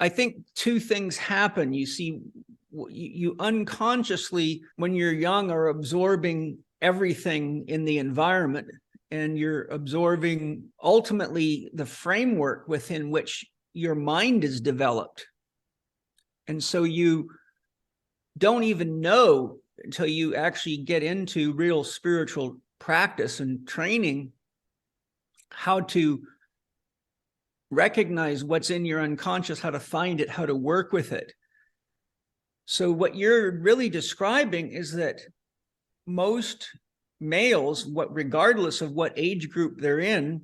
I think two things happen. You see, you unconsciously, when you're young, are absorbing everything in the environment, and you're absorbing ultimately the framework within which your mind is developed. And so you don't even know until you actually get into real spiritual practice and training how to recognize what's in your unconscious, how to find it, how to work with it. So what you're really describing is that most males, regardless of what age group they're in,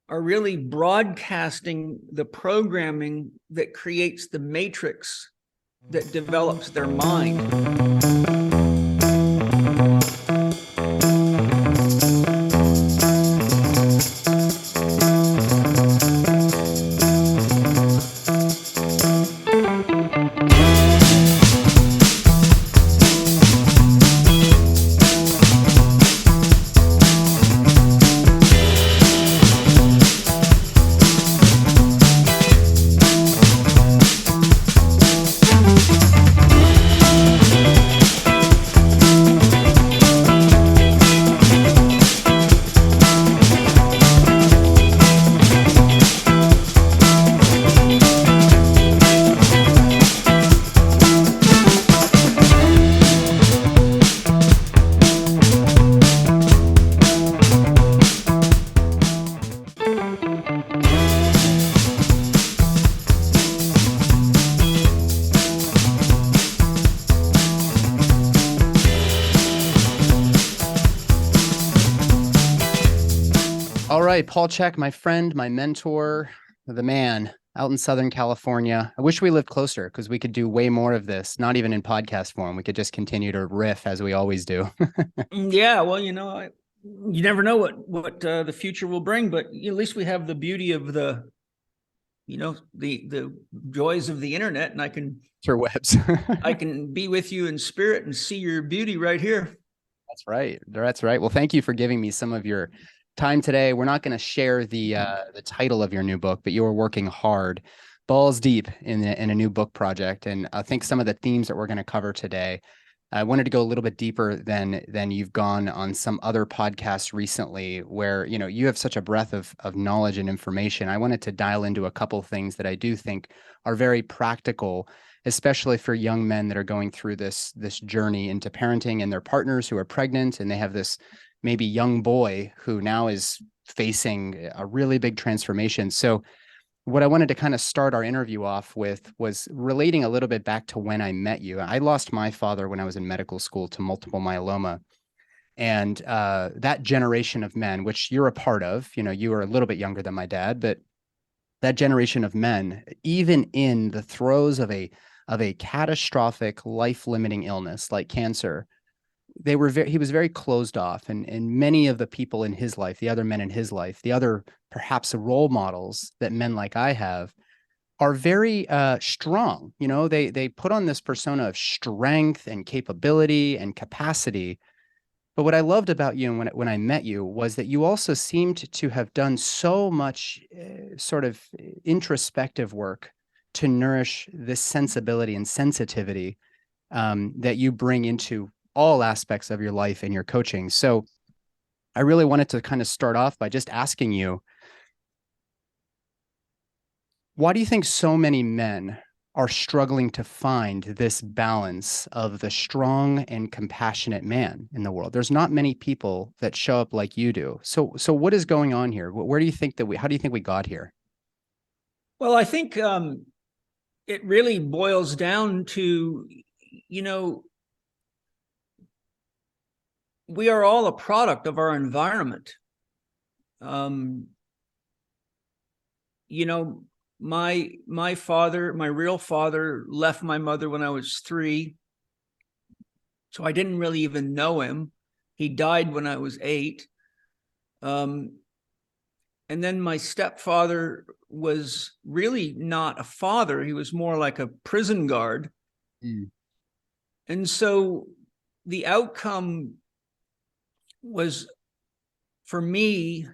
are really broadcasting the programming that creates the matrix that develops their mind. All right, Paul CHEK, my friend, my mentor, the man out in Southern California. I wish we lived closer because we could do way more of this, not even in podcast form. We could just continue to riff as we always do. Yeah, well, you never know what the future will bring, but at least we have the beauty of the joys of the internet, and I can I can be with you in spirit and see your beauty right here. That's right. That's right. Well, thank you for giving me some of your time today. We're not going to share the title of your new book, but you are working hard, balls deep in a new book project. And I think some of the themes that we're going to cover today, I wanted to go a little bit deeper than you've gone on some other podcasts recently, where you have such a breadth of knowledge and information. I wanted to dial into a couple things that I do think are very practical, especially for young men that are going through this journey into parenting, and their partners who are pregnant, and they have this maybe young boy who now is facing a really big transformation. So what I wanted to kind of start our interview off with was relating a little bit back to when I met you. I lost my father when I was in medical school to multiple myeloma. And that generation of men, which you're a part of, you were a little bit younger than my dad, but that generation of men, even in the throes of a catastrophic, life-limiting illness like cancer, he was very closed off, and many of the people in his life, the other men in his life, the other perhaps role models that men like I have, are very strong. They put on this persona of strength and capability and capacity. But what I loved about you when I met you was that you also seemed to have done so much sort of introspective work to nourish this sensibility and sensitivity that you bring into all aspects of your life and your coaching. So I really wanted to kind of start off by just asking you, why do you think so many men are struggling to find this balance of the strong and compassionate man in the world? There's not many people that show up like you do. So what is going on here? Where do you think how do you think we got here? Well, I think it really boils down to, we are all a product of our environment. My father, my real father, left my mother when I was 3. So I didn't really even know him. He died when I was 8. And then my stepfather was really not a father. He was more like a prison guard. Mm. And so the outcome was, for me,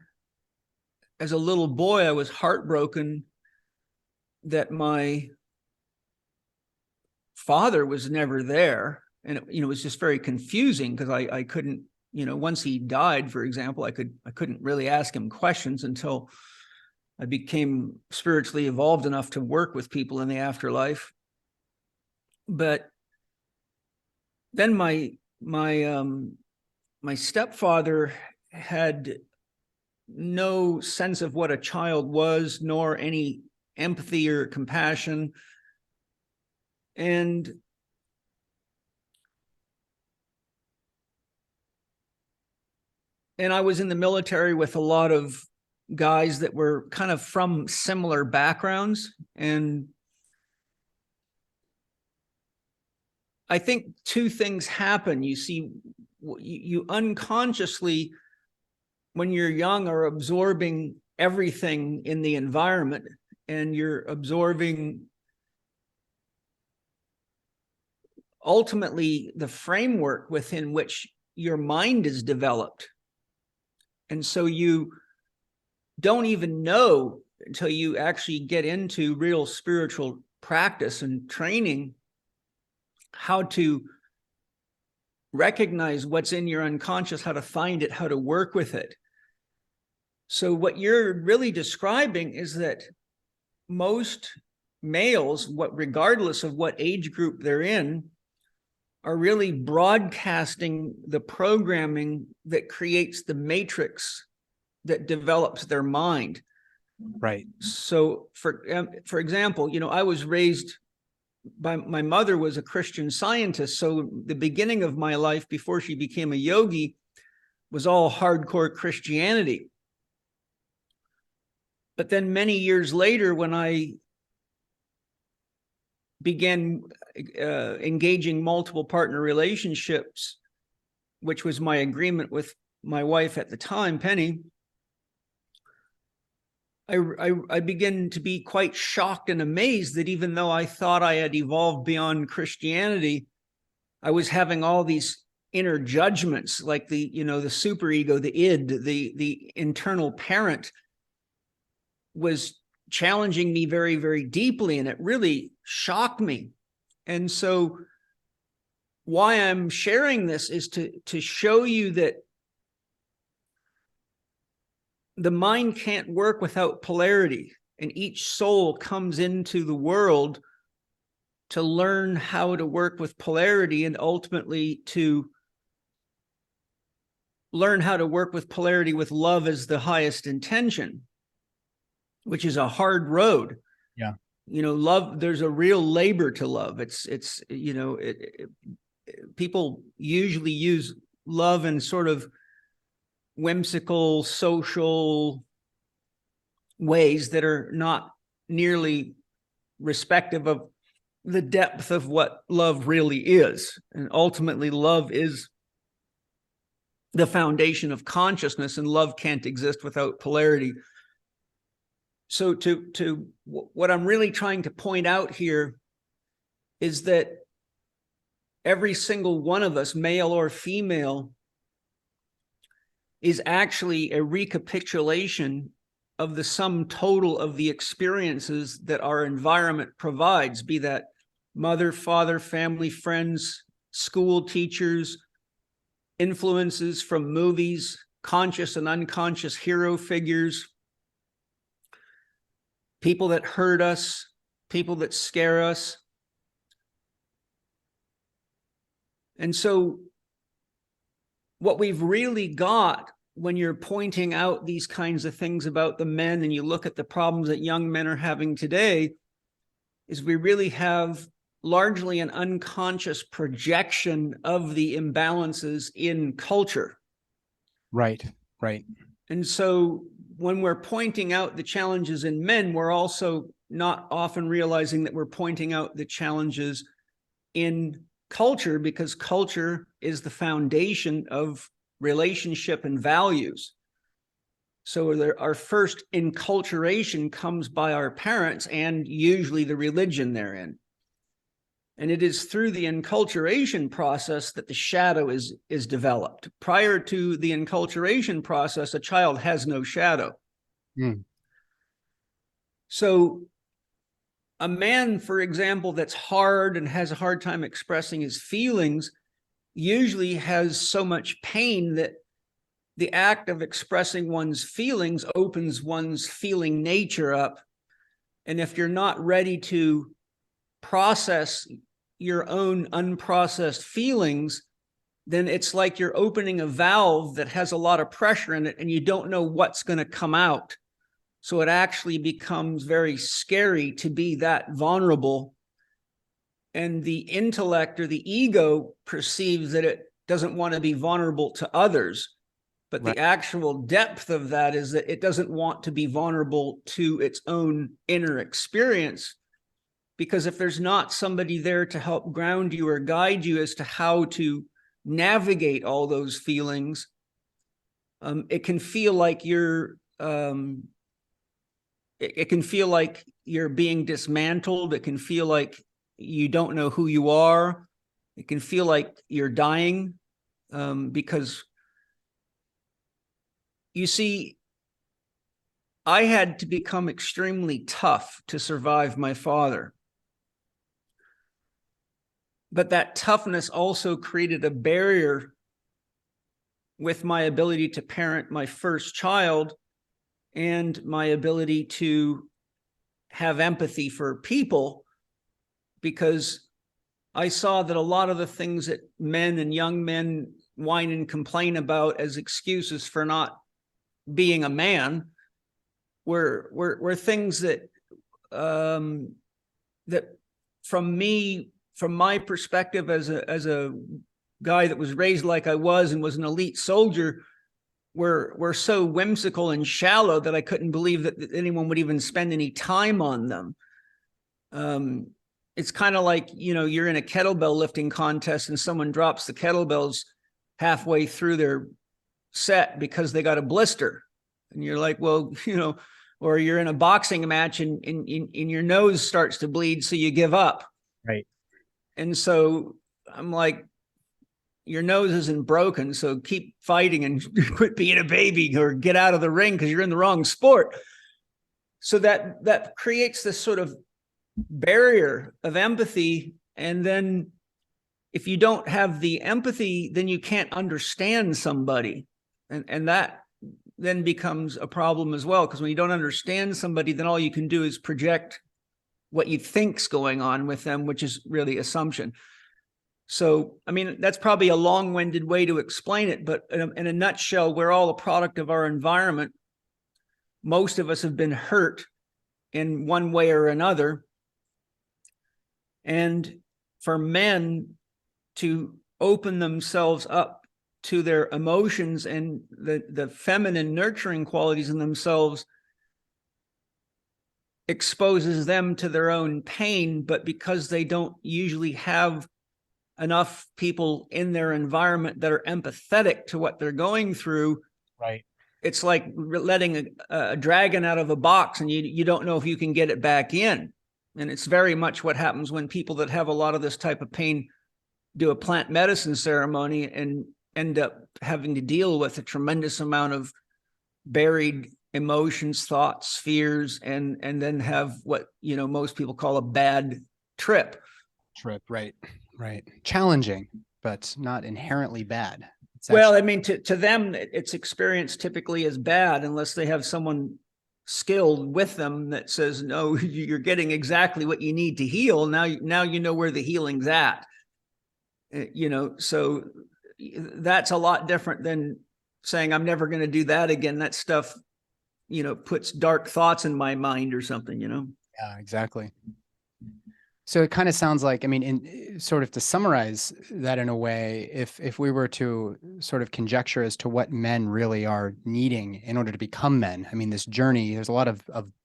as a little boy, I was heartbroken that my father was never there. And it was just very confusing because I couldn't, once he died, for example, I couldn't really ask him questions until I became spiritually evolved enough to work with people in the afterlife. But then my stepfather had no sense of what a child was, nor any empathy or compassion. And I was in the military with a lot of guys that were kind of from similar backgrounds. And I think two things happen. You see, you unconsciously, when you're young, are absorbing everything in the environment, and you're absorbing ultimately the framework within which your mind is developed. And so you don't even know until you actually get into real spiritual practice and training how to recognize what's in your unconscious, how to find it, how to work with it. So what you're really describing is that most males, regardless of what age group they're in, are really broadcasting the programming that creates the matrix that develops their mind. Right. So for example, I was raised by, my mother was a Christian Scientist. So the beginning of my life before she became a yogi was all hardcore Christianity. But then many years later, when I began engaging multiple partner relationships, which was my agreement with my wife at the time, Penny, I began to be quite shocked and amazed that even though I thought I had evolved beyond Christianity, I was having all these inner judgments, like the superego, the id, the internal parent was challenging me very, very deeply, and it really shocked me. And so why I'm sharing this is to show you that the mind can't work without polarity, and each soul comes into the world to learn how to work with polarity, and ultimately to learn how to work with polarity with love as the highest intention, which is a hard road. Yeah. Love, there's a real labor to love. People usually use love in sort of whimsical social ways that are not nearly respective of the depth of what love really is. And ultimately, love is the foundation of consciousness, and love can't exist without polarity. So what I'm really trying to point out here is that every single one of us, male or female, is actually a recapitulation of the sum total of the experiences that our environment provides, be that mother, father, family, friends, school teachers, influences from movies, conscious and unconscious hero figures, people that hurt us, people that scare us. And so what we've really got when you're pointing out these kinds of things about the men, and you look at the problems that young men are having today, is we really have largely an unconscious projection of the imbalances in culture. Right. And so when we're pointing out the challenges in men, we're also not often realizing that we're pointing out the challenges in culture, because culture is the foundation of relationship and values. So our first enculturation comes by our parents and usually the religion they're in. And it is through the enculturation process that the shadow is developed. Prior to the enculturation process, a child has no shadow. Mm. So a man, for example, that's hard and has a hard time expressing his feelings usually has so much pain that the act of expressing one's feelings opens one's feeling nature up. And if you're not ready to process your own unprocessed feelings, then it's like you're opening a valve that has a lot of pressure in it and you don't know what's going to come out. So it actually becomes very scary to be that vulnerable. And the intellect or the ego perceives that it doesn't want to be vulnerable to others. But Right. the actual depth of that is that it doesn't want to be vulnerable to its own inner experience. Because if there's not somebody there to help ground you or guide you as to how to navigate all those feelings, it can feel like it can feel like you're being dismantled. It can feel like you don't know who you are. It can feel like you're dying, because you see, I had to become extremely tough to survive my father. But that toughness also created a barrier with my ability to parent my first child and my ability to have empathy for people, because I saw that a lot of the things that men and young men whine and complain about as excuses for not being a man were things that that from my perspective as a guy that was raised like I was and was an elite soldier, were so whimsical and shallow that I couldn't believe that anyone would even spend any time on them. It's kind of like, you're in a kettlebell lifting contest and someone drops the kettlebells halfway through their set because they got a blister. And you're like, well, or you're in a boxing match and your nose starts to bleed, so you give up. Right. And so I'm like, your nose isn't broken, so keep fighting and quit being a baby or get out of the ring because you're in the wrong sport. So that creates this sort of barrier of empathy. And then if you don't have the empathy, then you can't understand somebody. And that then becomes a problem as well, because when you don't understand somebody, then all you can do is project what you think's going on with them, which is really assumption. So, I mean, that's probably a long-winded way to explain it, but in a nutshell, we're all a product of our environment. Most of us have been hurt in one way or another. And for men to open themselves up to their emotions and the feminine nurturing qualities in themselves exposes them to their own pain, but because they don't usually have enough people in their environment that are empathetic to what they're going through, Right. it's like letting a dragon out of a box and you don't know if you can get it back in. And it's very much what happens when people that have a lot of this type of pain do a plant medicine ceremony and end up having to deal with a tremendous amount of buried emotions, thoughts, fears, and then have what most people call a bad trip. Right. Challenging, but not inherently bad. Well, I mean, to them, it's experienced typically as bad unless they have someone skilled with them that says, no, you're getting exactly what you need to heal. Now you know where the healing's at. So that's a lot different than saying, I'm never going to do that again. That stuff, puts dark thoughts in my mind or something, Yeah, exactly. So it kind of sounds like, I mean, in sort of to summarize that in a way, if we were to sort of conjecture as to what men really are needing in order to become men, I mean, this journey, there's a lot of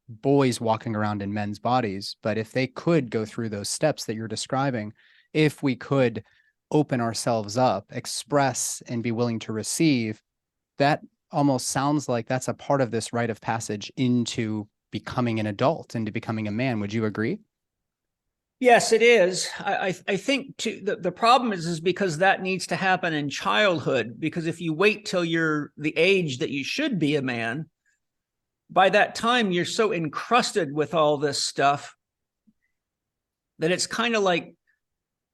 boys walking around in men's bodies, but if they could go through those steps that you're describing, if we could open ourselves up, express, and be willing to receive, that almost sounds like that's a part of this rite of passage into becoming an adult, into becoming a man. Would you agree? Yes, it is. I think too, the problem is because that needs to happen in childhood, because if you wait till you're the age that you should be a man, by that time you're so encrusted with all this stuff that it's kind of like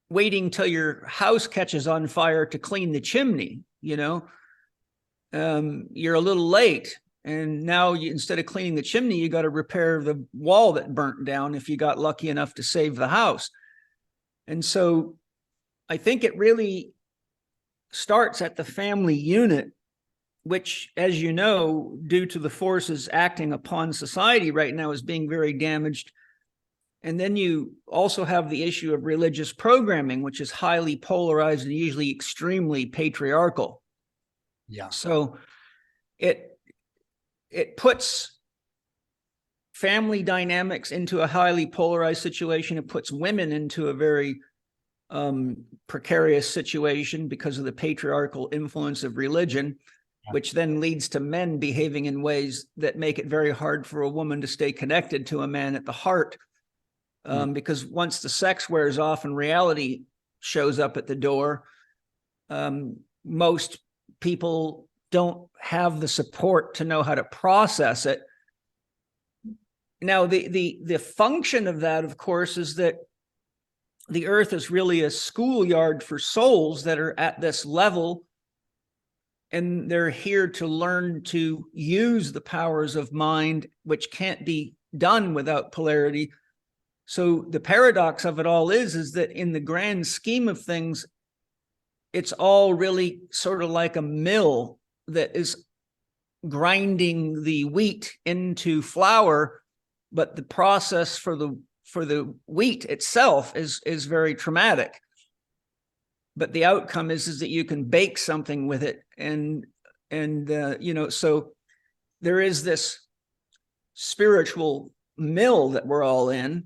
waiting till your house catches on fire to clean the chimney. You're a little late, and now instead of cleaning the chimney, you got to repair the wall that burnt down if you got lucky enough to save the house. And so I think it really starts at the family unit, which, as you know, due to the forces acting upon society right now, is being very damaged. And then you also have the issue of religious programming, which is highly polarized and usually extremely patriarchal. Yeah. So it puts family dynamics into a highly polarized situation. It puts women into a very precarious situation because of the patriarchal influence of religion, which then leads to men behaving in ways that make it very hard for a woman to stay connected to a man at the heart. Because once the sex wears off and reality shows up at the door, most people don't have the support to know how to process it. Now, the function of that, of course, is that the earth is really a schoolyard for souls that are at this level, and they're here to learn to use the powers of mind, which can't be done without polarity. So the paradox of it all is that in the grand scheme of things, it's all really sort of like a mill that is grinding the wheat into flour, but the process for the wheat itself is very traumatic. But the outcome is that you can bake something with it, and so there is this spiritual mill that we're all in.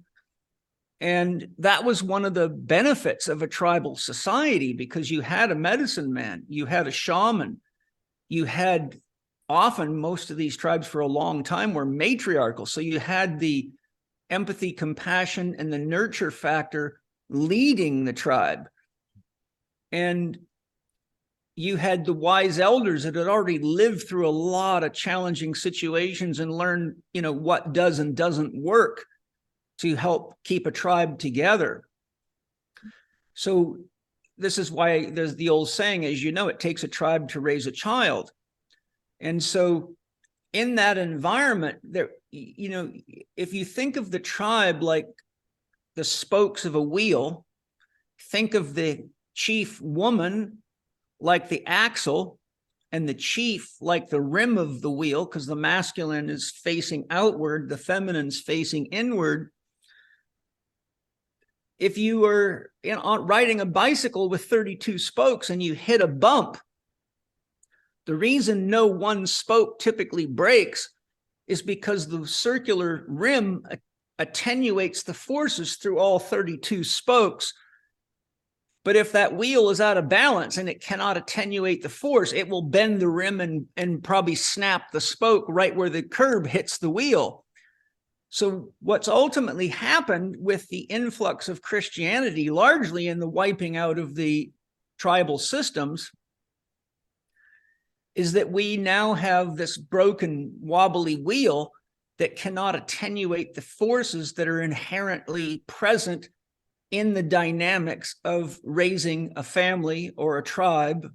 And that was one of the benefits of a tribal society, because you had a medicine man, you had a shaman, you had often, most of these tribes for a long time were matriarchal. So you had the empathy, compassion, and the nurture factor leading the tribe. And you had the wise elders that had already lived through a lot of challenging situations and learned, what does and doesn't work to help keep a tribe together. So this is why there's the old saying, as you know, it takes a tribe to raise a child. And so in that environment, there, if you think of the tribe like the spokes of a wheel, think of the chief woman like the axle, and the chief like the rim of the wheel, because the masculine is facing outward, the feminine's facing inward. If you were riding a bicycle with 32 spokes and you hit a bump, the reason no one spoke typically breaks is because the circular rim attenuates the forces through all 32 spokes. But if that wheel is out of balance and it cannot attenuate the force, it will bend the rim and probably snap the spoke right where the curb hits the wheel. So what's ultimately happened with the influx of Christianity, largely in the wiping out of the tribal systems, is that we now have this broken, wobbly wheel that cannot attenuate the forces that are inherently present in the dynamics of raising a family or a tribe.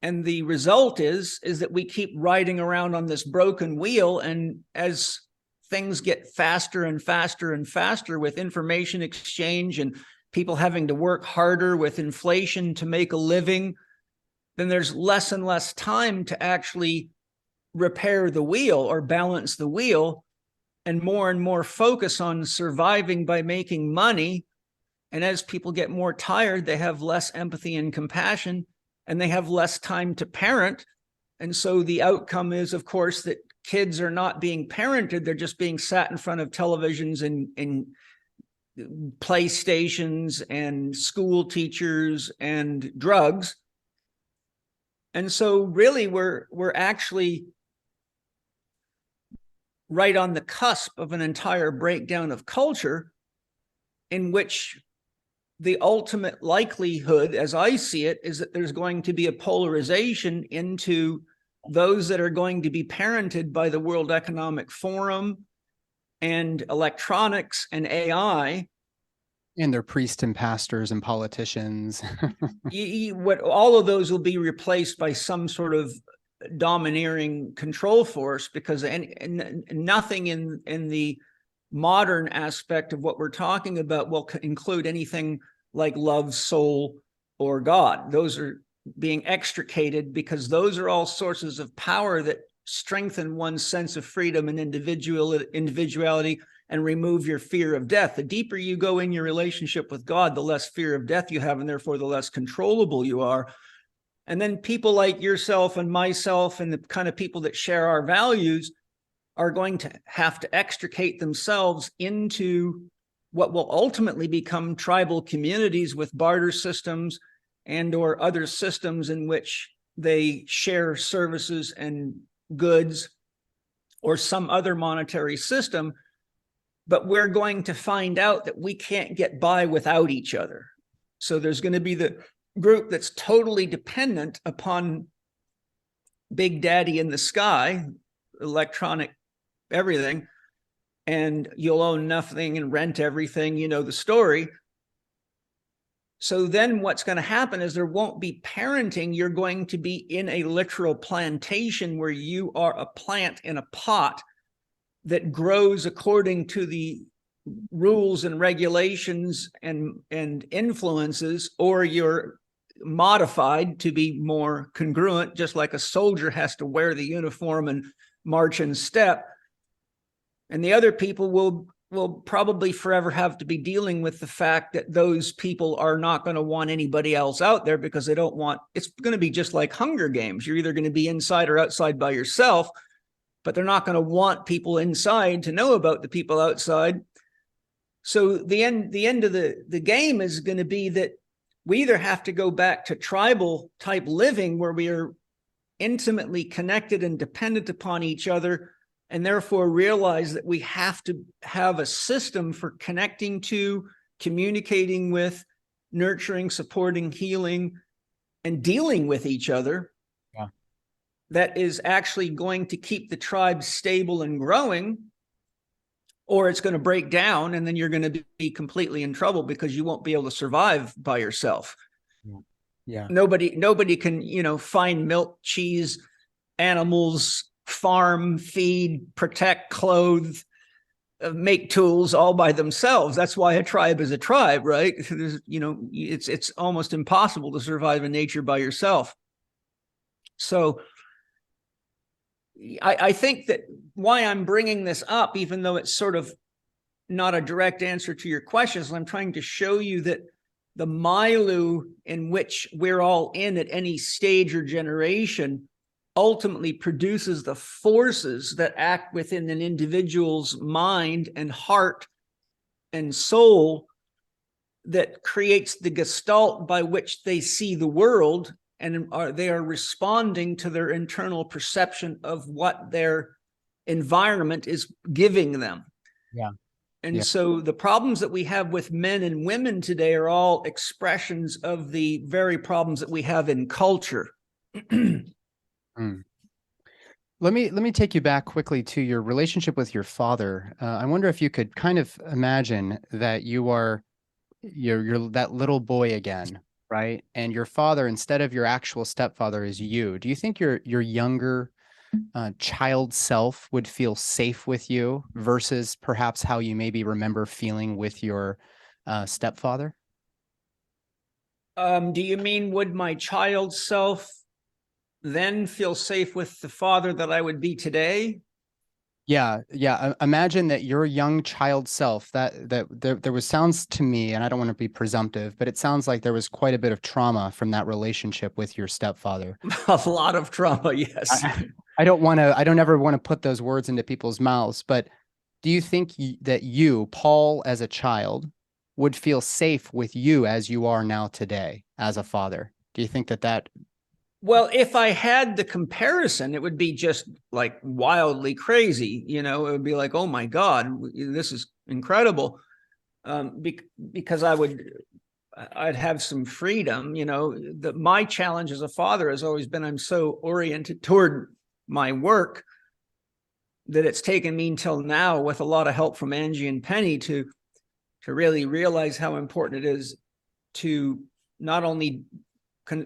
And the result is that we keep riding around on this broken wheel, and as things get faster and faster and faster with information exchange and people having to work harder with inflation to make a living, then there's less and less time to actually repair the wheel or balance the wheel, and more focus on surviving by making money. And as people get more tired, they have less empathy and compassion, and they have less time to parent. And so the outcome is, of course, that kids are not being parented. They're just being sat in front of televisions and PlayStations and school teachers and drugs. And so really we're actually right on the cusp of an entire breakdown of culture, in which the ultimate likelihood, as I see it, is that there's going to be a polarization into those that are going to be parented by the World Economic Forum and electronics and AI. And their priests and pastors and politicians. What all of those will be replaced by some sort of domineering control force, because nothing in the modern aspect of what we're talking about will include anything like love, soul, or God. Those are being extricated because those are all sources of power that strengthen one's sense of freedom and individuality and remove your fear of death. The deeper you go in your relationship with God, the less fear of death you have, and therefore the less controllable you are. And then people like yourself and myself and the kind of people that share our values are going to have to extricate themselves into what will ultimately become tribal communities with barter systems and or other systems in which they share services and goods or some other monetary system. But we're going to find out that we can't get by without each other. So there's going to be the group that's totally dependent upon Big Daddy in the sky, electronic everything, and you'll own nothing and rent everything, you know the story. So then what's going to happen is there won't be parenting. You're going to be in a literal plantation where you are a plant in a pot that grows according to the rules and regulations and influences, or you're modified to be more congruent, just like a soldier has to wear the uniform and march in step. And the other people will probably forever have to be dealing with the fact that those people are not going to want anybody else out there because they don't want, it's going to be just like Hunger Games. You're either going to be inside or outside by yourself, but they're not going to want people inside to know about the people outside. So the end of the game is going to be that we either have to go back to tribal type living where we are intimately connected and dependent upon each other, and therefore realize that we have to have a system for connecting to, communicating with, nurturing, supporting, healing, and dealing with each other. Yeah. That is actually going to keep the tribe stable and growing, or it's going to break down and then you're going to be completely in trouble because you won't be able to survive by yourself. Yeah. Nobody can, find milk, cheese, animals, farm, feed, protect, clothe, make tools all by themselves. That's why a tribe is a tribe, right? There's, it's almost impossible to survive in nature by yourself. So I think that why I'm bringing this up, even though it's sort of not a direct answer to your questions, I'm trying to show you that the milieu in which we're all in at any stage or generation ultimately produces the forces that act within an individual's mind and heart and soul that creates the gestalt by which they see the world, and they are responding to their internal perception of what their environment is giving them. Yeah. And so the problems that we have with men and women today are all expressions of the very problems that we have in culture. Let me take you back quickly to your relationship with your father. I wonder if you could kind of imagine that you're that little boy again, right? And your father, instead of your actual stepfather, is you. Do you think your younger child self would feel safe with you versus perhaps how you maybe remember feeling with your stepfather? Do you mean, would my child self then feel safe with the father that I would be today? Yeah. Imagine that your young child self, that there was, sounds to me, and I don't want to be presumptive, but it sounds like there was quite a bit of trauma from that relationship with your stepfather. A lot of trauma, yes. I don't ever want to put those words into people's mouths, but do you think that you, Paul, as a child, would feel safe with you as you are now today as a father? Do you think that? Well, if I had the comparison, it would be just like wildly crazy. It would be like, oh my God, this is incredible. Because I'd have some freedom. My challenge as a father has always been, I'm so oriented toward my work that it's taken me until now, with a lot of help from Angie and Penny, to really realize how important it is to not only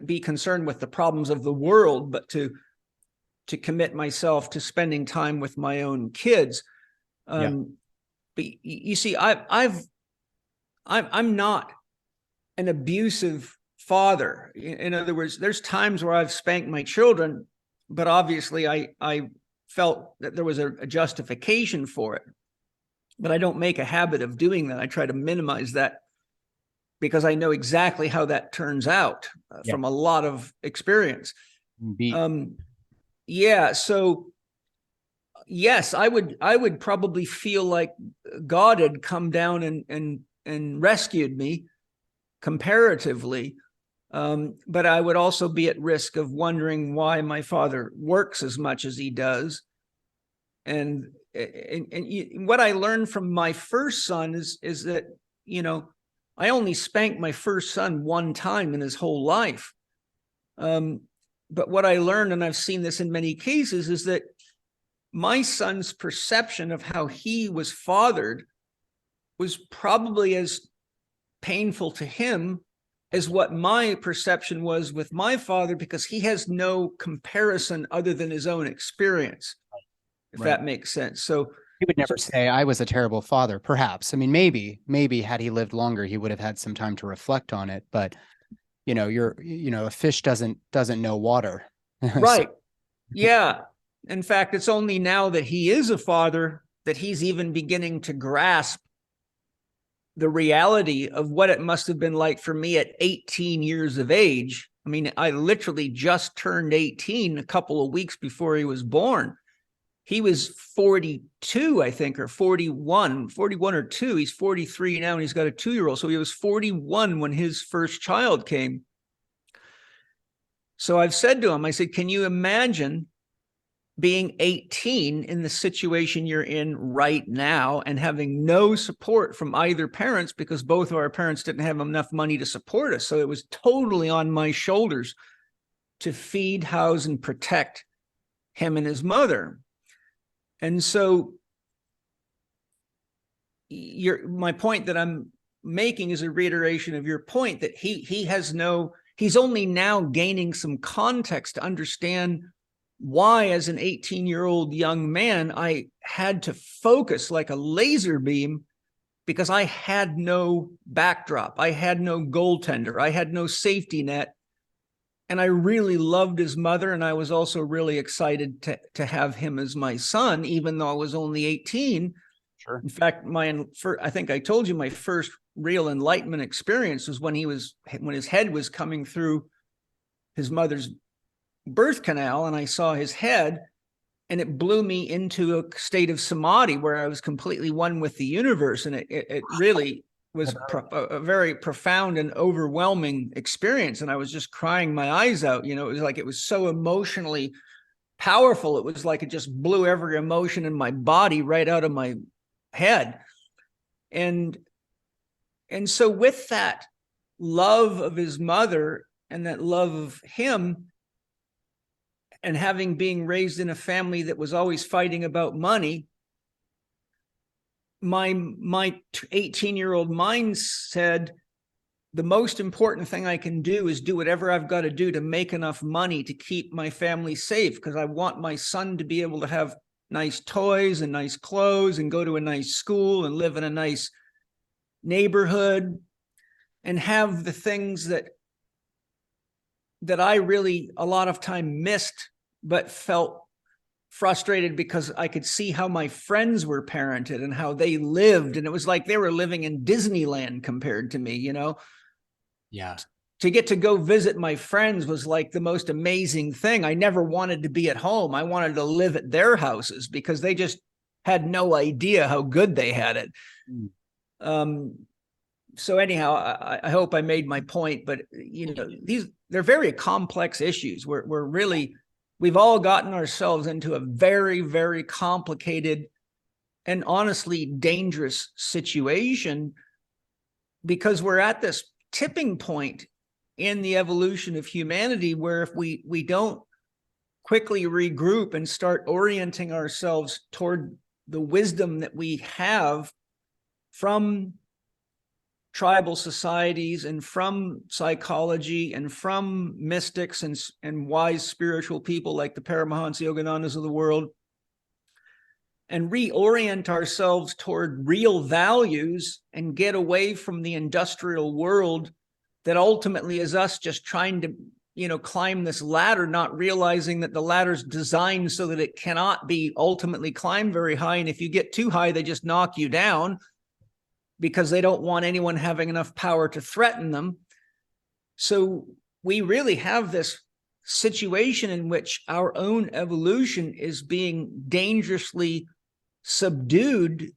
be concerned with the problems of the world, but to commit myself to spending time with my own kids. But you see, I'm not an abusive father. In other words, there's times where I've spanked my children, but obviously I felt that there was a justification for it. But I don't make a habit of doing that. I try to minimize that, because I know exactly how that turns out from a lot of experience. Yeah. So yes, I would probably feel like God had come down and rescued me comparatively. But I would also be at risk of wondering why my father works as much as he does. And what I learned from my first son is that, I only spanked my first son one time in his whole life. But what I learned, and I've seen this in many cases, is that my son's perception of how he was fathered was probably as painful to him as what my perception was with my father, because he has no comparison other than his own experience, if that makes sense. So he would never say, I was a terrible father, perhaps. I mean, maybe had he lived longer, he would have had some time to reflect on it. But, a fish doesn't know water. Right. Yeah. In fact, it's only now that he is a father that he's even beginning to grasp the reality of what it must have been like for me at 18 years of age. I mean, I literally just turned 18 a couple of weeks before he was born. He was 42, I think, or 41 or 2. He's 43 now, and he's got a 2-year-old. So he was 41 when his first child came. So I've said to him, I said, can you imagine being 18 in the situation you're in right now and having no support from either parents, because both of our parents didn't have enough money to support us. So it was totally on my shoulders to feed, house, and protect him and his mother. And so my point that I'm making is a reiteration of your point, that he's only now gaining some context to understand why, as an 18-year-old young man, I had to focus like a laser beam, because I had no backdrop. I had no goaltender. I had no safety net. And I really loved his mother. And I was also really excited to have him as my son, even though I was only 18. Sure. In fact, I think I told you my first real enlightenment experience was when his head was coming through his mother's birth canal, and I saw his head, and it blew me into a state of samadhi where I was completely one with the universe. And it really was a very profound and overwhelming experience. And I was just crying my eyes out. It was like, it was so emotionally powerful. It was like it just blew every emotion in my body right out of my head. And so with that love of his mother and that love of him, and having being raised in a family that was always fighting about money, my 18-year-old mind said, the most important thing I can do is do whatever I've got to do to make enough money to keep my family safe, because I want my son to be able to have nice toys and nice clothes and go to a nice school and live in a nice neighborhood and have the things that I really a lot of time missed, but felt frustrated because I could see how my friends were parented and how they lived. And it was like they were living in Disneyland compared to me, Yeah. To get to go visit my friends was like the most amazing thing. I never wanted to be at home. I wanted to live at their houses because they just had no idea how good they had it. So anyhow, I hope I made my point, but they're very complex issues. We've all gotten ourselves into a very, very complicated and honestly dangerous situation, because we're at this tipping point in the evolution of humanity where if we don't quickly regroup and start orienting ourselves toward the wisdom that we have from tribal societies and from psychology and from mystics and wise spiritual people like the Paramahansa Yoganandas of the world, and reorient ourselves toward real values and get away from the industrial world that ultimately is us just trying to, climb this ladder, not realizing that the ladder's designed so that it cannot be ultimately climbed very high. And if you get too high, they just knock you down because they don't want anyone having enough power to threaten them. So we really have this situation in which our own evolution is being dangerously subdued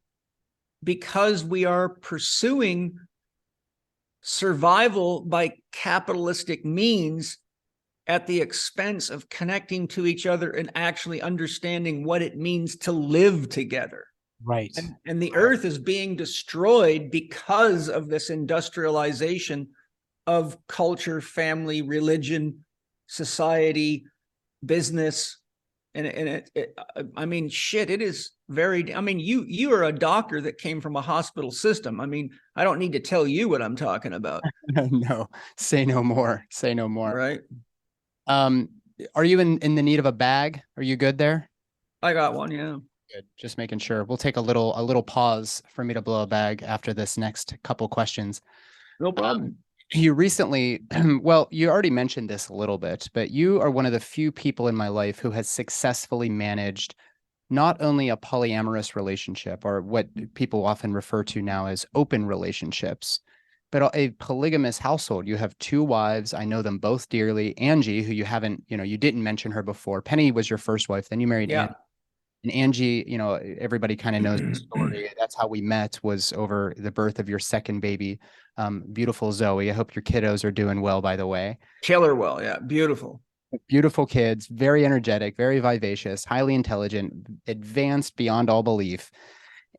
because we are pursuing survival by capitalistic means at the expense of connecting to each other and actually understanding what it means to live together. Right. And the earth is being destroyed because of this industrialization of culture, family, religion, society, business. And I mean, shit, it is very, I mean, you are a doctor that came from a hospital system. I mean, I don't need to tell you what I'm talking about. No, say no more. Say no more. Right. Are you in the need of a bag? Are you good there? I got one. Yeah. Good. Just making sure. We'll take a little pause for me to blow a bag after this next couple questions. No problem. You recently, well, you already mentioned this a little bit, but you are one of the few people in my life who has successfully managed not only a polyamorous relationship, or what people often refer to now as open relationships, but a polygamous household. You have two wives. I know them both dearly. Angie, who you didn't mention her before. Penny was your first wife. Then you married Yeah. Angie. And Angie, everybody kind of knows the story. That's how we met, was over the birth of your second baby. Beautiful Zoe. I hope your kiddos are doing well, by the way. Killer well. Yeah. Beautiful. Beautiful kids, very energetic, very vivacious, highly intelligent, advanced beyond all belief.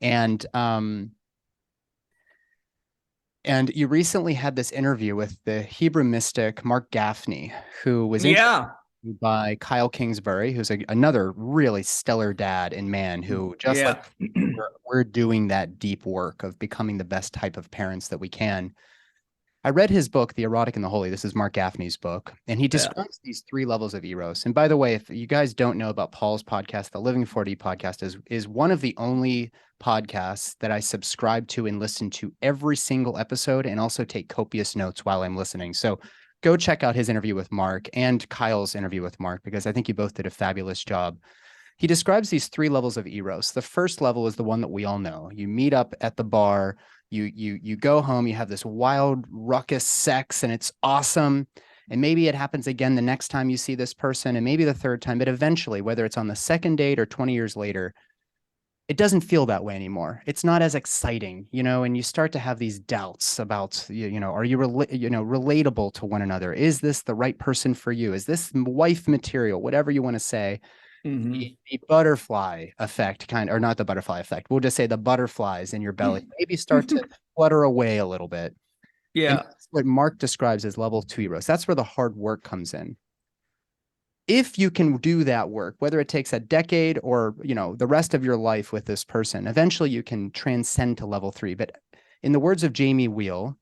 And you recently had this interview with the Hebrew mystic Mark Gaffney, who was interviewed by Kyle Kingsbury, who's another really stellar dad and man who, just like we're doing that deep work of becoming the best type of parents that we can. I read his book, The Erotic and the Holy. This is Mark Gaffney's book, and he describes these three levels of eros. And by the way, if you guys don't know about Paul's podcast, the Living 4D podcast is one of the only podcasts that I subscribe to and listen to every single episode, and also take copious notes while I'm listening. So go check out his interview with Mark and Kyle's interview with Mark, because I think you both did a fabulous job. He describes these three levels of eros. The first level is the one that we all know. You meet up at the bar, you go home, you have this wild ruckus sex, and it's awesome. And maybe it happens again the next time you see this person, and maybe the third time, but eventually, whether it's on the second date or 20 years later, it doesn't feel that way anymore. It's not as exciting, and you start to have these doubts about, are you relatable to one another? Is this the right person for you? Is this wife material? Whatever you want to say. The butterfly effect, or not the butterfly effect. We'll just say the butterflies in your belly maybe start to flutter away a little bit. Yeah. And that's what Mark describes as level 2 eros. That's where the hard work comes in. If you can do that work, whether it takes a decade or, the rest of your life with this person, eventually you can transcend to level 3. But in the words of Jamie Wheel,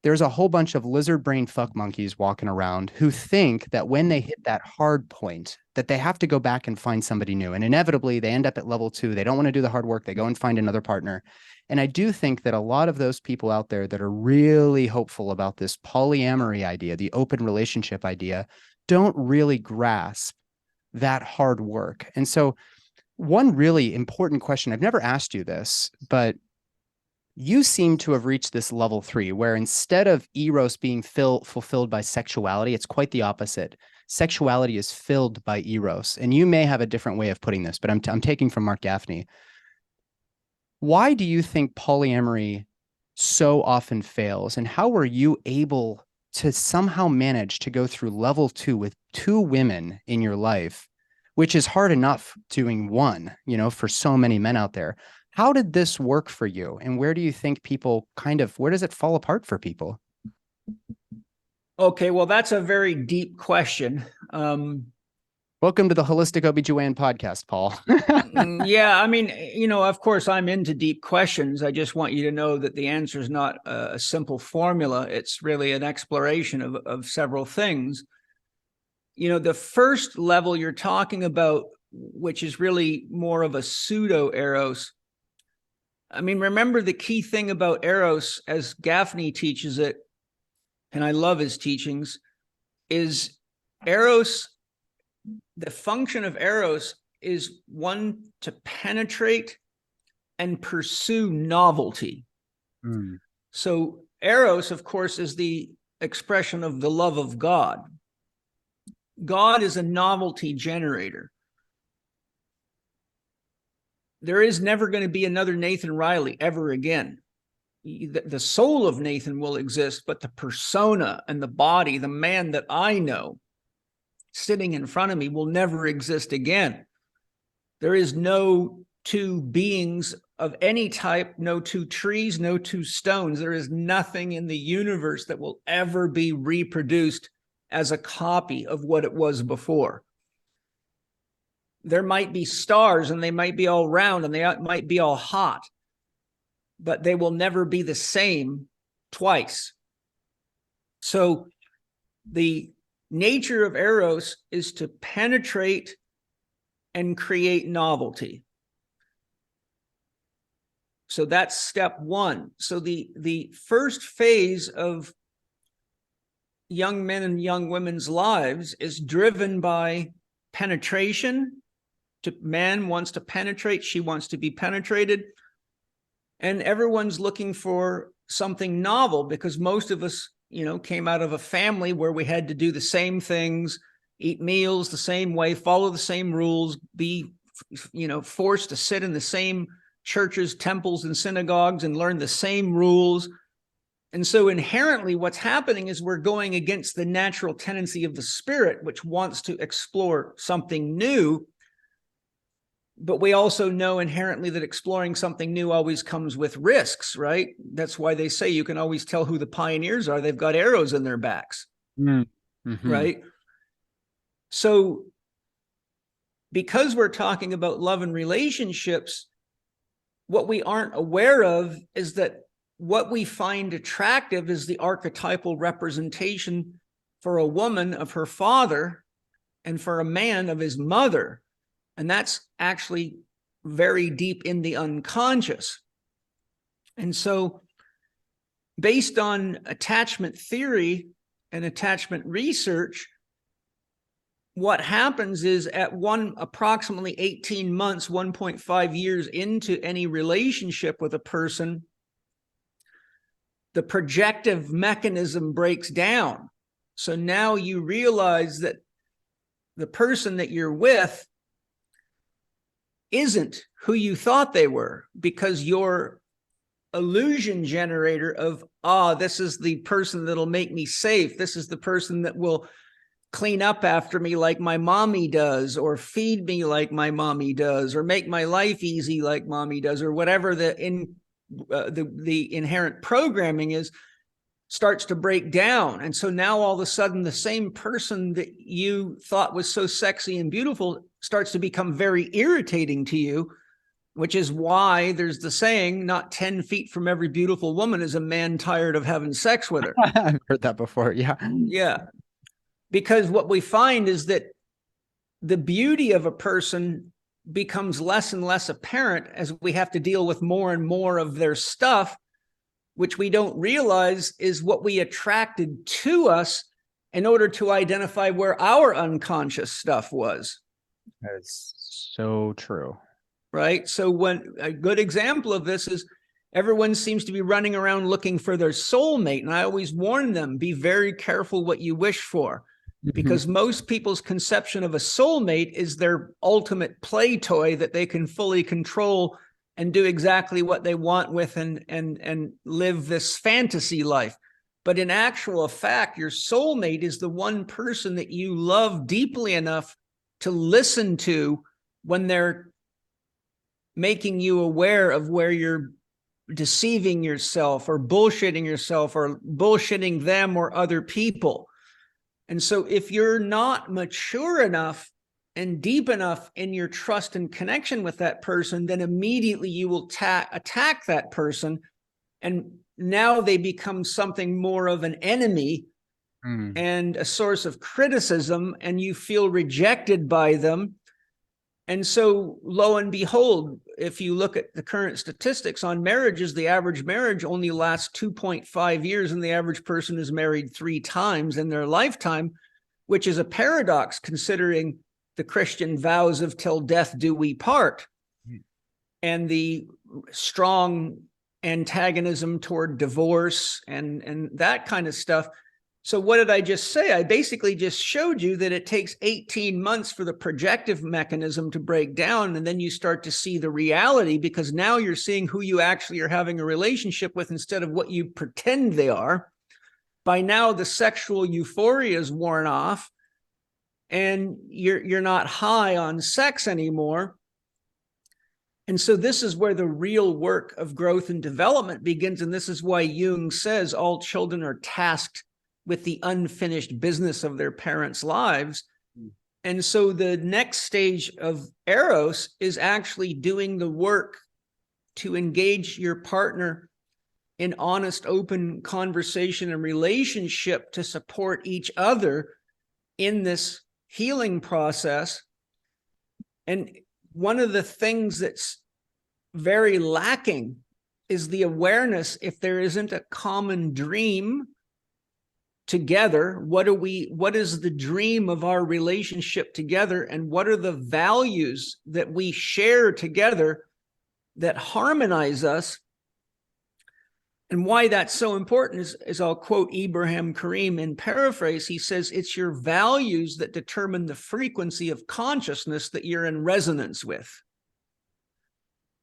there's a whole bunch of lizard brain fuck monkeys walking around who think that when they hit that hard point, that they have to go back and find somebody new. And inevitably they end up at level 2. They don't want to do the hard work. They go and find another partner. And I do think that a lot of those people out there that are really hopeful about this polyamory idea, the open relationship idea, don't really grasp that hard work. And so one really important question, I've never asked you this, but you seem to have reached this level 3, where instead of eros being fulfilled by sexuality, it's quite the opposite. Sexuality is filled by eros. And you may have a different way of putting this, but I'm taking from Mark Gaffney. Why do you think polyamory so often fails? And how were you able to somehow manage to go through level 2 with 2 women in your life, which is hard enough doing one, for so many men out there? How did this work for you? And where do you think people where does it fall apart for people? Okay, well, that's a very deep question. Well, Welcome to the Holistic OBGYN podcast, Paul. Yeah, I mean, of course, I'm into deep questions. I just want you to know that the answer is not a simple formula. It's really an exploration of several things. The first level you're talking about, which is really more of a pseudo eros. I mean, remember the key thing about eros, as Gaffney teaches it, and I love his teachings, is eros. The function of eros is one to penetrate and pursue novelty. So eros, of course, is the expression of the love of God. God is a novelty generator. There is never going to be another Nathan Riley ever again. The soul of Nathan will exist, but the persona and the body, the man that I know sitting in front of me, will never exist again. There is no two beings of any type, no two trees, no two stones. There is nothing in the universe that will ever be reproduced as a copy of what it was before. There might be stars and they might be all round and they might be all hot, but they will never be the same twice. So the nature of eros is to penetrate and create novelty. So that's step one. So the first phase of young men and young women's lives is driven by penetration. Man wants to penetrate, she wants to be penetrated, and everyone's looking for something novel, because most of us came out of a family where we had to do the same things, eat meals the same way, follow the same rules, be forced to sit in the same churches, temples, and synagogues and learn the same rules. And so inherently what's happening is we're going against the natural tendency of the spirit, which wants to explore something new. But we also know inherently that exploring something new always comes with risks, right? That's why they say you can always tell who the pioneers are. They've got arrows in their backs, right? So because we're talking about love and relationships, what we aren't aware of is that what we find attractive is the archetypal representation for a woman of her father and for a man of his mother. And that's actually very deep in the unconscious. And so based on attachment theory and attachment research, what happens is at approximately 18 months, 1.5 years into any relationship with a person, the projective mechanism breaks down. So now you realize that the person that you're with isn't who you thought they were, because your illusion generator of, this is the person that'll make me safe. This is the person that will clean up after me like my mommy does, or feed me like my mommy does, or make my life easy like mommy does, or whatever the inherent programming is, starts to break down. And so now all of a sudden the same person that you thought was so sexy and beautiful starts to become very irritating to you, which is why there's the saying, not 10 feet from every beautiful woman is a man tired of having sex with her. I've heard that before. Yeah. Yeah. Because what we find is that the beauty of a person becomes less and less apparent as we have to deal with more and more of their stuff, which we don't realize is what we attracted to us in order to identify where our unconscious stuff was. That's so true. Right? So when a good example of this is everyone seems to be running around looking for their soulmate. And I always warn them, be very careful what you wish for, because most people's conception of a soulmate is their ultimate play toy that they can fully control and do exactly what they want with and live this fantasy life. But in actual fact, your soulmate is the one person that you love deeply enough to listen to when they're making you aware of where you're deceiving yourself or bullshitting them or other people. And so if you're not mature enough and deep enough in your trust and connection with that person, then immediately you will attack that person. And now they become something more of an enemy and a source of criticism, and you feel rejected by them. And so, lo and behold, if you look at the current statistics on marriages, the average marriage only lasts 2.5 years, and the average person is married 3 times in their lifetime, which is a paradox considering the Christian vows of till death do we part, and the strong antagonism toward divorce and that kind of stuff. So what did I just say? I basically just showed you that it takes 18 months for the projective mechanism to break down, and then you start to see the reality, because now you're seeing who you actually are having a relationship with instead of what you pretend they are. By now, the sexual euphoria is worn off, and you're not high on sex anymore. And so this is where the real work of growth and development begins, and this is why Jung says all children are tasked with the unfinished business of their parents' lives. And so the next stage of Eros is actually doing the work to engage your partner in honest, open conversation and relationship to support each other in this healing process. And one of the things that's very lacking is the awareness, if there isn't a common dream together, what is the dream of our relationship together, and what are the values that we share together that harmonize us? And why that's so important is I'll quote Ibrahim Karim in paraphrase. He says, it's your values that determine the frequency of consciousness that you're in resonance with.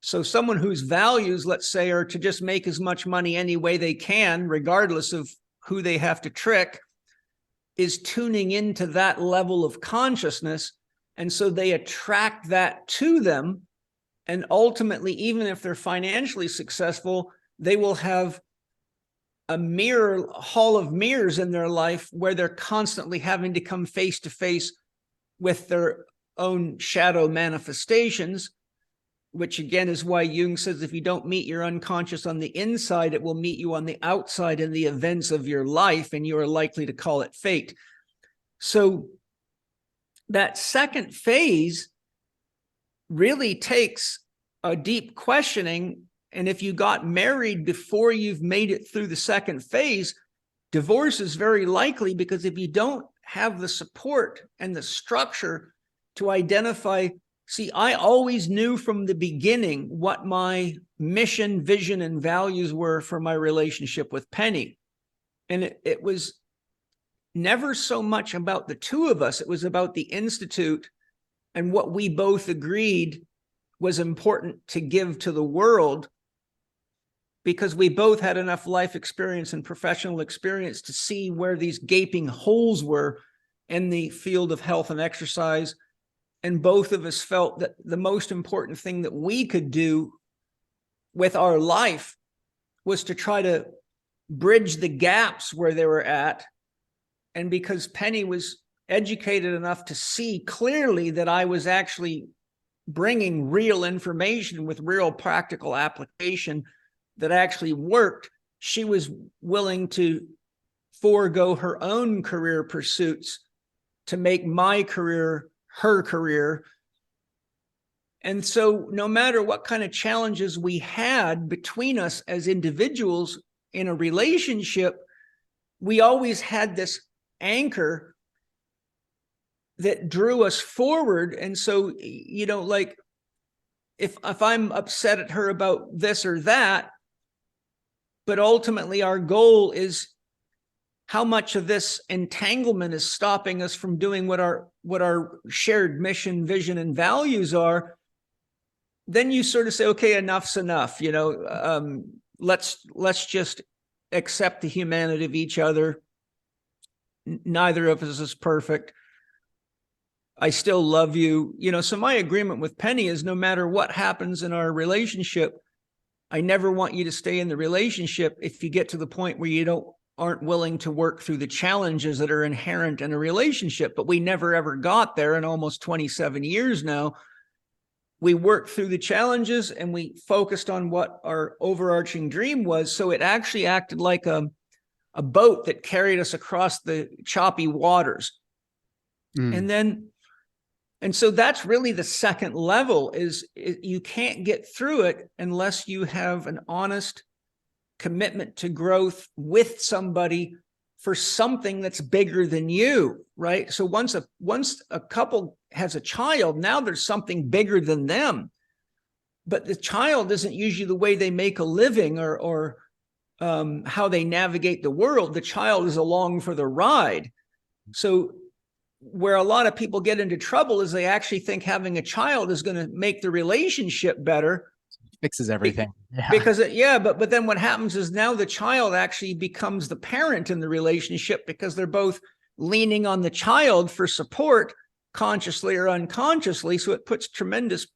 So someone whose values, let's say, are to just make as much money any way they can, regardless of who they have to trick, is tuning into that level of consciousness. And so they attract that to them. And ultimately, even if they're financially successful, they will have a hall of mirrors in their life where they're constantly having to come face to face with their own shadow manifestations, which again is why Jung says if you don't meet your unconscious on the inside, it will meet you on the outside in the events of your life, and you are likely to call it fate. So that second phase really takes a deep questioning. And if you got married before you've made it through the second phase, divorce is very likely, because if you don't have the support and the structure to identify. See, I always knew from the beginning what my mission, vision, and values were for my relationship with Penny. And it was never so much about the two of us. It was about the Institute and what we both agreed was important to give to the world, because we both had enough life experience and professional experience to see where these gaping holes were in the field of health and exercise. And both of us felt that the most important thing that we could do with our life was to try to bridge the gaps where they were at. And because Penny was educated enough to see clearly that I was actually bringing real information with real practical application that actually worked, she was willing to forego her own career pursuits to make my career her career. And so no matter what kind of challenges we had between us as individuals in a relationship, we always had this anchor that drew us forward. And so, you know, like if I'm upset at her about this or that, but ultimately our goal is how much of this entanglement is stopping us from doing what our shared mission, vision, and values are, then you sort of say, okay, enough's enough. You know, let's just accept the humanity of each other. Neither of us is perfect. I still love you. You know, so my agreement with Penny is no matter what happens in our relationship, I never want you to stay in the relationship if you get to the point where you don't aren't willing to work through the challenges that are inherent in a relationship. But we never ever got there in almost 27 years now. We worked through the challenges and we focused on what our overarching dream was. So it actually acted like a boat that carried us across the choppy waters. And so that's really the second level, is you can't get through it unless you have an honest commitment to growth with somebody for something that's bigger than you, right? So once a couple has a child, now there's something bigger than them. But the child isn't usually the way they make a living or how they navigate the world. The child is along for the ride. So where a lot of people get into trouble is they actually think having a child is going to make the relationship better. Fixes everything. But then what happens is now the child actually becomes the parent in the relationship, because they're both leaning on the child for support, consciously or unconsciously. So it puts tremendous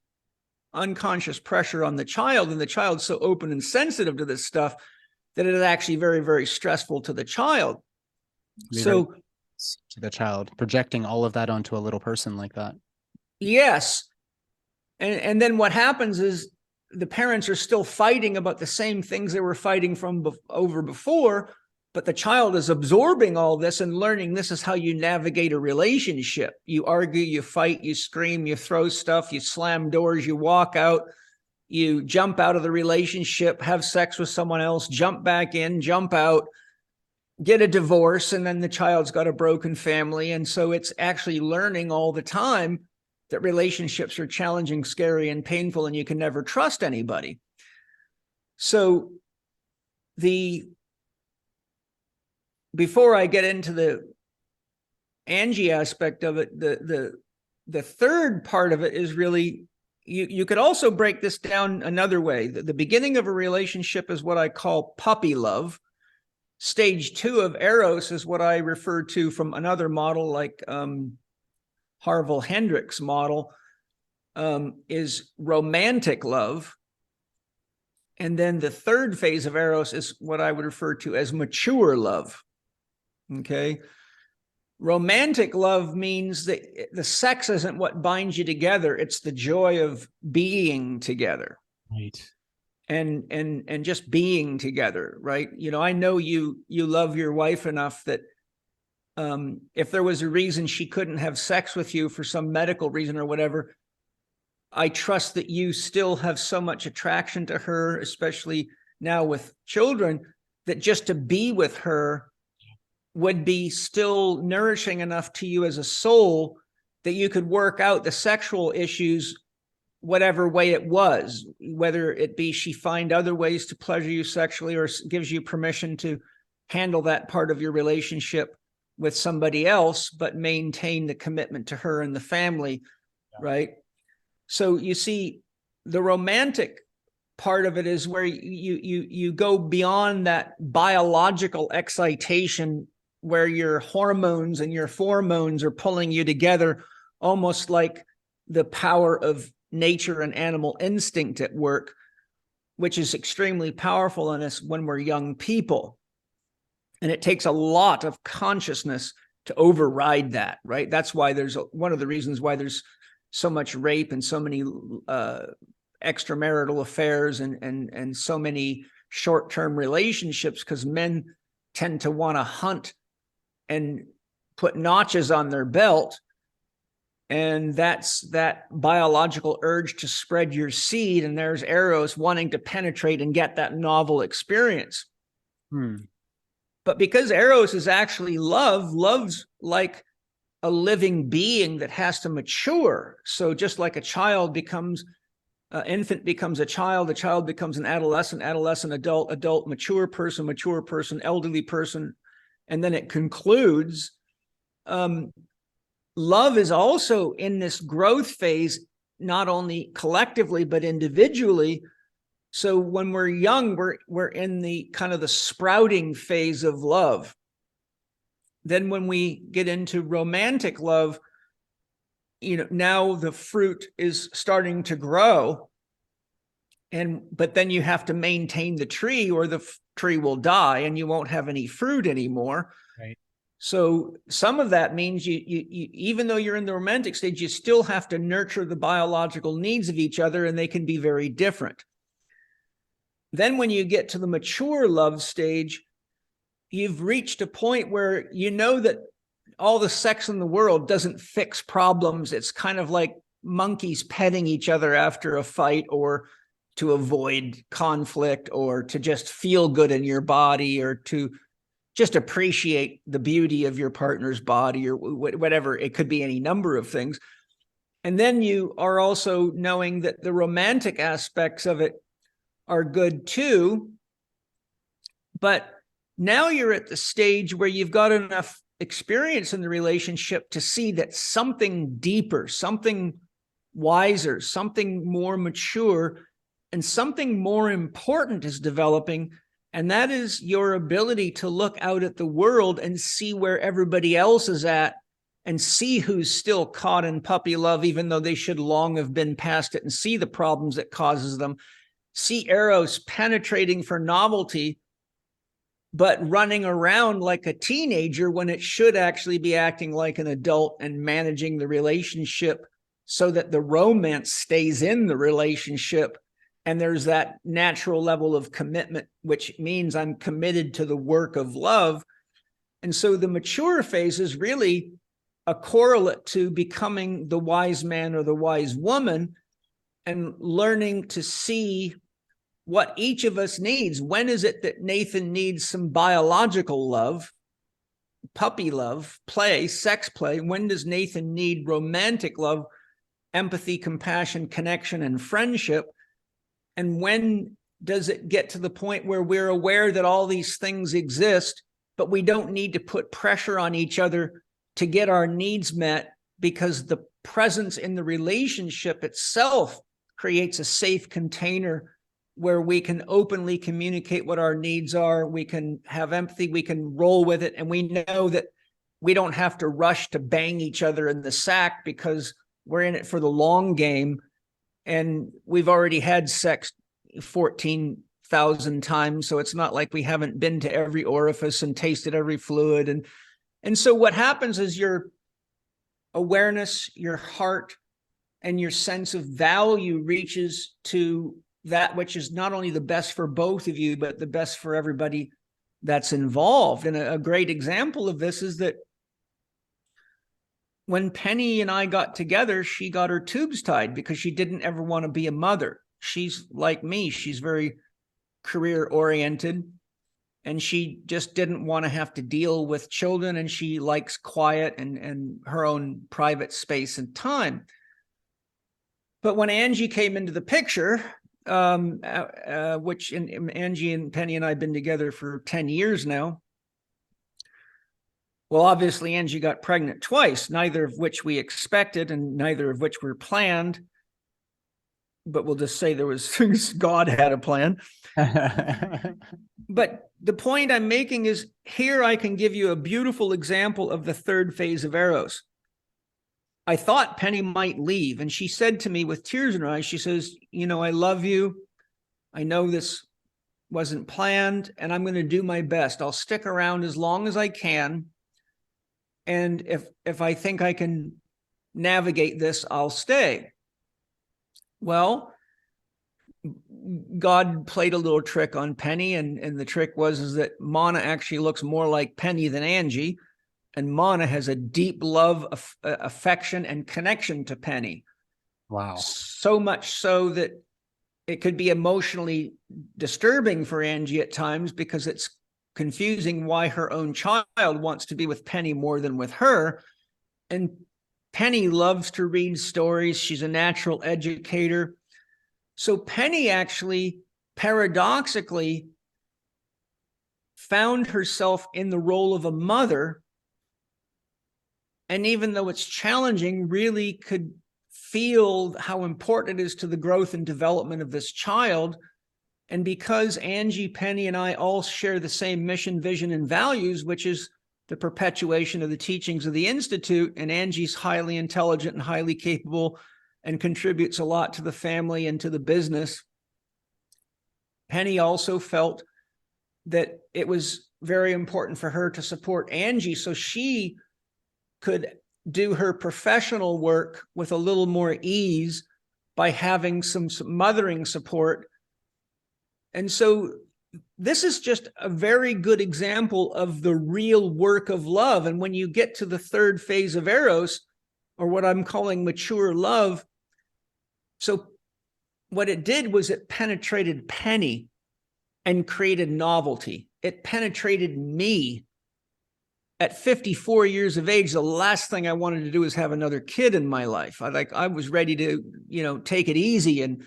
unconscious pressure on the child, and the child's so open and sensitive to this stuff that it is actually very, very stressful to the child. So to the child, projecting all of that onto a little person like that. Yes. And then what happens is the parents are still fighting about the same things they were fighting from over before, but the child is absorbing all this and learning this is how you navigate a relationship. You argue, you fight, you scream, you throw stuff, you slam doors, you walk out, you jump out of the relationship, have sex with someone else, jump back in, jump out, get a divorce, and then the child's got a broken family. And so it's actually learning all the time that relationships are challenging, scary, and painful, and you can never trust anybody. So before I get into the Angie aspect of it, the third part of it is really, you could also break this down another way. The beginning of a relationship is what I call puppy love. Stage 2 of Eros is what I refer to from another model, like Harville Hendricks' model, is romantic love. And then the third phase of Eros is what I would refer to as mature love. Okay. Romantic love means that the sex isn't what binds you together. It's the joy of being together. Right. And just being together, right? You know, I know you love your wife enough that if there was a reason she couldn't have sex with you for some medical reason or whatever, I trust that you still have so much attraction to her, especially now with children, that just to be with her would be still nourishing enough to you as a soul that you could work out the sexual issues whatever way it was, whether it be she find other ways to pleasure you sexually or gives you permission to handle that part of your relationship with somebody else, but maintain the commitment to her and the family, right? So you see, the romantic part of it is where you go beyond that biological excitation where your hormones and your pheromones are pulling you together, almost like the power of nature and animal instinct at work, which is extremely powerful in us when we're young people. And it takes a lot of consciousness to override that, right? That's why one of the reasons why there's so much rape and so many extramarital affairs and so many short-term relationships, because men tend to want to hunt and put notches on their belt. And that's that biological urge to spread your seed. And there's Eros wanting to penetrate and get that novel experience. But because Eros is actually love's like a living being that has to mature. So just like a child becomes, infant becomes a child becomes an adolescent, adult, mature person, elderly person, and then it concludes. Love is also in this growth phase, not only collectively, but individually. So when we're young, we're in the kind of the sprouting phase of love. Then when we get into romantic love, you know, now the fruit is starting to grow. But then you have to maintain the tree, or tree will die and you won't have any fruit anymore. Right. So some of that means you even though you're in the romantic stage, you still have to nurture the biological needs of each other, and they can be very different. Then when you get to the mature love stage, you've reached a point where you know that all the sex in the world doesn't fix problems. It's kind of like monkeys petting each other after a fight, or to avoid conflict, or to just feel good in your body, or to just appreciate the beauty of your partner's body, or whatever. It could be any number of things. And then you are also knowing that the romantic aspects of it are good too. But now you're at the stage where you've got enough experience in the relationship to see that something deeper, something wiser, something more mature, and something more important is developing. And that is your ability to look out at the world and see where everybody else is at, and see who's still caught in puppy love, even though they should long have been past it, and see the problems it causes them. See Eros penetrating for novelty, but running around like a teenager when it should actually be acting like an adult and managing the relationship so that the romance stays in the relationship. And there's that natural level of commitment, which means I'm committed to the work of love. And so the mature phase is really a correlate to becoming the wise man or the wise woman, and learning to see what each of us needs. When is it that Nathan needs some biological love, puppy love, play, sex play? When does Nathan need romantic love, empathy, compassion, connection, and friendship? And when does it get to the point where we're aware that all these things exist, but we don't need to put pressure on each other to get our needs met, because the presence in the relationship itself creates a safe container where we can openly communicate what our needs are. We can have empathy, we can roll with it, and we know that we don't have to rush to bang each other in the sack, because we're in it for the long game. And we've already had sex 14,000 times, so it's not like we haven't been to every orifice and tasted every fluid. And so what happens is your awareness, your heart, and your sense of value reaches to that which is not only the best for both of you, but the best for everybody that's involved. And a great example of this is that when Penny and I got together, she got her tubes tied because she didn't ever want to be a mother. She's like me. She's very career oriented, and she just didn't want to have to deal with children, and she likes quiet and her own private space and time. But when Angie came into the picture, which Angie and Penny and I have been together for 10 years now. Well, obviously, Angie got pregnant twice, neither of which we expected and neither of which were planned. But we'll just say there was God had a plan. But the point I'm making is, here I can give you a beautiful example of the third phase of Eros. I thought Penny might leave, and she said to me with tears in her eyes, she says, you know, I love you. I know this wasn't planned, and I'm going to do my best. I'll stick around as long as I can. And if I think I can navigate this, I'll stay. Well, God played a little trick on Penny, and the trick is that Mana actually looks more like Penny than Angie, and Mana has a deep love, affection, and connection to Penny. Wow. So much so that it could be emotionally disturbing for Angie at times, because it's confusing why her own child wants to be with Penny more than with her. And Penny loves to read stories. She's a natural educator. So Penny actually, paradoxically, found herself in the role of a mother. And even though it's challenging, really could feel how important it is to the growth and development of this child. And because Angie, Penny, and I all share the same mission, vision, and values, which is the perpetuation of the teachings of the Institute, and Angie's highly intelligent and highly capable and contributes a lot to the family and to the business, Penny also felt that it was very important for her to support Angie so she could do her professional work with a little more ease by having some mothering support. And so this is just a very good example of the real work of love. And when you get to the third phase of Eros, or what I'm calling mature love, so what it did was it penetrated Penny and created novelty. It penetrated me. At 54 years of age, the last thing I wanted to do was have another kid in my life. I was ready to, take it easy. And,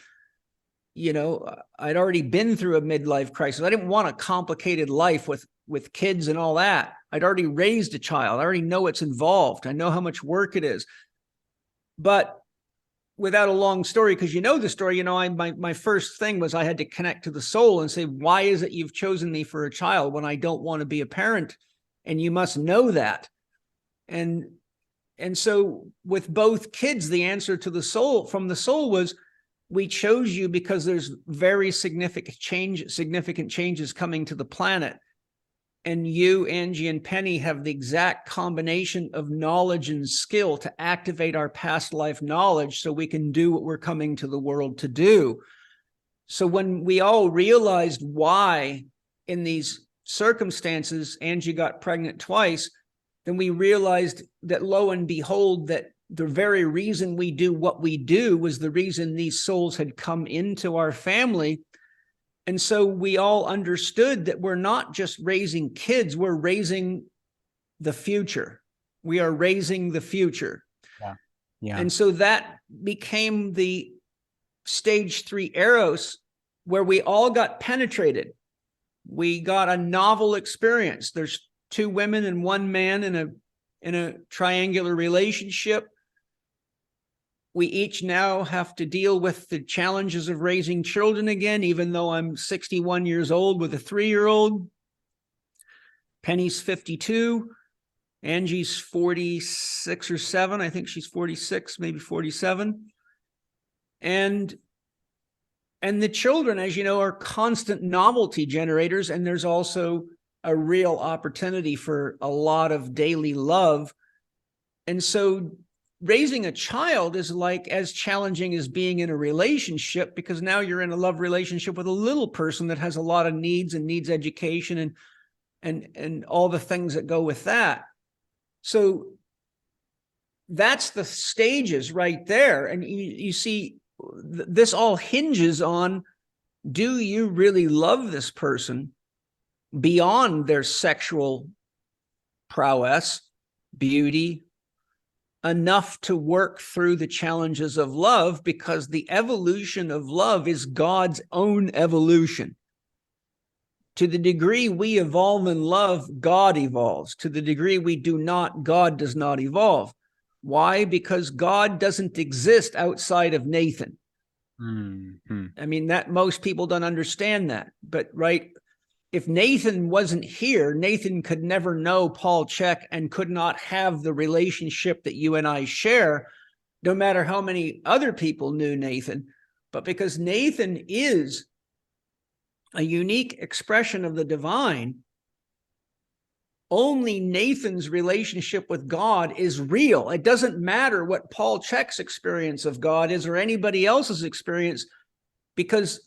I'd already been through a midlife crisis. I didn't want a complicated life with kids and all that. I'd already raised a child. I already know what's involved. I know how much work it is. But without a long story, because you know the story, my first thing was I had to connect to the soul and say, why is it you've chosen me for a child when I don't want to be a parent? And you must know that. And so with both kids, the answer to the soul from the soul was, we chose you because there's very significant changes coming to the planet. And you, Angie, and Penny have the exact combination of knowledge and skill to activate our past life knowledge so we can do what we're coming to the world to do. So when we all realized why in these circumstances Angie got pregnant twice, then we realized that lo and behold, that the very reason we do what we do was the reason these souls had come into our family. And so we all understood that we're not just raising kids, we're raising the future. We are raising the future. Yeah. Yeah. And so that became the stage 3 Eros, where we all got penetrated. We got a novel experience. There's 2 women and 1 man in a triangular relationship. We each now have to deal with the challenges of raising children again, even though I'm 61 years old with a 3-year-old. Penny's 52. Angie's 46 or 7. I think she's 46, maybe 47. And the children, as you know, are constant novelty generators. And there's also a real opportunity for a lot of daily love. And so raising a child is like as challenging as being in a relationship, because now you're in a love relationship with a little person that has a lot of needs and needs education and all the things that go with that. So that's the stages right there. And you see, this all hinges on, do you really love this person beyond their sexual prowess, beauty, enough to work through the challenges of love? Because the evolution of love is God's own evolution. To the degree we evolve in love, God evolves. To the degree we do not, God does not evolve. Why? Because God doesn't exist outside of Nathan. Mm-hmm. I mean, that most people don't understand that. But right, if Nathan wasn't here, Nathan could never know Paul CHEK and could not have the relationship that you and I share, no matter how many other people knew Nathan. But because Nathan is a unique expression of the divine, only Nathan's relationship with God is real. It doesn't matter what Paul CHEK's experience of God is or anybody else's experience, because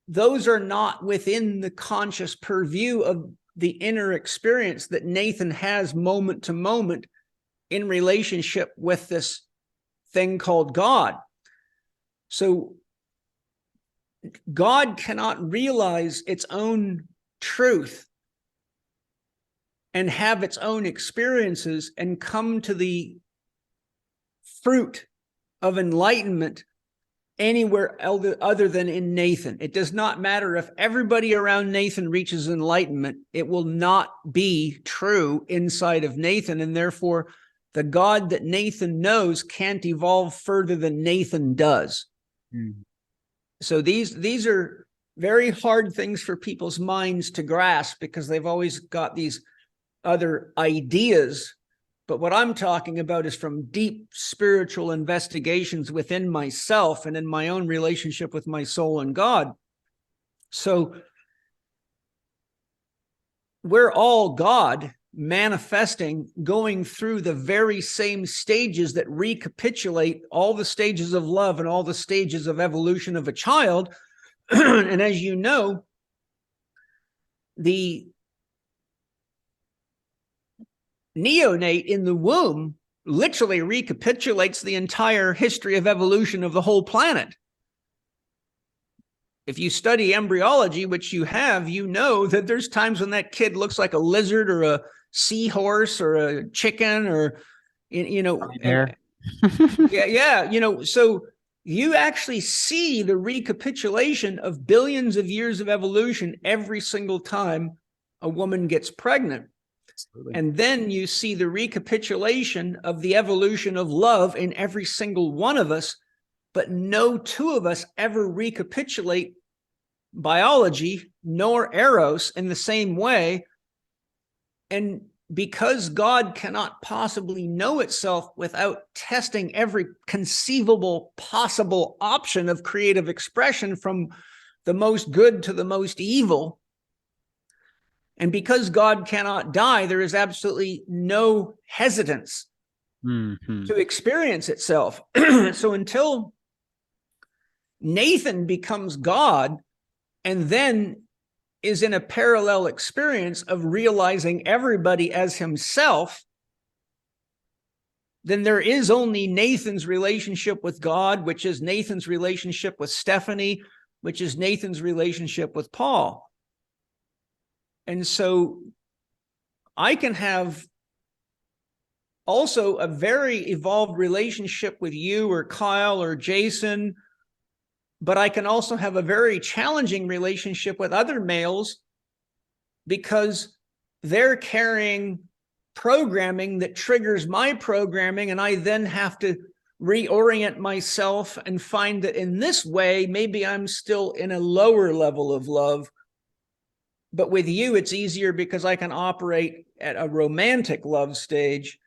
those are not within the conscious purview of the inner experience that Nathan has moment to moment in relationship with this thing called God. So God cannot realize its own truth and have its own experiences and come to the fruit of enlightenment anywhere other than in Nathan. It does not matter if everybody around Nathan reaches enlightenment, it will not be true inside of Nathan. And therefore, the God that Nathan knows can't evolve further than Nathan does. Mm. So these are very hard things for people's minds to grasp, because they've always got these other ideas. But what I'm talking about is from deep spiritual investigations within myself and in my own relationship with my soul and God. So we're all God manifesting, going through the very same stages that recapitulate all the stages of love and all the stages of evolution of a child. And as you know, the neonate in the womb literally recapitulates the entire history of evolution of the whole planet. If you study embryology, which you have, you know that there's times when that kid looks like a lizard or a seahorse or a chicken or, There. yeah. So you actually see the recapitulation of billions of years of evolution every single time a woman gets pregnant. Absolutely. And then you see the recapitulation of the evolution of love in every single one of us, but no two of us ever recapitulate biology nor eros in the same way. And because God cannot possibly know itself without testing every conceivable possible option of creative expression from the most good to the most evil, and because God cannot die, there is absolutely no hesitance to experience itself. So until Nathan becomes God and then is in a parallel experience of realizing everybody as himself, then there is only Nathan's relationship with God, which is Nathan's relationship with Stephanie, which is Nathan's relationship with Paul. And so I can have also a very evolved relationship with you or Kyle or Jason, but I can also have a very challenging relationship with other males because they're carrying programming that triggers my programming, and I then have to reorient myself and find that in this way, maybe I'm still in a lower level of love. But with you, it's easier because I can operate at a romantic love stage,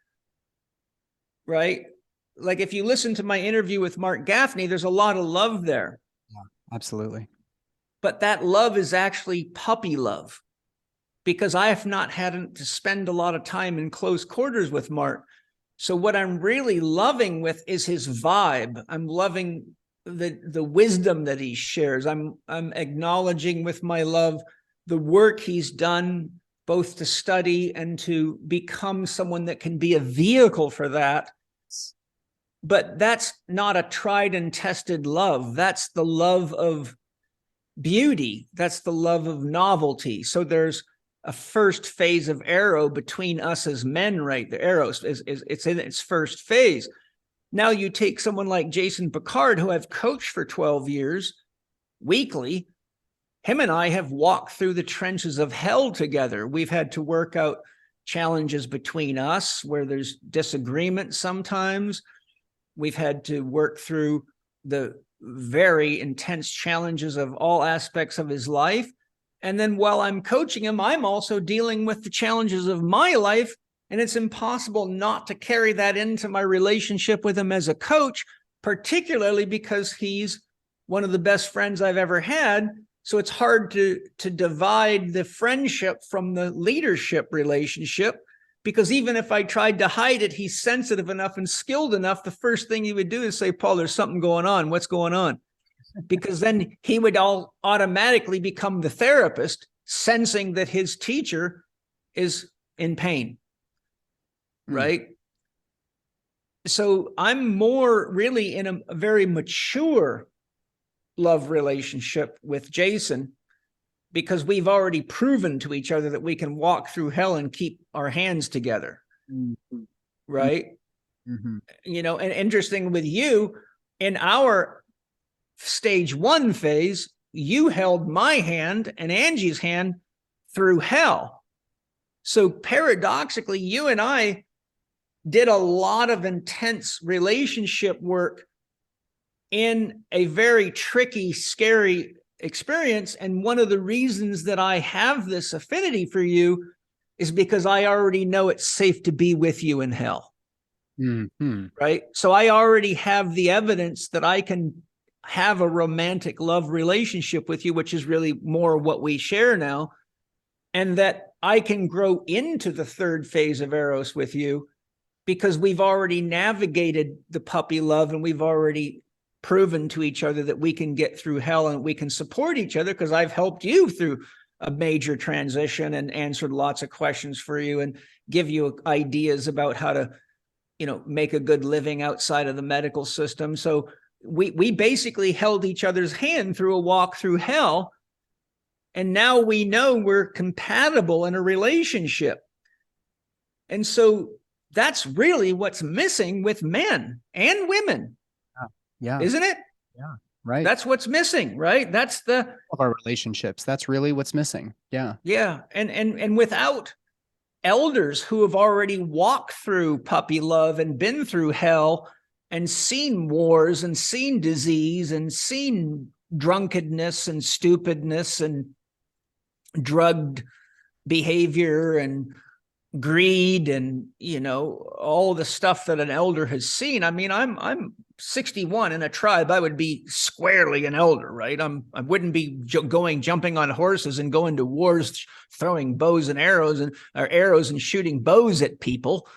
right? Like if you listen to my interview with Mark Gaffney, there's a lot of love there. Yeah, absolutely. But that love is actually puppy love because I have not had to spend a lot of time in close quarters with Mark. So what I'm really loving with is his vibe. I'm loving the wisdom that he shares. I'm acknowledging with my love the work he's done, both to study and to become someone that can be a vehicle for that. But that's not a tried and tested love. That's the love of beauty. That's the love of novelty. So there's a first phase of arrow between us as men, right? The arrow is it's in its first phase. Now you take someone like Jason Picard, who I've coached for 12 years weekly. Him and I have walked through the trenches of hell together. We've had to work out challenges between us where there's disagreement sometimes. We've had to work through the very intense challenges of all aspects of his life. And then while I'm coaching him, I'm also dealing with the challenges of my life. And it's impossible not to carry that into my relationship with him as a coach, particularly because he's one of the best friends I've ever had. So it's hard to divide the friendship from the leadership relationship, because even if I tried to hide it, he's sensitive enough and skilled enough. The first thing he would do is say, Paul, there's something going on. What's going on? Because then he would automatically become the therapist, sensing that his teacher is in pain, right? So I'm more really in a very mature love relationship with Jason, because we've already proven to each other that we can walk through hell and keep our hands together, right? And interesting with you, in our stage 1 phase, you held my hand and Angie's hand through hell. So paradoxically, you and I did a lot of intense relationship work in a very tricky, scary experience. And one of the reasons that I have this affinity for you is because I already know it's safe to be with you in hell. Right? So I already have the evidence that I can have a romantic love relationship with you, which is really more what we share now. And that I can grow into the third phase of Eros with you because we've already navigated the puppy love and we've already proven to each other that we can get through hell and we can support each other because I've helped you through a major transition and answered lots of questions for you and give you ideas about how to, make a good living outside of the medical system. So we basically held each other's hand through a walk through hell. And now we know we're compatible in a relationship. And so that's really what's missing with men and women. Yeah. Isn't it? Yeah. Right. That's what's missing, right? That's of our relationships. That's really what's missing. Yeah. Yeah. And without elders who have already walked through puppy love and been through hell and seen wars and seen disease and seen drunkenness and stupidness and drugged behavior and greed and all the stuff that an elder has seen. I mean, I'm 61 in a tribe. I would be squarely an elder, right? I wouldn't be jumping on horses and going to wars, throwing bows and arrows and shooting bows at people,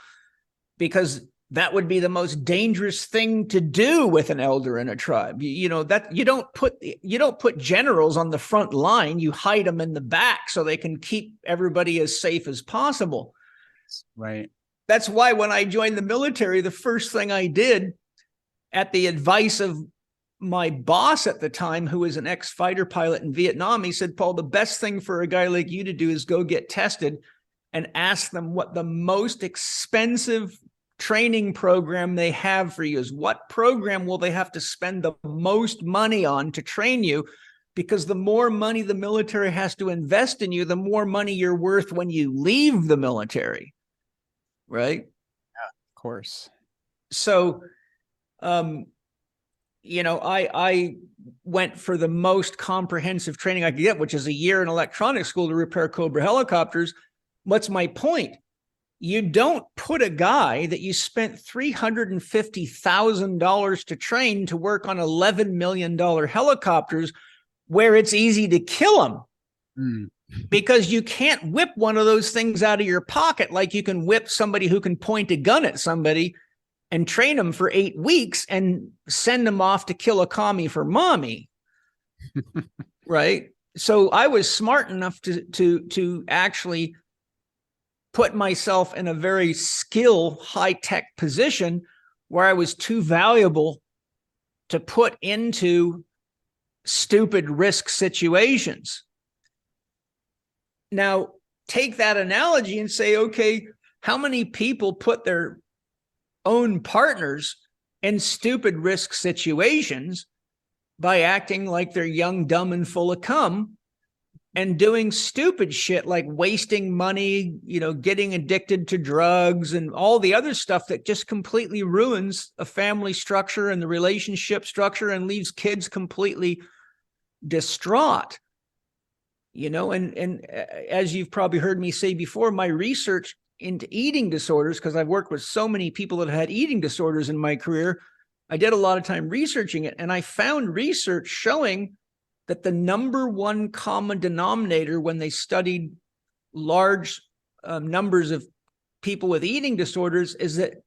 because that would be the most dangerous thing to do with an elder in a tribe. That you don't put generals on the front line. You hide them in the back so they can keep everybody as safe as possible. Right. That's why when I joined the military, the first thing I did, at the advice of my boss at the time, who was an ex-fighter pilot in Vietnam, he said, Paul, the best thing for a guy like you to do is go get tested and ask them what the most expensive training program they have for you is. What program will they have to spend the most money on to train you? Because the more money the military has to invest in you, the more money you're worth when you leave the military. Right? Yeah, of course. So, I went for the most comprehensive training I could get, which is a year in electronics school to repair Cobra helicopters. What's my point? You don't put a guy that you spent $350,000 to train to work on $11 million helicopters where it's easy to kill him. Because you can't whip one of those things out of your pocket like you can whip somebody who can point a gun at somebody and train them for 8 weeks and send them off to kill a commie for mommy. Right? So I was smart enough to actually put myself in a very high-tech position where I was too valuable to put into stupid risk situations. Now, take that analogy and say, okay, how many people put their own partners in stupid risk situations by acting like they're young, dumb, and full of cum and doing stupid shit like wasting money, getting addicted to drugs and all the other stuff that just completely ruins a family structure and the relationship structure and leaves kids completely distraught. And as you've probably heard me say before, my research into eating disorders, because I've worked with so many people that had eating disorders in my career, I did a lot of time researching it. And I found research showing that the number one common denominator when they studied large numbers of people with eating disorders is that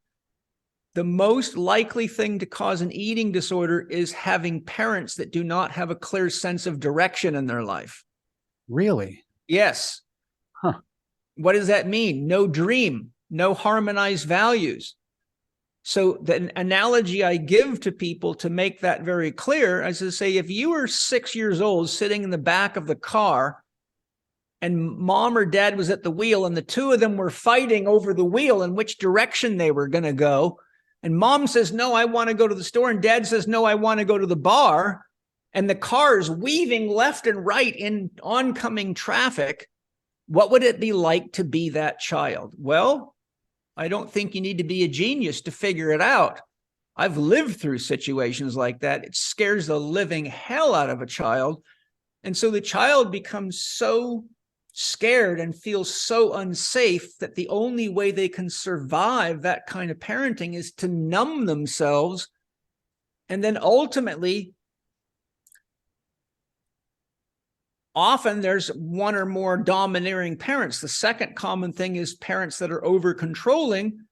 the most likely thing to cause an eating disorder is having parents that do not have a clear sense of direction in their life. Really? Yes. Huh. What does that mean? No dream, no harmonized values. So the analogy I give to people to make that very clear is to say, if you were 6 years old sitting in the back of the car and mom or dad was at the wheel and the two of them were fighting over the wheel in which direction they were going to go, and mom says, no, I want to go to the store, and dad says, no, I want to go to the bar, and the car is weaving left and right in oncoming traffic, what would it be like to be that child? Well, I don't think you need to be a genius to figure it out. I've lived through situations like that. It scares the living hell out of a child. And so the child becomes so scared and feels so unsafe that the only way they can survive that kind of parenting is to numb themselves and then ultimately often there's one or more domineering parents. The second common thing is parents that are over controlling.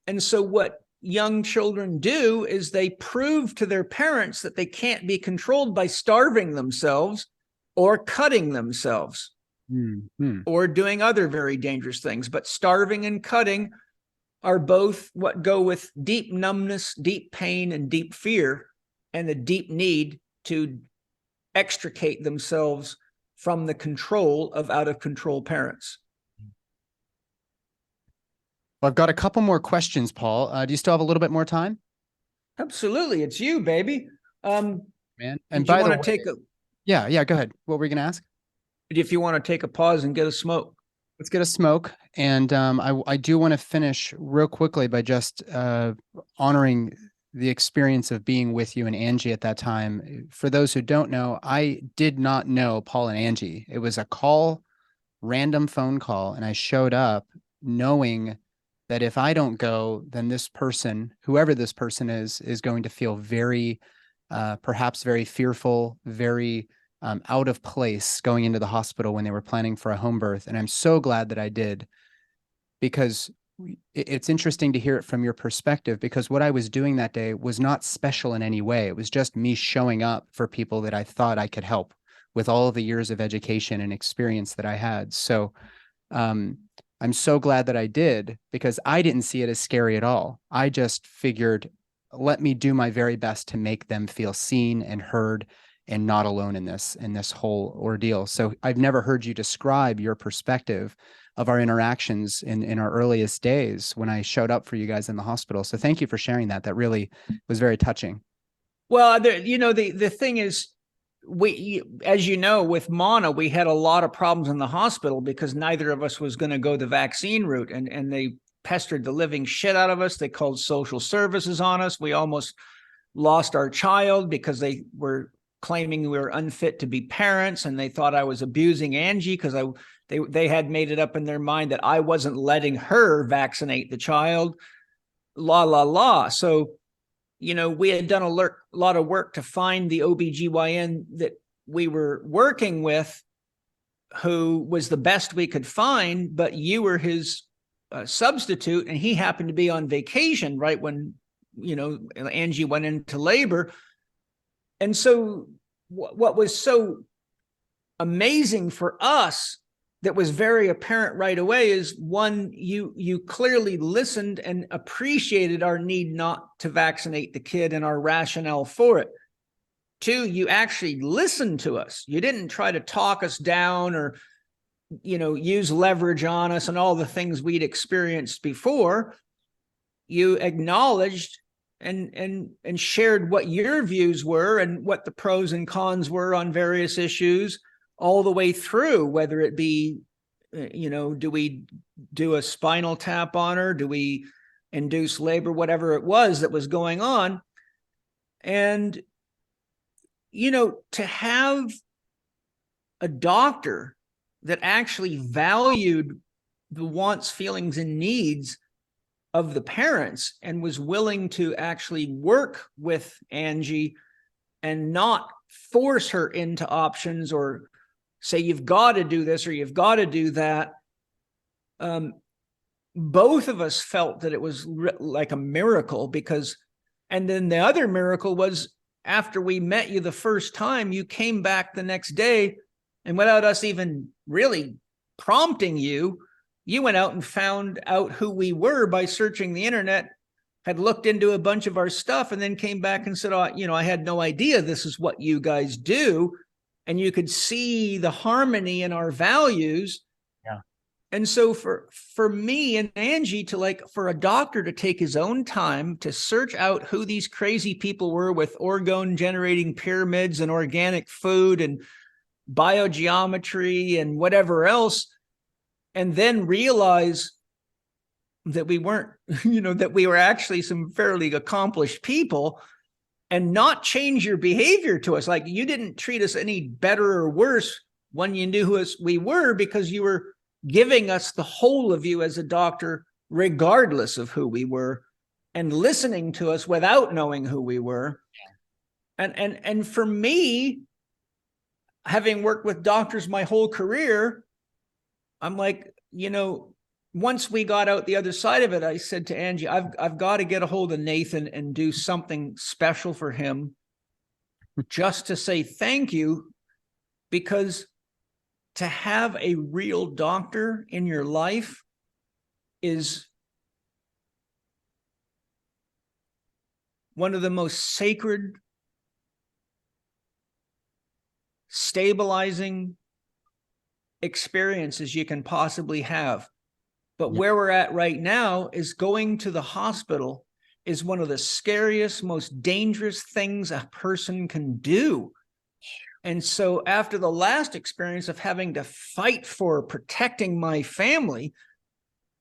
And so what young children do is they prove to their parents that they can't be controlled by starving themselves or cutting themselves or doing other very dangerous things. But starving and cutting are both what go with deep numbness, deep pain, and deep fear, and a deep need to extricate themselves from the control of out of control parents. Well, I've got a couple more questions, Paul. Do you still have a little bit more time? Absolutely. It's you, baby. Man. And Did you by the want way, to take a, yeah, go ahead. What were you going to ask? if you want to take a pause and get a smoke? Let's get a smoke. And I do want to finish real quickly by just honoring the experience of being with you and Angie at that time. For those who don't know, I did not know Paul and Angie. It was a call, random phone call, and I showed up knowing that if I don't go, then this person, whoever this person is going to feel very, perhaps very fearful, very out of place going into the hospital when they were planning for a home birth. And I'm so glad that I did, because it's interesting to hear it from your perspective, because what I was doing that day was not special in any way. It was just me showing up for people that I thought I could help with all of the years of education and experience that I had. So I'm so glad that I did, because I didn't see it as scary at all. I just figured, let me do my very best to make them feel seen and heard and not alone in this whole ordeal. So I've never heard you describe your perspective of our interactions in our earliest days when I showed up for you guys in the hospital. So thank you for sharing that. That really was very touching. Well, the thing is, as you know, with Mana, we had a lot of problems in the hospital because neither of us was going to go the vaccine route, and they pestered the living shit out of us. They called social services on us. We almost lost our child because they were claiming we were unfit to be parents, and they thought I was abusing Angie because they had made it up in their mind that I wasn't letting her vaccinate the child. So, we had done a lot of work to find the OBGYN that we were working with, who was the best we could find, but you were his substitute, and he happened to be on vacation right when, Angie went into labor. And so what was so amazing for us that was very apparent right away is, one, you clearly listened and appreciated our need not to vaccinate the kid and our rationale for it. Two, you actually listened to us. You didn't try to talk us down or, use leverage on us and all the things we'd experienced before. You acknowledged and shared what your views were and what the pros and cons were on various issues all the way through, whether it be, do we do a spinal tap on her? Do we induce labor? Whatever it was that was going on. And, to have a doctor that actually valued the wants, feelings, and needs of the parents and was willing to actually work with Angie and not force her into options or say, you've got to do this or you've got to do that. Both of us felt that it was like a miracle, because, and then the other miracle was, after we met you the first time, you came back the next day, and without us even really prompting you, you went out and found out who we were by searching the internet, had looked into a bunch of our stuff, and then came back and said, oh, I had no idea this is what you guys do. And you could see the harmony in our values. Yeah. And so for me and Angie for a doctor to take his own time to search out who these crazy people were with orgone generating pyramids and organic food and biogeometry and whatever else, and then realize that we weren't, that we were actually some fairly accomplished people, and not change your behavior to us. Like, you didn't treat us any better or worse when you knew who we were, because you were giving us the whole of you as a doctor, regardless of who we were, and listening to us without knowing who we were. And for me, having worked with doctors my whole career, I'm like, once we got out the other side of it, I said to Angie, I've got to get a hold of Nathan and do something special for him just to say thank you, because to have a real doctor in your life is one of the most sacred, stabilizing experiences you can possibly have. But where we're at right now is going to the hospital is one of the scariest, most dangerous things a person can do. And so after the last experience of having to fight for protecting my family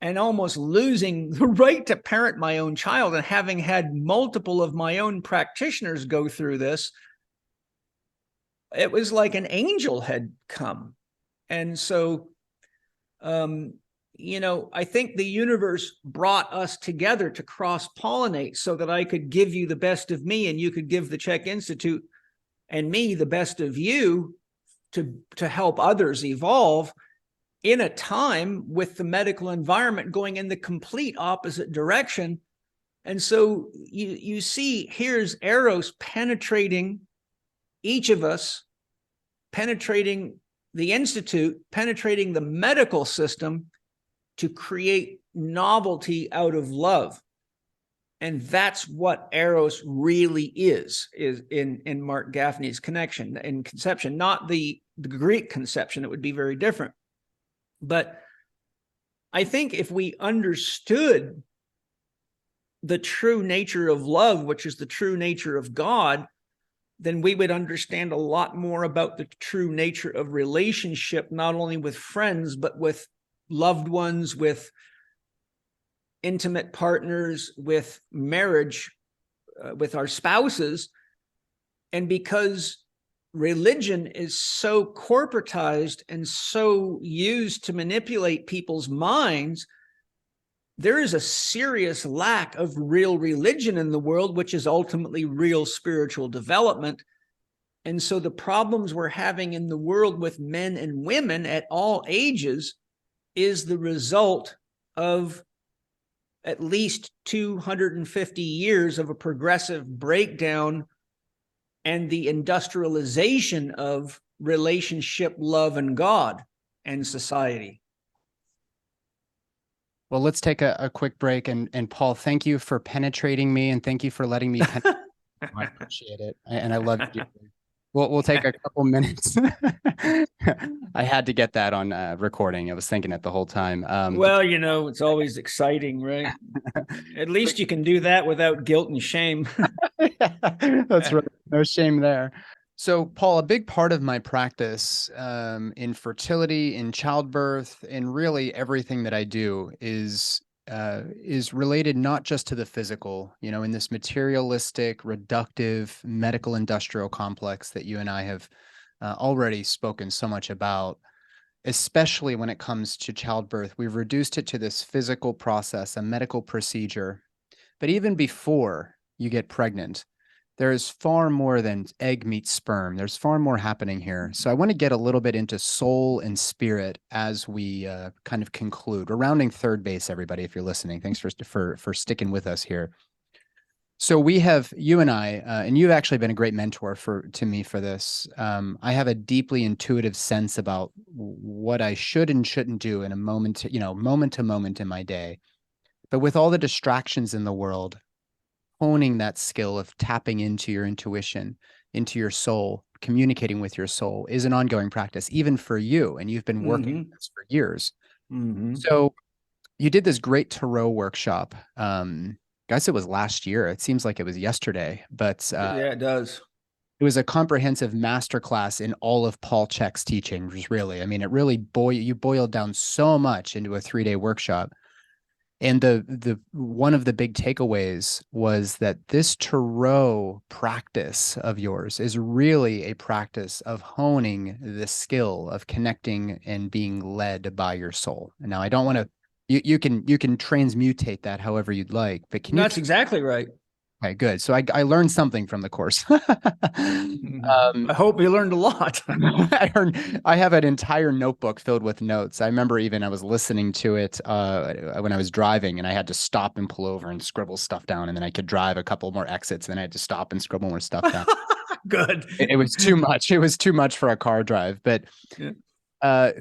and almost losing the right to parent my own child, and having had multiple of my own practitioners go through this, it was like an angel had come. And so, I think the universe brought us together to cross-pollinate so that I could give you the best of me and you could give the CHEK Institute and me the best of you to help others evolve in a time with the medical environment going in the complete opposite direction. And so you see, here's Eros penetrating each of us, penetrating the Institute, penetrating the medical system to create novelty out of love. And that's what Eros really is in Mark Gaffney's conception, not the Greek conception. It would be very different. But I think if we understood the true nature of love, which is the true nature of God, then we would understand a lot more about the true nature of relationship, not only with friends, but with loved ones, with intimate partners, with marriage, with our spouses. And because religion is so corporatized and so used to manipulate people's minds, there is a serious lack of real religion in the world, which is ultimately real spiritual development. And so the problems we're having in the world with men and women at all ages is the result of at least 250 years of a progressive breakdown and the industrialization of relationship, love, and God and society. Well, let's take a quick break. And Paul, thank you for penetrating me, and thank you for letting me penetrate. I appreciate it. And I love you. We'll take a couple minutes. I had to get that on recording. I was thinking it the whole time. Well, it's always exciting, right? At least you can do that without guilt and shame. That's right. No shame there. So, Paul, a big part of my practice in fertility, in childbirth, and really everything that I do is related not just to the physical, in this materialistic, reductive, medical industrial complex that you and I have already spoken so much about, especially when it comes to childbirth. We've reduced it to this physical process, a medical procedure. But even before you get pregnant, there is far more than egg meets sperm. There's far more happening here. So I want to get a little bit into soul and spirit as we kind of conclude. We're rounding third base, everybody, if you're listening. Thanks for sticking with us here. So we have, you and I, and you've actually been a great mentor to me for this. I have a deeply intuitive sense about what I should and shouldn't do in a moment to moment in my day. But with all the distractions in the world, honing that skill of tapping into your intuition, into your soul, communicating with your soul is an ongoing practice, even for you. And you've been working on this for years. So you did this great tarot workshop. Guess it was last year. It seems like it was yesterday, but yeah, it does. It was a comprehensive masterclass in all of Paul Chek's teachings, really. I mean, it really you boiled down so much into a 3-day workshop. And the one of the big takeaways was that this tarot practice of yours is really a practice of honing the skill of connecting and being led by your soul. And now I don't want to, you can transmutate that however you'd like, but That's exactly right. Okay, good. So I learned something from the course. I hope you learned a lot. I have an entire notebook filled with notes. I remember even I was listening to it when I was driving, and I had to stop and pull over and scribble stuff down, and then I could drive a couple more exits, and then I had to stop and scribble more stuff down. Good. It was too much. It was too much for a car drive. But Yeah. uh,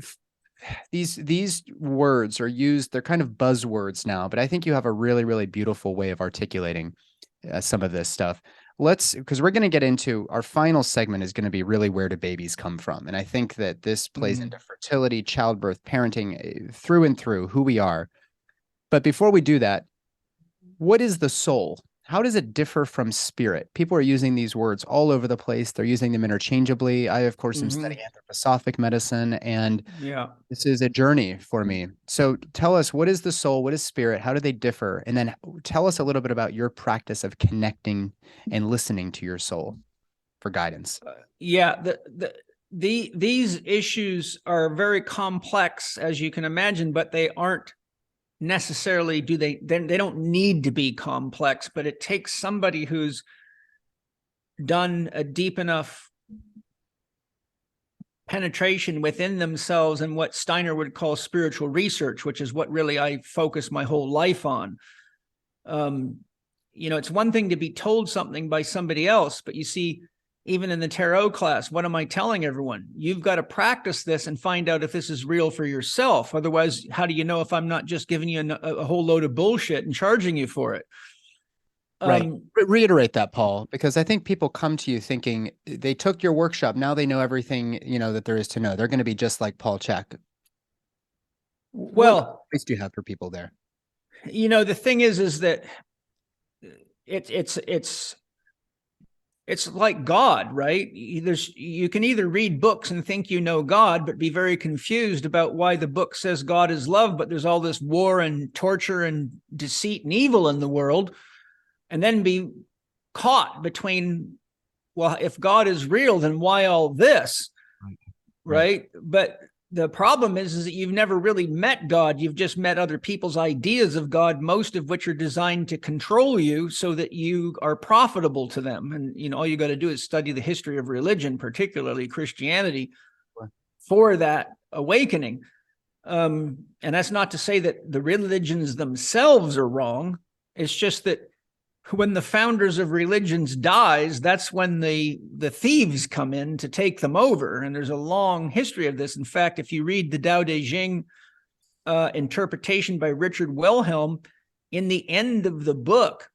these words are used, they're kind of buzzwords now, but I think you have a really, really beautiful way of articulating some of this stuff. Because we're going to get into our final segment is going to be really where do babies come from. And I think that this plays into fertility, childbirth, parenting, through and through who we are. But before we do that, what is the soul? How does it differ from spirit? People are using these words all over the place. They're using them interchangeably. I, of course, am studying anthroposophic medicine, and Yeah. this is a journey for me. So tell us, what is the soul? What is spirit? How do they differ? And then tell us a little bit about your practice of connecting and listening to your soul for guidance. Yeah. These issues are very complex, as you can imagine, but they aren't necessarily, they don't need to be complex, but it takes somebody who's done a deep enough penetration within themselves and what Steiner would call spiritual research, which is what really I focus my whole life on. It's one thing to be told something by somebody else, but you see, even in the tarot class, what am I telling everyone? You've got to practice this and find out if this is real for yourself. Otherwise, how do you know if I'm not just giving you a whole load of bullshit and charging you for it? Right. Reiterate that, Paul, because I think people come to you thinking they took your workshop. Now they know everything, that there is to know. They're going to be just like Paul CHEK. What advice do you have for people there? The thing is that it's like God, right? You can either read books and think you know God, but be very confused about why the book says God is love, but there's all this war and torture and deceit and evil in the world, and then be caught between, well, if God is real, then why all this? Right? But the problem is that you've never really met God. You've just met other people's ideas of God, most of which are designed to control you so that you are profitable to them. And, all you got to do is study the history of religion, particularly Christianity, for that awakening. And that's not to say that the religions themselves are wrong. It's just that when the founders of religions dies, that's when the thieves come in to take them over. And there's a long history of this. In fact, if you read the Tao Te Ching interpretation by Richard Wilhelm, in the end of the book,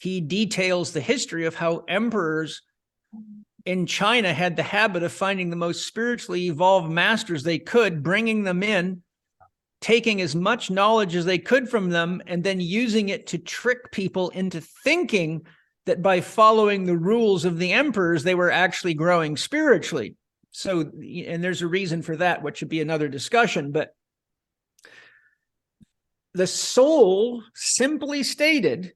he details the history of how emperors in China had the habit of finding the most spiritually evolved masters they could, bringing them in, taking as much knowledge as they could from them, and then using it to trick people into thinking that by following the rules of the emperors, they were actually growing spiritually. So, and there's a reason for that, which should be another discussion. But the soul, simply stated,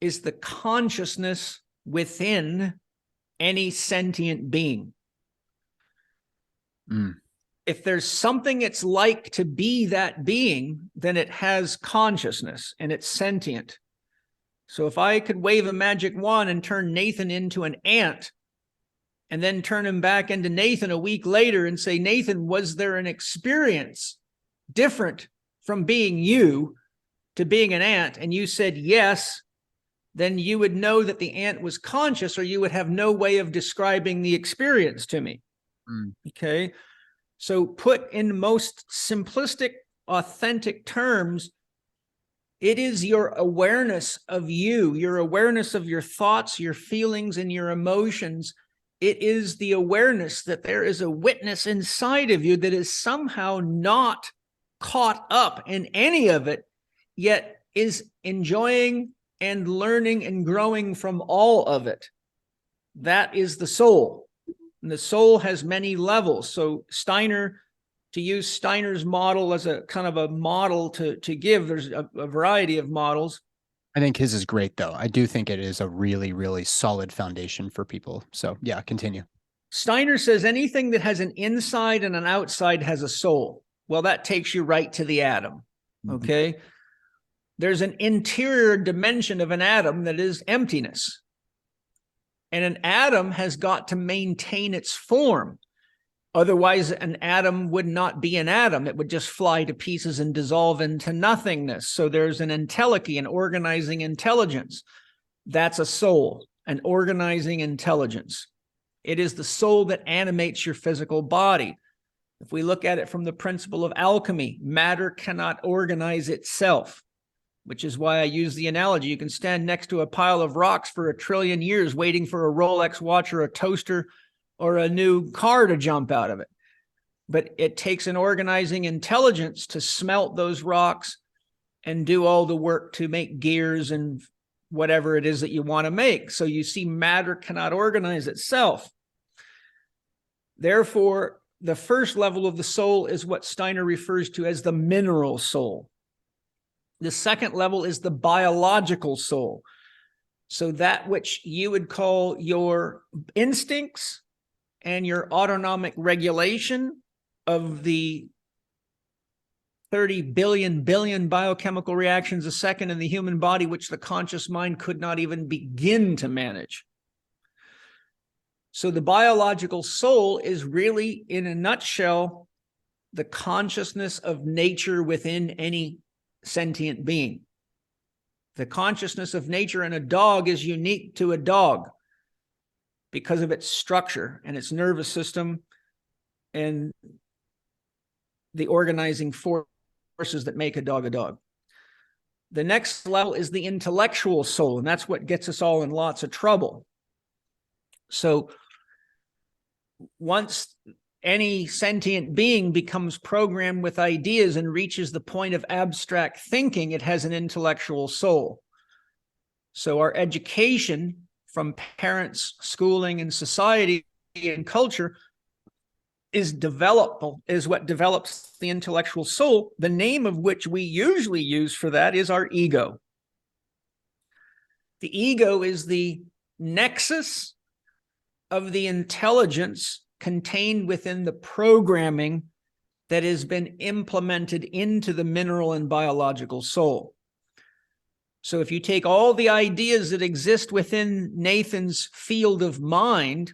is the consciousness within any sentient being. If there's something it's like to be that being, then it has consciousness and it's sentient. So if I could wave a magic wand and turn Nathan into an ant, and then turn him back into Nathan a week later and say, Nathan, was there an experience different from being you to being an ant? And you said yes, then you would know that the ant was conscious, or you would have no way of describing the experience to me. Okay. So put in most simplistic, authentic terms, it is your awareness of you, your awareness of your thoughts, your feelings, and your emotions. It is the awareness that there is a witness inside of you that is somehow not caught up in any of it, yet is enjoying and learning and growing from all of it. That is the soul. And the soul has many levels. So Steiner, to use Steiner's model as a kind of a model to give, there's a variety of models. I think his is great, though. I do think it is a really, really solid foundation for people. So yeah, continue. Steiner says anything that has an inside and an outside has a soul. Well, that takes you right to the atom. Okay. there's an interior dimension of an atom that is emptiness. And an atom has got to maintain its form. Otherwise, an atom would not be an atom. It would just fly to pieces and dissolve into nothingness. So there's an entelechy, an organizing intelligence. That's a soul, an organizing intelligence. It is the soul that animates your physical body. If we look at it from the principle of alchemy, matter cannot organize itself, which is why I use the analogy. You can stand next to a pile of rocks for 1 trillion years waiting for a Rolex watch or a toaster or a new car to jump out of it. But it takes an organizing intelligence to smelt those rocks and do all the work to make gears and whatever it is that you want to make. So you see, matter cannot organize itself. Therefore, the first level of the soul is what Steiner refers to as the mineral soul. The second level is the biological soul. So that which you would call your instincts and your autonomic regulation of the 30 billion biochemical reactions a second in the human body, which the conscious mind could not even begin to manage. So the biological soul is really, in a nutshell, the consciousness of nature within any sentient being. The consciousness of nature in a dog is unique to a dog because of its structure and its nervous system and the organizing forces that make a dog a dog. The next level is the intellectual soul, and that's what gets us all in lots of trouble. So once any sentient being becomes programmed with ideas and reaches the point of abstract thinking, it has an intellectual soul. So our education from parents, schooling, and society and culture is what develops the intellectual soul, the name of which we usually use for that is our ego. The ego is the nexus of the intelligence contained within the programming that has been implemented into the mineral and biological soul. So if you take all the ideas that exist within Nathan's field of mind,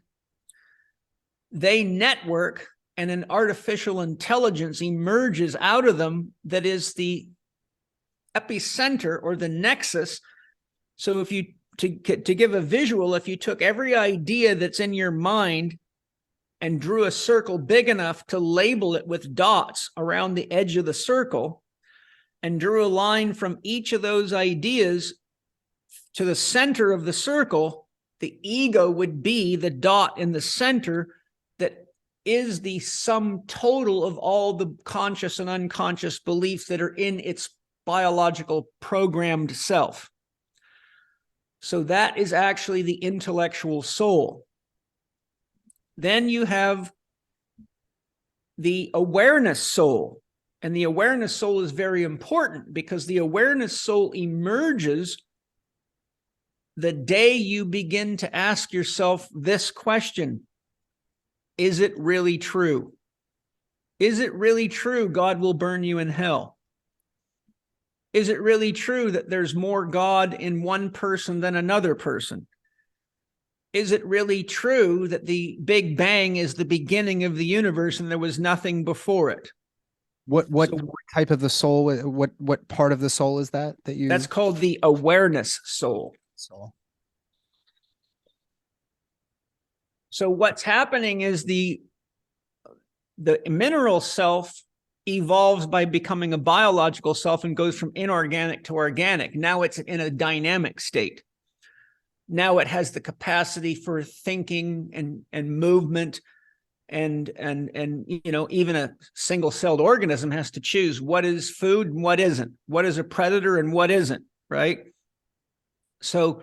they network and an artificial intelligence emerges out of them that is the epicenter or the nexus. So if you, to give a visual, if you took every idea that's in your mind and drew a circle big enough to label it with dots around the edge of the circle and drew a line from each of those ideas to the center of the circle, the ego would be the dot in the center that is the sum total of all the conscious and unconscious beliefs that are in its biological programmed self. So that is actually the intellectual soul. Then you have the awareness soul. And the awareness soul is very important because the awareness soul emerges the day you begin to ask yourself this question: is it really true? Is it really true God will burn you in hell? Is it really true that there's more God in one person than another person? Is it really true that the Big Bang is the beginning of the universe and there was nothing before it? What type of the soul? What part of the soul is that you? That's called the awareness soul. So what's happening is the mineral self evolves by becoming a biological self and goes from inorganic to organic. Now it's in a dynamic state. Now it has the capacity for thinking and movement, and you know, even a single-celled organism has to choose what is food and what isn't, what is a predator and what isn't, right? So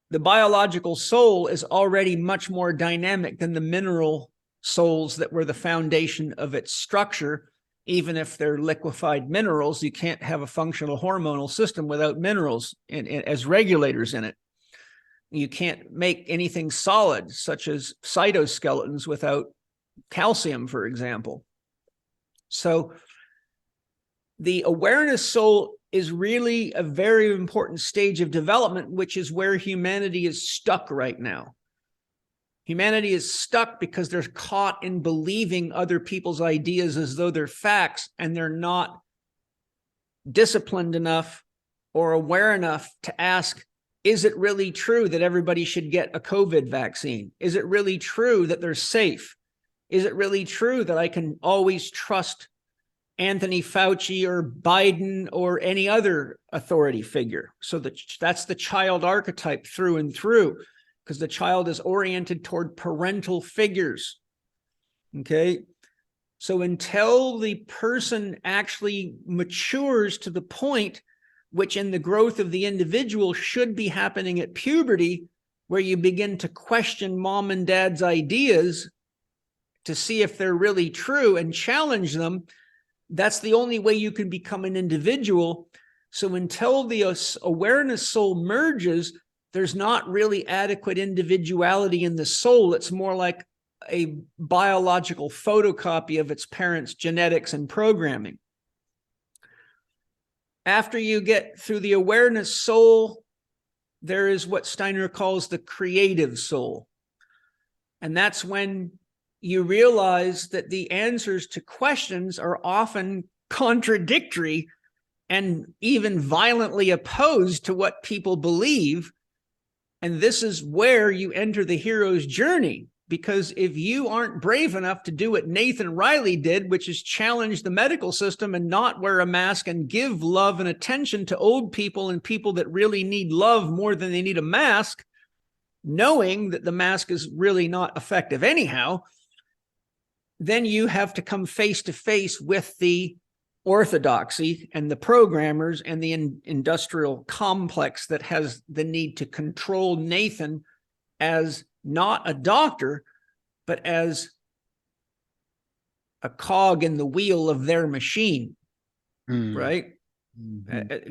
the biological soul is already much more dynamic than the mineral souls that were the foundation of its structure. Even if they're liquefied minerals, you can't have a functional hormonal system without minerals as regulators in it. You can't make anything solid, such as cytoskeletons, without calcium, for example. So the awareness soul is really a very important stage of development, which is where humanity is stuck right now. Humanity is stuck because they're caught in believing other people's ideas as though they're facts, and they're not disciplined enough or aware enough to ask, is it really true that everybody should get a COVID vaccine? Is it really true that they're safe? Is it really true that I can always trust Anthony Fauci or Biden or any other authority figure? So that's the child archetype through and through, because the child is oriented toward parental figures. Okay. So until the person actually matures to the point which in the growth of the individual should be happening at puberty, where you begin to question mom and dad's ideas to see if they're really true and challenge them, that's the only way you can become an individual. So until the awareness soul merges, there's not really adequate individuality in the soul. It's more like a biological photocopy of its parents' genetics and programming. After you get through the awareness soul, there is what Steiner calls the creative soul. And that's when you realize that the answers to questions are often contradictory and even violently opposed to what people believe. And this is where you enter the hero's journey, because if you aren't brave enough to do what Nathan Riley did, which is challenge the medical system and not wear a mask and give love and attention to old people and people that really need love more than they need a mask, knowing that the mask is really not effective anyhow, then you have to come face to face with the orthodoxy and the programmers and the industrial complex that has the need to control Nathan as not a doctor, but as a cog in the wheel of their machine, right?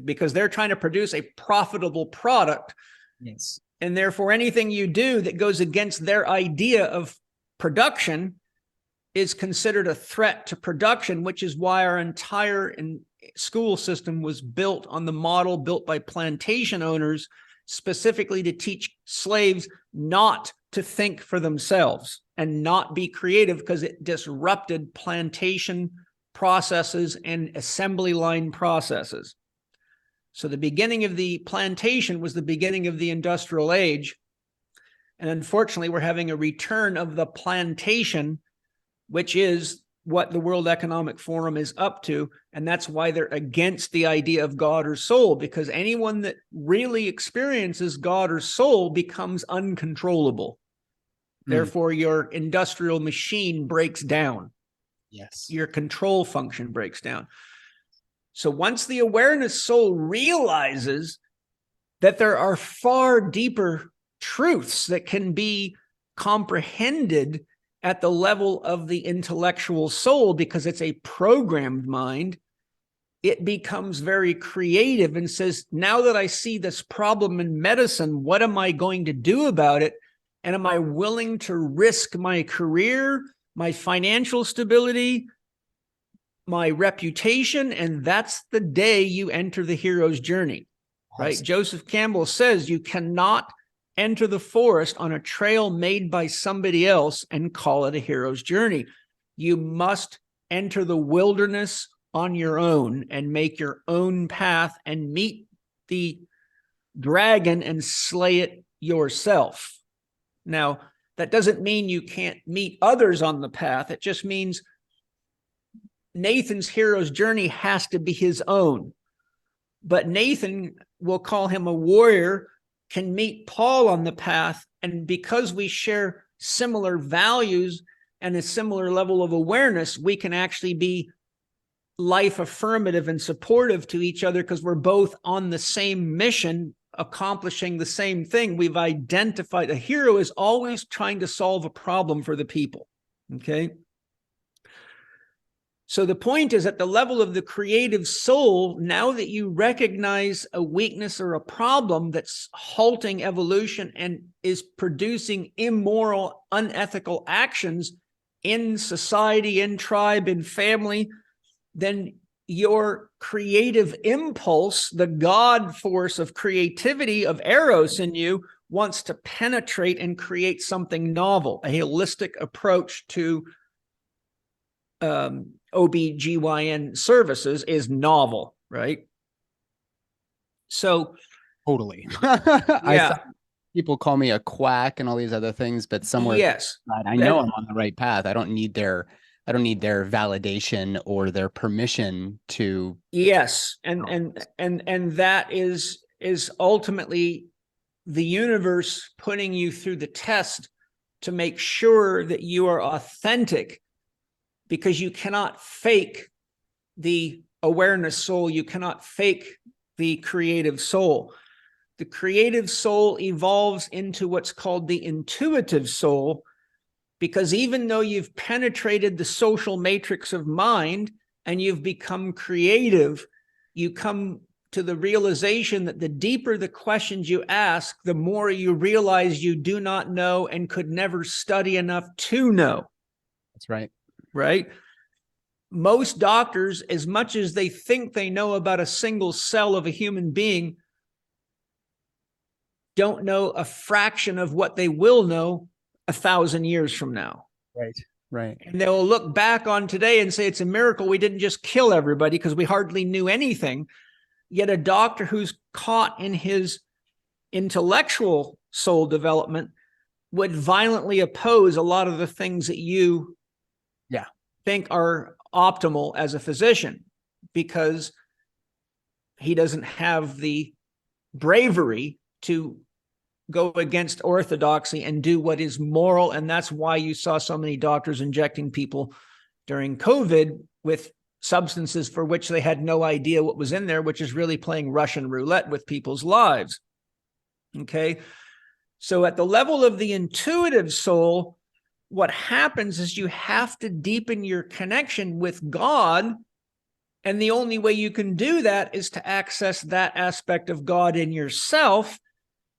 Because they're trying to produce a profitable product. Yes. And therefore, anything you do that goes against their idea of production is considered a threat to production, which is why our entire school system was built on the model built by plantation owners, specifically to teach slaves not to think for themselves and not be creative, because it disrupted plantation processes and assembly line processes. So the beginning of the plantation was the beginning of the industrial age. And unfortunately, we're having a return of the plantation, which is what the World Economic Forum is up to. And that's why they're against the idea of God or soul, because anyone that really experiences God or soul becomes uncontrollable. Therefore, your industrial machine breaks down. Yes. Your control function breaks down. So once the awareness soul realizes that there are far deeper truths that can be comprehended at the level of the intellectual soul, because it's a programmed mind, it becomes very creative and says, now that I see this problem in medicine, what am I going to do about it? And am I willing to risk my career, my financial stability, my reputation? And that's the day you enter the hero's journey, right? Awesome. Joseph Campbell says you cannot enter the forest on a trail made by somebody else and call it a hero's journey. You must enter the wilderness on your own and make your own path and meet the dragon and slay it yourself. Now, that doesn't mean you can't meet others on the path. It just means Nathan's hero's journey has to be his own. But Nathan, we'll call him a warrior, can meet Paul on the path. And because we share similar values and a similar level of awareness, we can actually be life affirmative and supportive to each other, because we're both on the same mission, accomplishing the same thing. We've identified a hero is always trying to solve a problem for the people. Okay. So the point is, at the level of the creative soul, now that you recognize a weakness or a problem that's halting evolution and is producing immoral, unethical actions in society, in tribe, in family, then your creative impulse, the God force of creativity, of eros in you, wants to penetrate and create something novel, a holistic approach to OBGYN services is novel, right? So Totally. I saw yeah, people call me a quack and all these other things, but somewhere yes, I know I'm on the right path. I don't need their validation or their permission to. yes, and that is ultimately the universe putting you through the test to make sure that you are authentic, because you cannot fake the awareness soul. You cannot fake the creative soul. The creative soul evolves into what's called the intuitive soul, because even though you've penetrated the social matrix of mind and you've become creative, you come to the realization that the deeper the questions you ask, the more you realize you do not know and could never study enough to know. That's right. Right? Most doctors, as much as they think they know about a single cell of a human being, don't know a fraction of what they will know 1,000 years from now. Right. Right. And they'll look back on today and say it's a miracle we didn't just kill everybody because we hardly knew anything. Yet a doctor who's caught in his intellectual soul development would violently oppose a lot of the things that you think are optimal as a physician, because he doesn't have the bravery to go against orthodoxy and do what is moral. And that's why you saw so many doctors injecting people during COVID with substances for which they had no idea what was in there, which is really playing Russian roulette with people's lives. Okay. So at the level of the intuitive soul, what happens is you have to deepen your connection with God. And the only way you can do that is to access that aspect of God in yourself.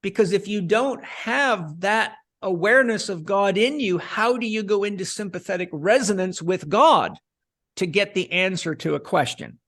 Because if you don't have that awareness of God in you, how do you go into sympathetic resonance with God to get the answer to a question?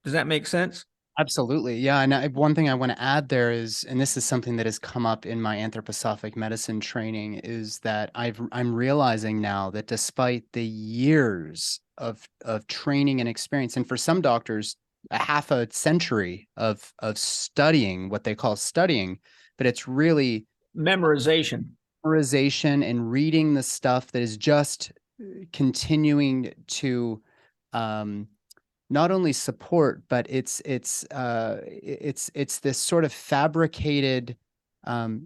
Does that make sense? Absolutely. Yeah. And one thing I want to add there is, and this is something that has come up in my anthroposophic medicine training, is that I'm realizing now that despite the years of training and experience, and for some doctors, a half a century of studying, what they call studying, but it's really Memorization. memorization and reading the stuff that is just continuing to not only support, but it's this sort of fabricated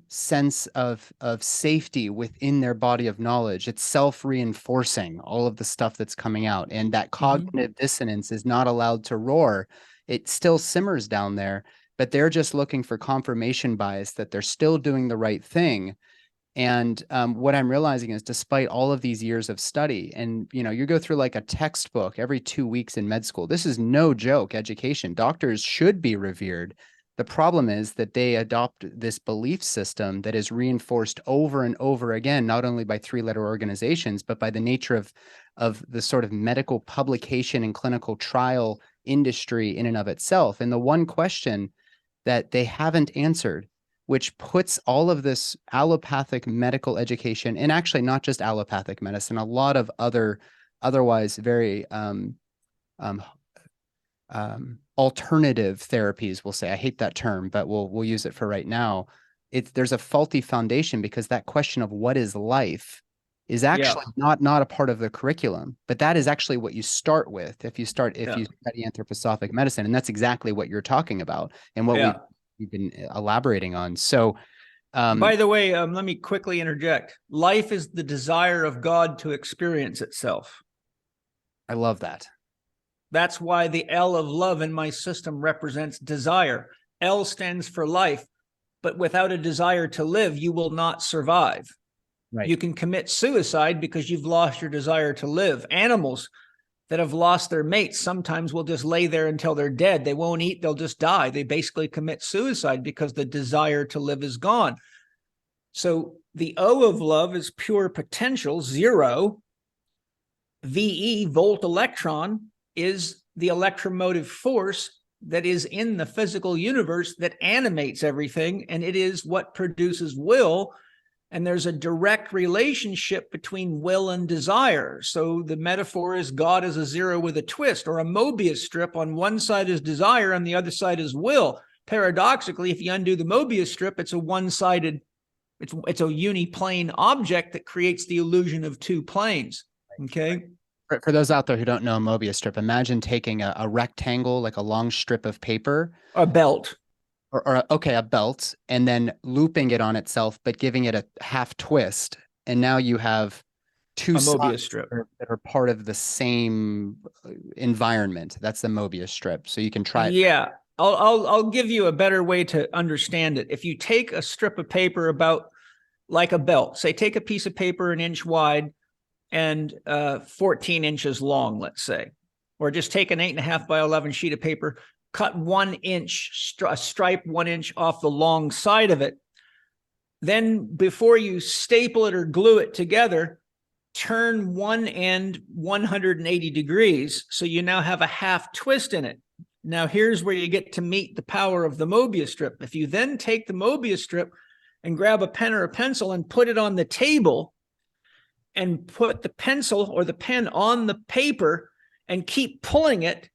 sense of safety within their body of knowledge. It's self-reinforcing all of the stuff that's coming out, and that cognitive dissonance is not allowed to roar. It still simmers down there, but they're just looking for confirmation bias that they're still doing the right thing. And what I'm realizing is, despite all of these years of study, and you go through like a textbook every 2 weeks in med school. This is no joke education. Doctors should be revered. The problem is that they adopt this belief system that is reinforced over and over again, not only by three-letter organizations, but by the nature of the sort of medical publication and clinical trial industry in and of itself. And the one question that they haven't answered, which puts all of this allopathic medical education, and actually not just allopathic medicine, a lot of otherwise very alternative therapies, we'll say. I hate that term, but we'll use it for right now. There's a faulty foundation, because that question of what is life is actually not a part of the curriculum, but that is actually what you start with if you study anthroposophic medicine. And that's exactly what you're talking about and what we've been elaborating on. So, by the way, let me quickly interject. Life is the desire of God to experience itself. I love that. That's why the L of love in my system represents desire. L stands for life, but without a desire to live, you will not survive. Right. You can commit suicide because you've lost your desire to live. Animals that have lost their mates sometimes will just lay there until they're dead. They won't eat, they'll just die. They basically commit suicide because the desire to live is gone. So the O of love is pure potential, 0. VE, volt electron, is the electromotive force that is in the physical universe that animates everything, and it is what produces will. And there's a direct relationship between will and desire. So the metaphor is God is a zero with a twist, or a Mobius strip. On one side is desire, on the other side is will. Paradoxically, if you undo the Mobius strip, it's a one-sided, it's a uniplane object that creates the illusion of two planes. Okay. For those out there who don't know a Mobius strip, imagine taking a rectangle, like a long strip of paper, A belt. Okay, a belt, and then looping it on itself, but giving it a half twist. And now you have two Mobius sides strip that are part of the same environment. That's the Mobius strip. So you can try it. Yeah. I'll give you a better way to understand it. If you take a strip of paper about like a belt, say take a piece of paper an inch wide and 14 inches long, let's say, or just take an 8.5 by 11 sheet of paper, cut 1 inch, stripe 1 inch off the long side of it. Then before you staple it or glue it together, turn one end 180 degrees. So you now have a half twist in it. Now here's where you get to meet the power of the Mobius strip. If you then take the Mobius strip and grab a pen or a pencil and put it on the table and put the pencil or the pen on the paper and keep pulling it,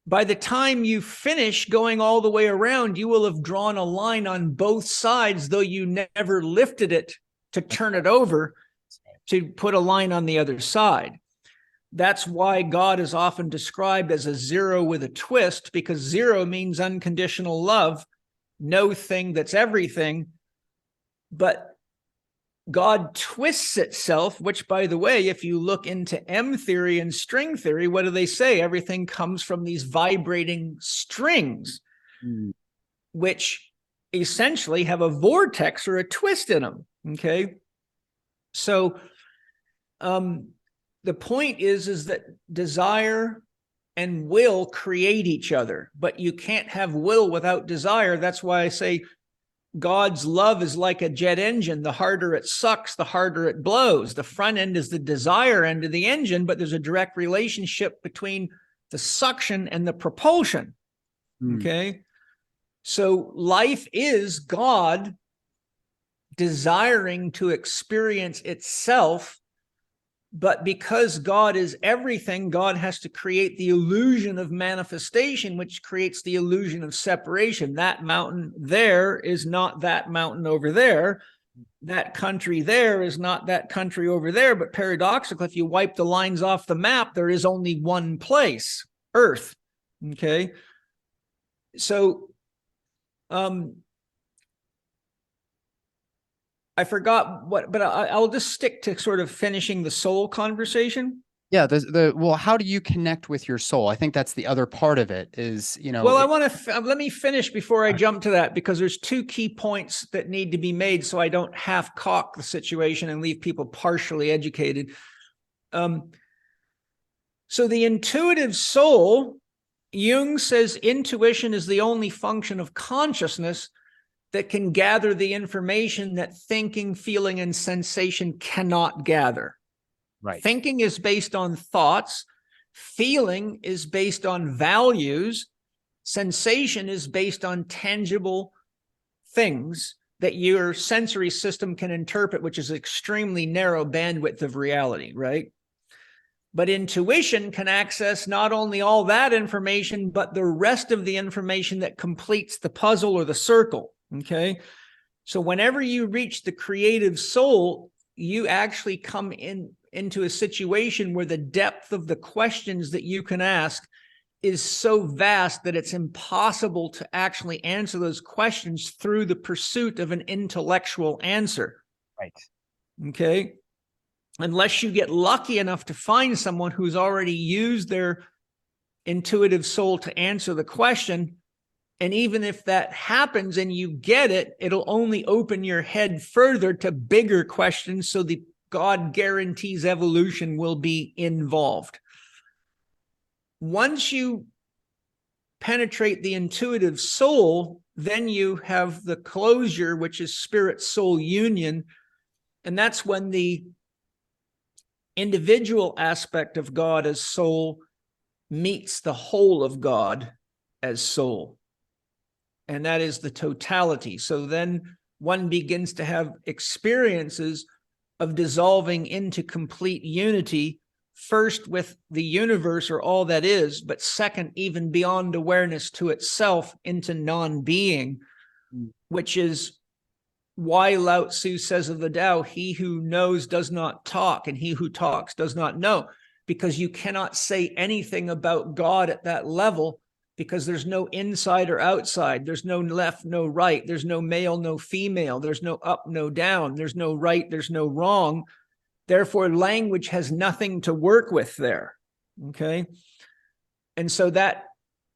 by the time you finish going all the way around, you will have drawn a line on both sides, though you never lifted it to turn it over to put a line on the other side. That's why God is often described as a zero with a twist, because zero means unconditional love, no thing that's everything. But God twists itself, which, by the way, if you look into M theory and string theory, what do they say? Everything comes from these vibrating strings, which essentially have a vortex or a twist in them. Okay. So the point is that desire and will create each other, but you can't have will without desire. That's why I say God's love is like a jet engine. The harder it sucks, the harder it blows. The front end is the desire end of the engine, but there's a direct relationship between the suction and the propulsion. Okay. So life is God desiring to experience itself, but because God is everything, God has to create the illusion of manifestation, which creates the illusion of separation. That mountain there is not that mountain over there. That country there is not that country over there. But paradoxically, if you wipe the lines off the map, there is only one place, Earth. Okay. So, I forgot what, but I'll just stick to sort of finishing the soul conversation. Yeah. Well, how do you connect with your soul? I think that's the other part of it is, Well, I want to, let me finish before I jump to that, because there's two key points that need to be made so I don't half cock the situation and leave people partially educated. So the intuitive soul, Jung says intuition is the only function of consciousness that can gather the information that thinking, feeling, and sensation cannot gather. Right. Thinking is based on thoughts. Feeling is based on values. Sensation is based on tangible things that your sensory system can interpret, which is extremely narrow bandwidth of reality, right? But intuition can access not only all that information, but the rest of the information that completes the puzzle or the circle. Okay. So whenever you reach the creative soul, you actually come into a situation where the depth of the questions that you can ask is so vast that it's impossible to actually answer those questions through the pursuit of an intellectual answer. Right. Okay. Unless you get lucky enough to find someone who's already used their intuitive soul to answer the question. And even if that happens and you get it, it'll only open your head further to bigger questions. So the God guarantees evolution will be involved. Once you penetrate the intuitive soul, then you have the closure, which is spirit soul union. And that's when the individual aspect of God as soul meets the whole of God as soul. And that is the totality. So then one begins to have experiences of dissolving into complete unity, first with the universe or all that is, but second, even beyond awareness to itself into non-being, which is why Lao Tzu says of the Tao, he who knows does not talk, and he who talks does not know, because you cannot say anything about God at that level, because there's no inside or outside. There's no left, no right. There's no male, no female. There's no up, no down. There's no right. There's no wrong. Therefore, language has nothing to work with there. Okay. And so that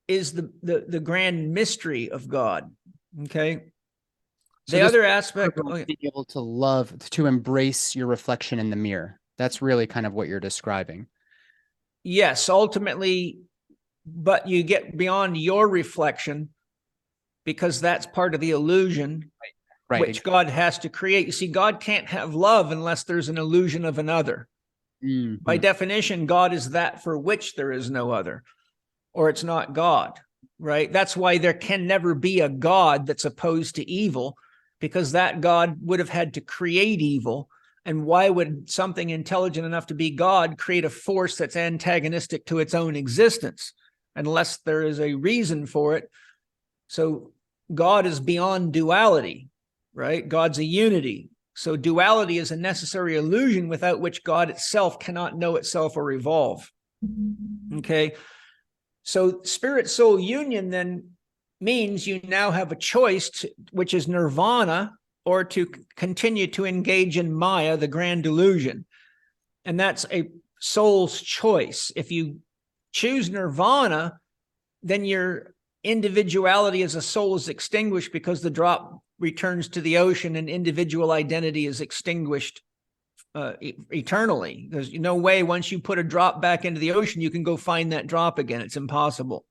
is the grand mystery of God. Okay. So the other aspect, being able to love, to embrace your reflection in the mirror. That's really kind of what you're describing. yes, ultimately, but you get beyond your reflection because that's part of the illusion, right, which God has to create. You see, God can't have love unless there's an illusion of another. Mm-hmm. By definition, God is that for which there is no other, or it's not God, right? That's why there can never be a God that's opposed to evil, because that God would have had to create evil. And why would something intelligent enough to be God create a force that's antagonistic to its own existence, unless there is a reason for it? So God is beyond duality, right? God's a unity. So duality is a necessary illusion without which God itself cannot know itself or evolve. Okay. So spirit soul union then means you now have a choice, which is nirvana, or to continue to engage in Maya, the grand delusion. And that's a soul's choice. If you choose nirvana, then your individuality as a soul is extinguished, because the drop returns to the ocean and individual identity is extinguished eternally. There's no way once you put a drop back into the ocean, you can go find that drop again. It's impossible.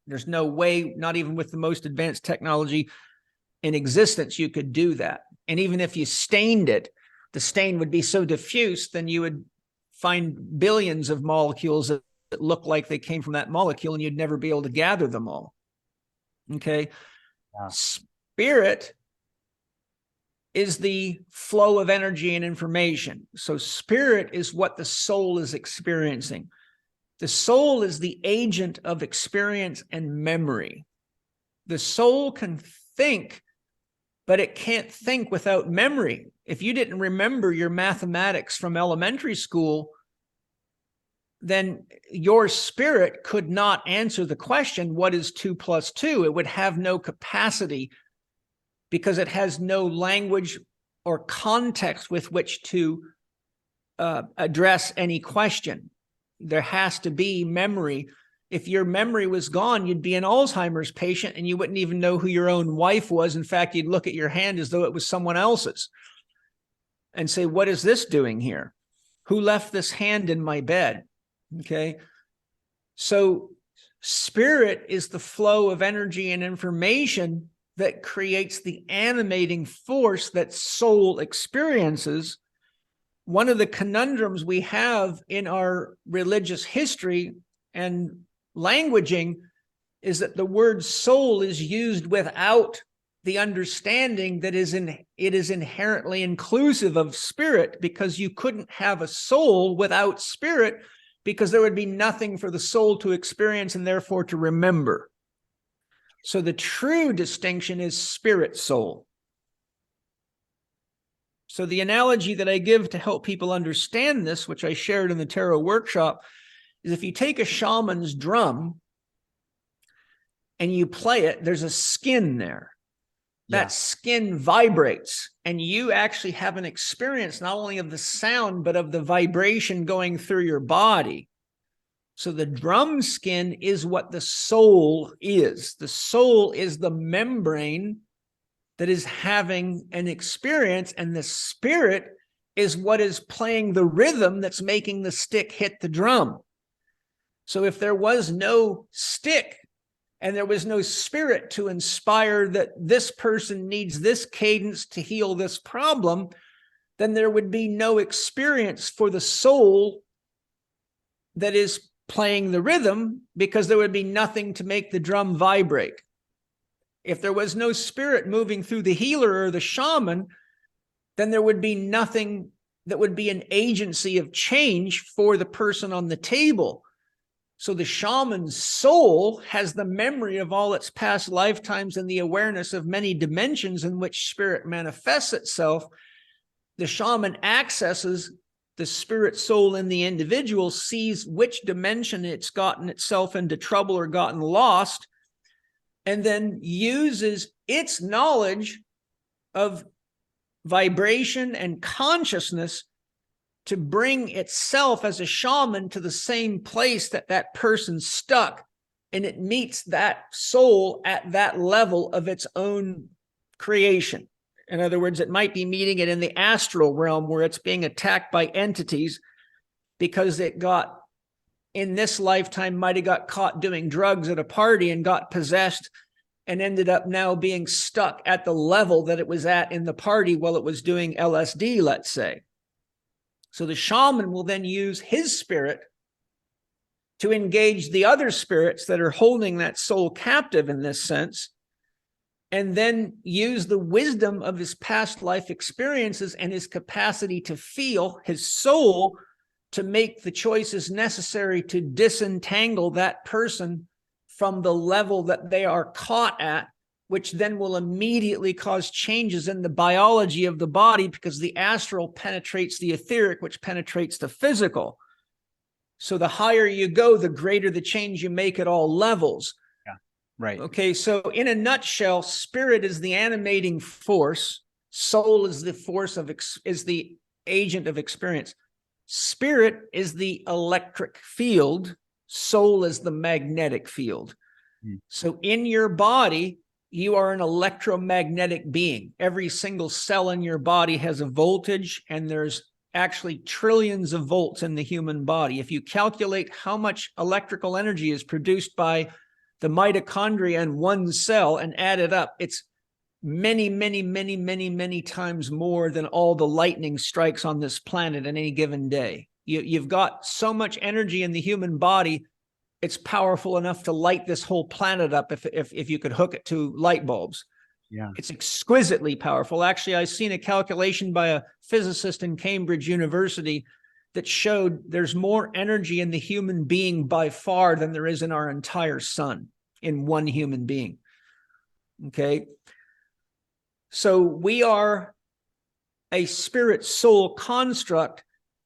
There's no way, not even with the most advanced technology in existence, you could do that. And even if you stained it, the stain would be so diffuse, then you would find billions of molecules that look like they came from that molecule, and you'd never be able to gather them all. Okay. Yeah. Spirit is the flow of energy and information. So spirit is what the soul is experiencing. The soul is the agent of experience and memory. The soul can think, but it can't think without memory. If you didn't remember your mathematics from elementary school, then your spirit could not answer the question, what is 2 + 2? It would have no capacity, because it has no language or context with which to address any question. There has to be memory. If your memory was gone, you'd be an Alzheimer's patient and you wouldn't even know who your own wife was. In fact, you'd look at your hand as though it was someone else's and say, what is this doing here? Who left this hand in my bed? Okay. So spirit is the flow of energy and information that creates the animating force that soul experiences. One of the conundrums we have in our religious history and languaging is that the word soul is used without the understanding that it is inherently inclusive of spirit, because you couldn't have a soul without spirit, because there would be nothing for the soul to experience and therefore to remember. So the true distinction is spirit soul. So the analogy that I give to help people understand this, which I shared in the tarot workshop, is if you take a shaman's drum and you play it, there's a skin there. Yeah. That skin vibrates, and you actually have an experience not only of the sound, but of the vibration going through your body. So the drum skin is what the soul is. The soul is the membrane that is having an experience, and the spirit is what is playing the rhythm that's making the stick hit the drum. So if there was no stick and there was no spirit to inspire that this person needs this cadence to heal this problem, then there would be no experience for the soul that is playing the rhythm, because there would be nothing to make the drum vibrate. If there was no spirit moving through the healer or the shaman, then there would be nothing that would be an agency of change for the person on the table. So the shaman's soul has the memory of all its past lifetimes and the awareness of many dimensions in which spirit manifests itself. The shaman accesses the spirit soul in the individual, sees which dimension it's gotten itself into trouble or gotten lost, and then uses its knowledge of vibration and consciousness to bring itself as a shaman to the same place that that person's stuck, and it meets that soul at that level of its own creation. In other words, it might be meeting it in the astral realm where it's being attacked by entities because it got, in this lifetime, might have got caught doing drugs at a party and got possessed and ended up now being stuck at the level that it was at in the party while it was doing LSD, let's say. So the shaman will then use his spirit to engage the other spirits that are holding that soul captive in this sense, and then use the wisdom of his past life experiences and his capacity to feel his soul to make the choices necessary to disentangle that person from the level that they are caught at, which then will immediately cause changes in the biology of the body, because the astral penetrates the etheric, which penetrates the physical. So the higher you go, the greater the change you make at all levels. Right. Okay, so in a nutshell, spirit is the animating force. Soul is the force of is the agent of experience. Spirit is the electric field. Soul is the magnetic field. So in your body, you are an electromagnetic being. Every single cell in your body has a voltage, and there's actually trillions of volts in the human body. If you calculate how much electrical energy is produced by the mitochondria in one cell and add it up, it's many, many, many, many, many times more than all the lightning strikes on this planet in any given day. You've got so much energy in the human body, it's powerful enough to light this whole planet up if you could hook it to light bulbs. Yeah. It's exquisitely powerful. Actually, I've seen a calculation by a physicist in Cambridge University that showed there's more energy in the human being by far than there is in our entire sun in one human being. Okay. So we are a spirit soul construct,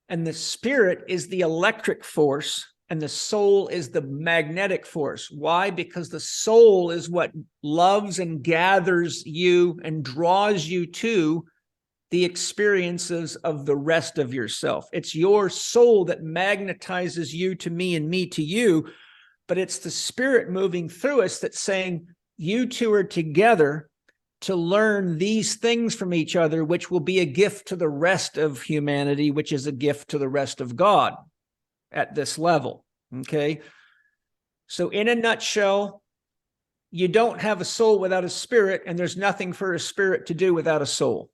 and the spirit is the electric force and the soul is the magnetic force. Why? Because the soul is what loves and gathers you and draws you to the experiences of the rest of yourself. It's your soul that magnetizes you to me and me to you, but it's the spirit moving through us that's saying, you two are together to learn these things from each other, which will be a gift to the rest of humanity, which is a gift to the rest of God at this level. Okay. So in a nutshell, you don't have a soul without a spirit, and there's nothing for a spirit to do without a soul.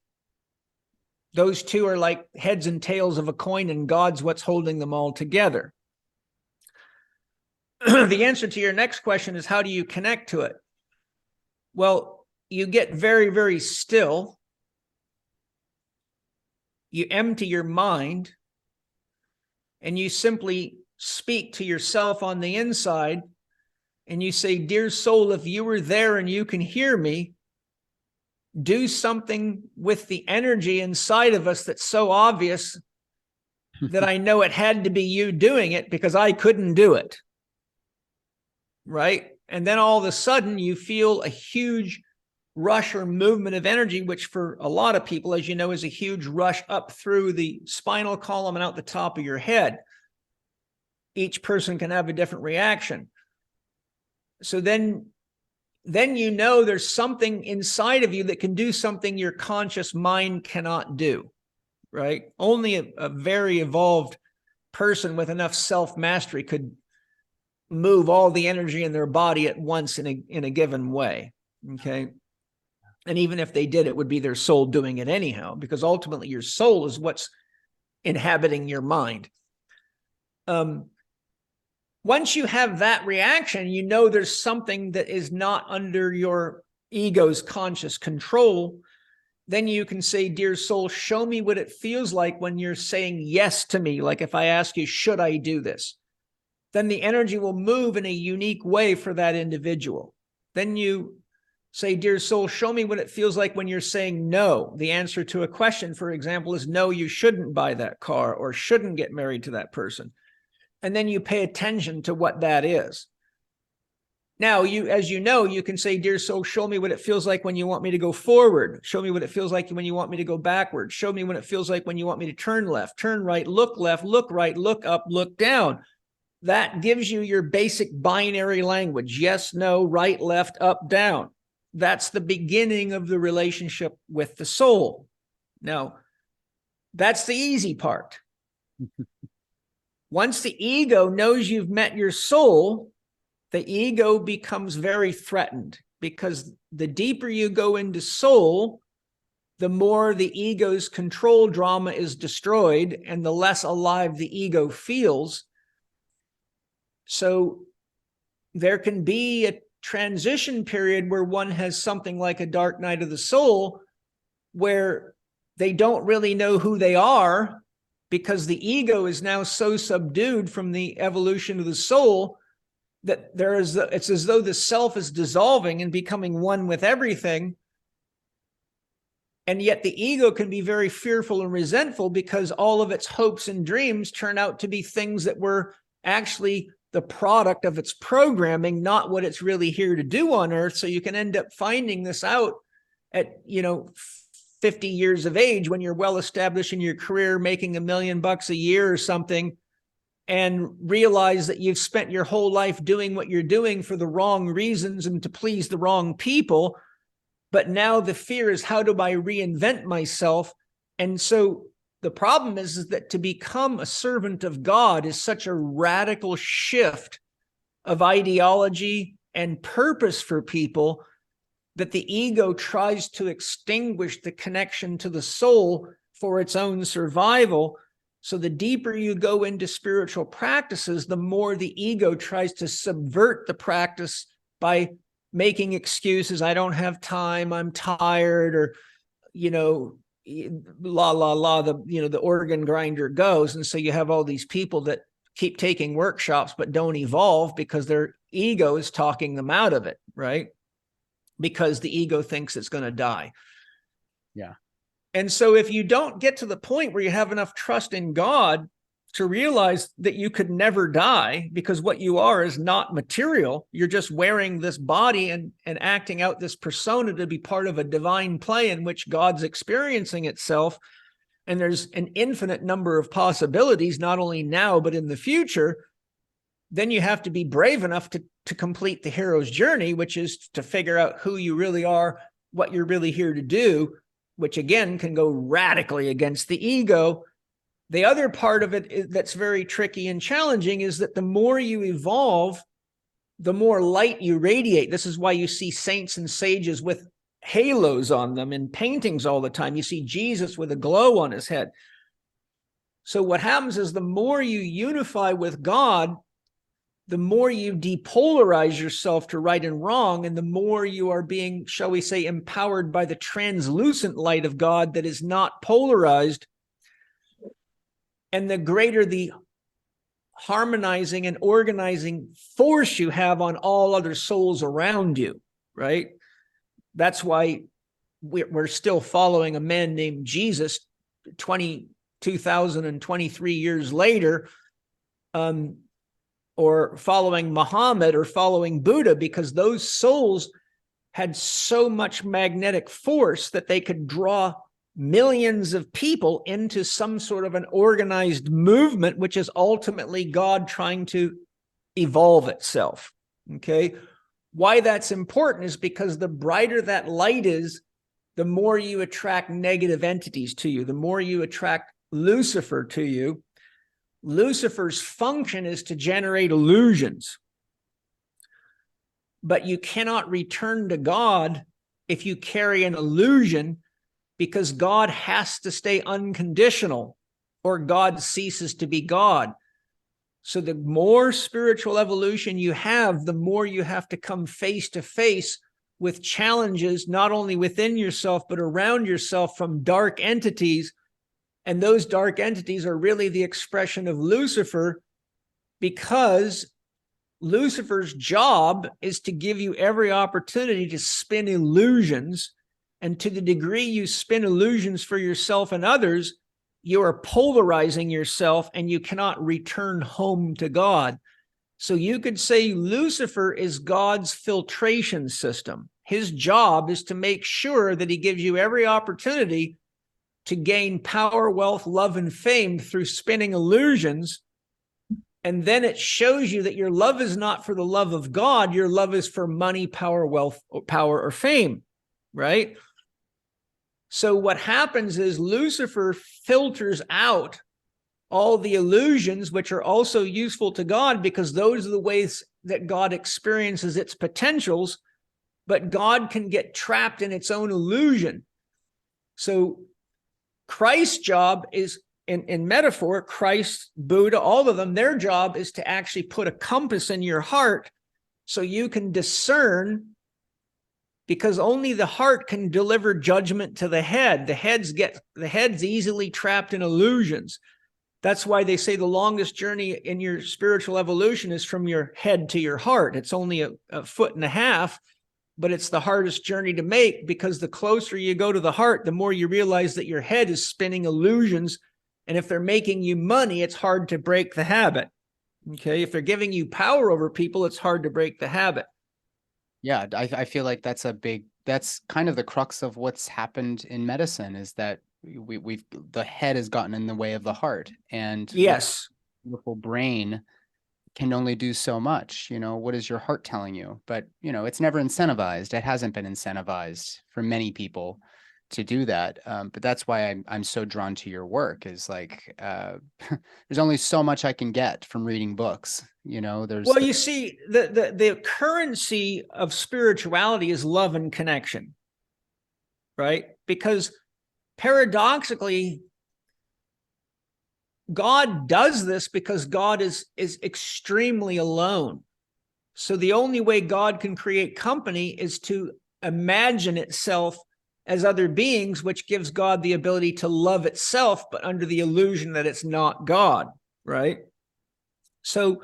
Those two are like heads and tails of a coin, and God's what's holding them all together. The answer to your next question is, how do you connect to it? Well, you get very, very still. You empty your mind, and you simply speak to yourself on the inside, and you say, dear soul, if you were there and you can hear me, do something with the energy inside of us that's so obvious that I know it had to be you doing it, because I couldn't do it. Right? And then all of a sudden you feel a huge rush or movement of energy, which for a lot of people, as you know, is a huge rush up through the spinal column and out the top of your head. Each person can have a different reaction. So then you know there's something inside of you that can do something your conscious mind cannot do, right? Only a very evolved person with enough self-mastery could move all the energy in their body at once in a given way, okay? And even if they did, it would be their soul doing it anyhow, because ultimately your soul is what's inhabiting your mind. Once you have that reaction, you know there's something that is not under your ego's conscious control. Then you can say, dear soul, show me what it feels like when you're saying yes to me. Like if I ask you, should I do this? Then the energy will move in a unique way for that individual. Then you say, dear soul, show me what it feels like when you're saying no. The answer to a question, for example, is no, you shouldn't buy that car or shouldn't get married to that person. And then you pay attention to what that is. Now, as you know, you can say, dear soul, show me what it feels like when you want me to go forward. Show me what it feels like when you want me to go backward. Show me what it feels like when you want me to turn left, turn right, look right, look up, look down. That gives you your basic binary language. Yes, no, right, left, up, down. That's the beginning of the relationship with the soul. Now, that's the easy part. Once the ego knows you've met your soul, the ego becomes very threatened, because the deeper you go into soul, the more the ego's control drama is destroyed and the less alive the ego feels. So there can be a transition period where one has something like a dark night of the soul, where they don't really know who they are, because the ego is now so subdued from the evolution of the soul that it's as though the self is dissolving and becoming one with everything. And yet the ego can be very fearful and resentful, because all of its hopes and dreams turn out to be things that were actually the product of its programming, not what it's really here to do on earth. So you can end up finding this out at, 50 years of age, when you're well established in your career, making $1 million a year or something, and realize that you've spent your whole life doing what you're doing for the wrong reasons and to please the wrong people. But now the fear is, how do I reinvent myself? And so the problem is that to become a servant of God is such a radical shift of ideology and purpose for people, that the ego tries to extinguish the connection to the soul for its own survival. So the deeper you go into spiritual practices, the more the ego tries to subvert the practice by making excuses. I don't have time, I'm tired, or, the organ grinder goes. And so you have all these people that keep taking workshops but don't evolve, because their ego is talking them out of it, right? Because the ego thinks it's going to die. Yeah. And so if you don't get to the point where you have enough trust in God to realize that you could never die, because what you are is not material, you're just wearing this body and acting out this persona to be part of a divine play in which God's experiencing itself. And there's an infinite number of possibilities, not only now, but in the future. Then you have to be brave enough to complete the hero's journey, which is to figure out who you really are, what you're really here to do, which again can go radically against the ego. The other part of it that's very tricky and challenging is that the more you evolve, the more light you radiate. This is why you see saints and sages with halos on them in paintings all the time. You see Jesus with a glow on his head. So what happens is, the more you unify with God, the more you depolarize yourself to right and wrong, and the more you are being, shall we say, empowered by the translucent light of God that is not polarized, and the greater the harmonizing and organizing force you have on all other souls around you, right? That's why we're still following a man named Jesus 2,023 years later, or following Muhammad or following Buddha, because those souls had so much magnetic force that they could draw millions of people into some sort of an organized movement, which is ultimately God trying to evolve itself. Okay. Why that's important is because the brighter that light is, the more you attract negative entities to you, the more you attract Lucifer to you. Lucifer's function is to generate illusions, but you cannot return to God if you carry an illusion, because God has to stay unconditional or God ceases to be God. So the more spiritual evolution you have, the more you have to come face to face with challenges, not only within yourself, but around yourself from dark entities. And those dark entities are really the expression of Lucifer, because Lucifer's job is to give you every opportunity to spin illusions. And to the degree you spin illusions for yourself and others, you are polarizing yourself and you cannot return home to God. So you could say Lucifer is God's filtration system. His job is to make sure that he gives you every opportunity to gain power, wealth, love, and fame through spinning illusions. And then it shows you that your love is not for the love of God. Your love is for money, power, wealth, power, or fame, right? So what happens is Lucifer filters out all the illusions, which are also useful to God, because those are the ways that God experiences its potentials, but God can get trapped in its own illusion. So Christ's job is, in metaphor, Christ, Buddha, all of them, their job is to actually put a compass in your heart so you can discern, because only the heart can deliver judgment to the head. The head's easily trapped in illusions. That's why they say the longest journey in your spiritual evolution is from your head to your heart. It's only a foot and a half, but it's the hardest journey to make, because the closer you go to the heart, the more you realize that your head is spinning illusions. And if they're making you money, it's hard to break the habit. Okay. If they're giving you power over people, it's hard to break the habit. Yeah, I feel like that's that's kind of the crux of what's happened in medicine, is that the head has gotten in the way of the heart, and Yes. the beautiful brain can only do so much. What is your heart telling you? But, it's never incentivized. It hasn't been incentivized for many people to do that. But that's why I'm so drawn to your work, is like, there's only so much I can get from reading books. Well, you see, the currency of spirituality is love and connection, right? Because paradoxically, God does this because God is extremely alone. So the only way God can create company is to imagine itself as other beings, which gives God the ability to love itself, but under the illusion that it's not God, right? So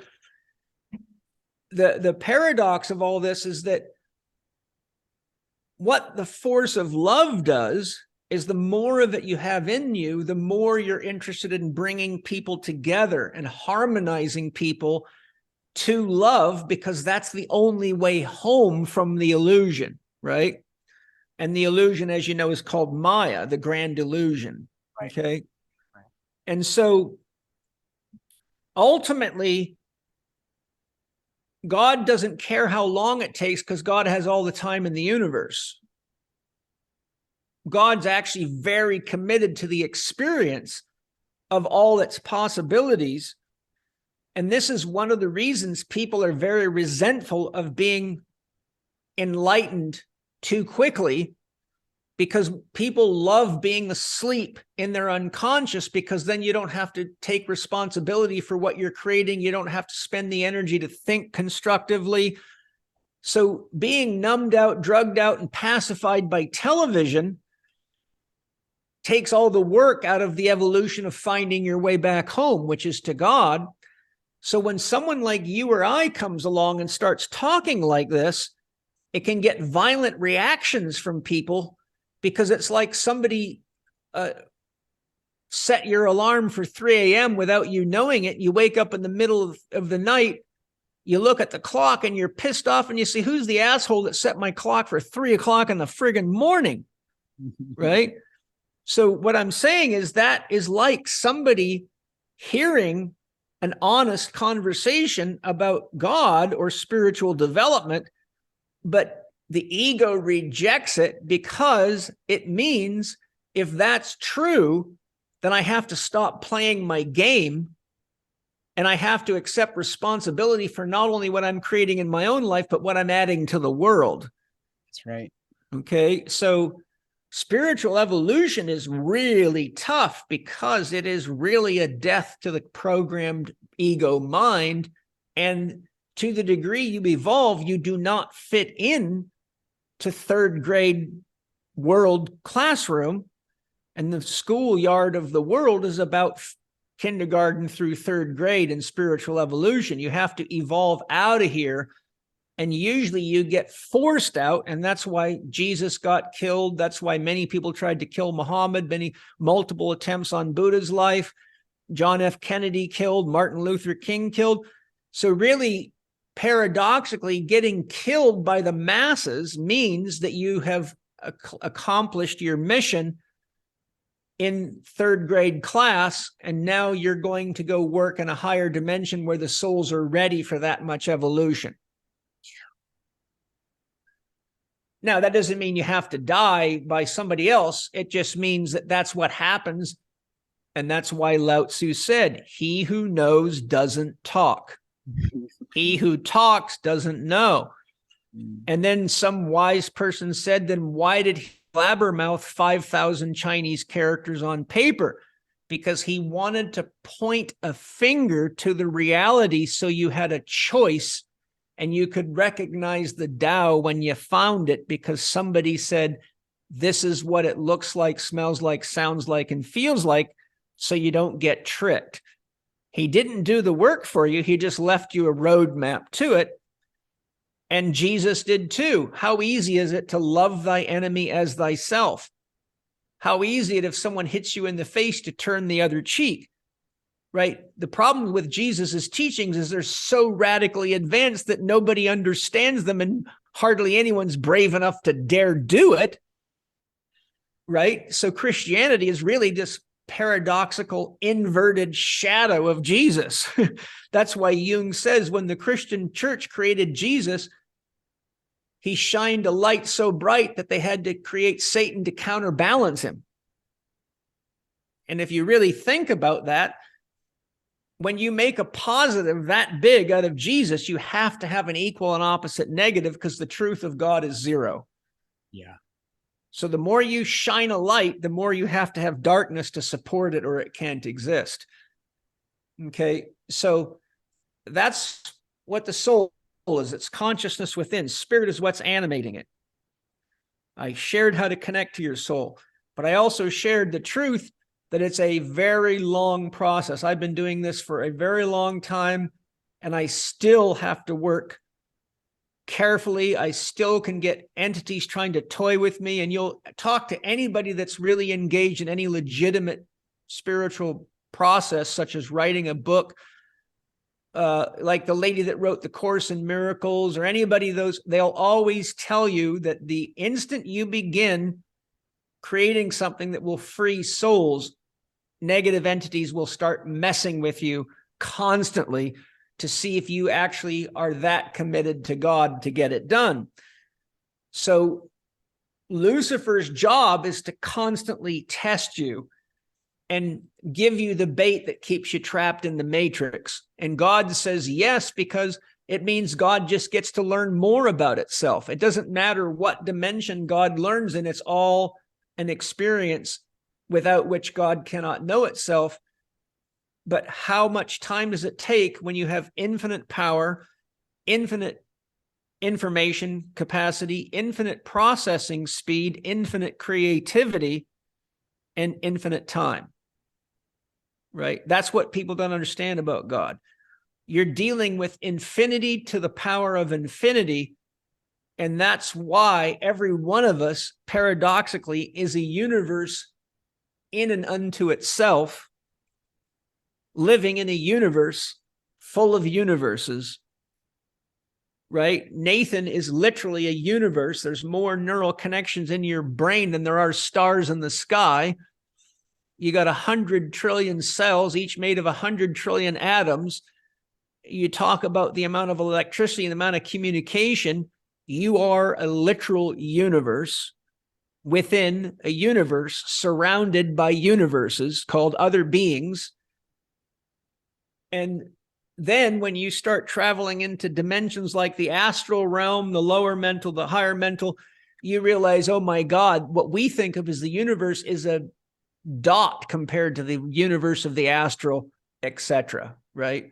the paradox of all this is that what the force of love does is, the more of it you have in you, the more you're interested in bringing people together and harmonizing people to love, because that's the only way home from the illusion, right? And the illusion, as you know, is called Maya, the grand illusion. Right. Okay. Right. And so ultimately, God doesn't care how long it takes, because God has all the time in the universe. God's actually very committed to the experience of all its possibilities. And this is one of the reasons people are very resentful of being enlightened too quickly, because people love being asleep in their unconscious, because then you don't have to take responsibility for what you're creating. You don't have to spend the energy to think constructively. So being numbed out, drugged out, and pacified by television takes all the work out of the evolution of finding your way back home, which is to God. So when someone like you or I comes along and starts talking like this, it can get violent reactions from people, because it's like somebody set your alarm for 3 a.m. without you knowing it. You wake up in the middle of the night, you look at the clock and you're pissed off, and you say, who's the asshole that set my clock for 3 o'clock in the friggin' morning? Right? So what I'm saying is, that is like somebody hearing an honest conversation about God or spiritual development, but the ego rejects it, because it means, if that's true, then I have to stop playing my game, and I have to accept responsibility for not only what I'm creating in my own life, but what I'm adding to the world. That's right. Okay, so spiritual evolution is really tough because it is really a death to the programmed ego mind. And to the degree you evolve, you do not fit in to third grade world classroom. And the schoolyard of the world is about kindergarten through third grade in spiritual evolution. You have to evolve out of here. And usually you get forced out. And that's why Jesus got killed. That's why many people tried to kill Muhammad, multiple attempts on Buddha's life. John F. Kennedy killed, Martin Luther King killed. So really, paradoxically, getting killed by the masses means that you have accomplished your mission in third grade class, and now you're going to go work in a higher dimension where the souls are ready for that much evolution. Now, that doesn't mean you have to die by somebody else. It just means that that's what happens. And that's why Lao Tzu said, he who knows doesn't talk. He who talks doesn't know. And then some wise person said, then why did he blabbermouth 5,000 Chinese characters on paper? Because he wanted to point a finger to the reality so you had a choice and you could recognize the Tao when you found it, because somebody said, this is what it looks like, smells like, sounds like, and feels like, so you don't get tricked. He didn't do the work for you. He just left you a roadmap to it. And Jesus did too. How easy is it to love thy enemy as thyself? How easy it if someone hits you in the face to turn the other cheek, right? The problem with Jesus's teachings is they're so radically advanced that nobody understands them and hardly anyone's brave enough to dare do it, right? So Christianity is really this paradoxical inverted shadow of Jesus. That's why Jung says when the Christian church created Jesus, he shined a light so bright that they had to create Satan to counterbalance him. And if you really think about that, when you make a positive that big out of Jesus, you have to have an equal and opposite negative, because the truth of God is zero. Yeah. So the more you shine a light, the more you have to have darkness to support it, or it can't exist. Okay, so that's what the soul is. It's consciousness within. Spirit is what's animating it. I shared how to connect to your soul, but I also shared the truth that it's a very long process. I've been doing this for a very long time, and I still have to work carefully. I still can get entities trying to toy with me, and you'll talk to anybody that's really engaged in any legitimate spiritual process, such as writing a book, like the lady that wrote the Course in Miracles, or anybody of those, they'll always tell you that the instant you begin creating something that will free souls, negative entities will start messing with you constantly to see if you actually are that committed to God to get it done. So Lucifer's job is to constantly test you and give you the bait that keeps you trapped in the matrix. And God says yes, because it means God just gets to learn more about itself. It doesn't matter what dimension God learns in, it's all an experience without which God cannot know itself. But how much time does it take when you have infinite power, infinite information capacity, infinite processing speed, infinite creativity, and infinite time? Right? That's what people don't understand about God. You're dealing with infinity to the power of infinity. And that's why every one of us, paradoxically, is a universe in and unto itself, living in a universe full of universes, right? Nathan is literally a universe. There's more neural connections in your brain than there are stars in the sky. You got 100 trillion cells, each made of 100 trillion atoms. You talk about the amount of electricity and the amount of communication. You are a literal universe within a universe surrounded by universes called other beings. And then when you start traveling into dimensions like the astral realm, the lower mental, the higher mental, you realize, oh my God, what we think of as the universe is a dot compared to the universe of the astral, etc. Right?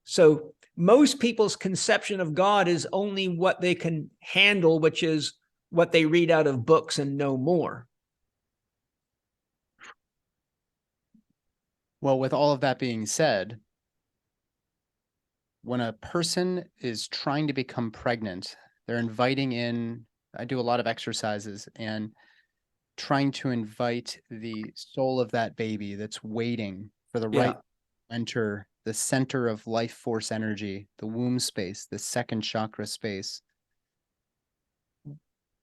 So most people's conception of God is only what they can handle, which is what they read out of books and no more. Well, with all of that being said, when a person is trying to become pregnant, they're inviting in, I do a lot of exercises and trying to invite the soul of that baby that's waiting for the right to enter the center of life force energy, the womb space, the second chakra space.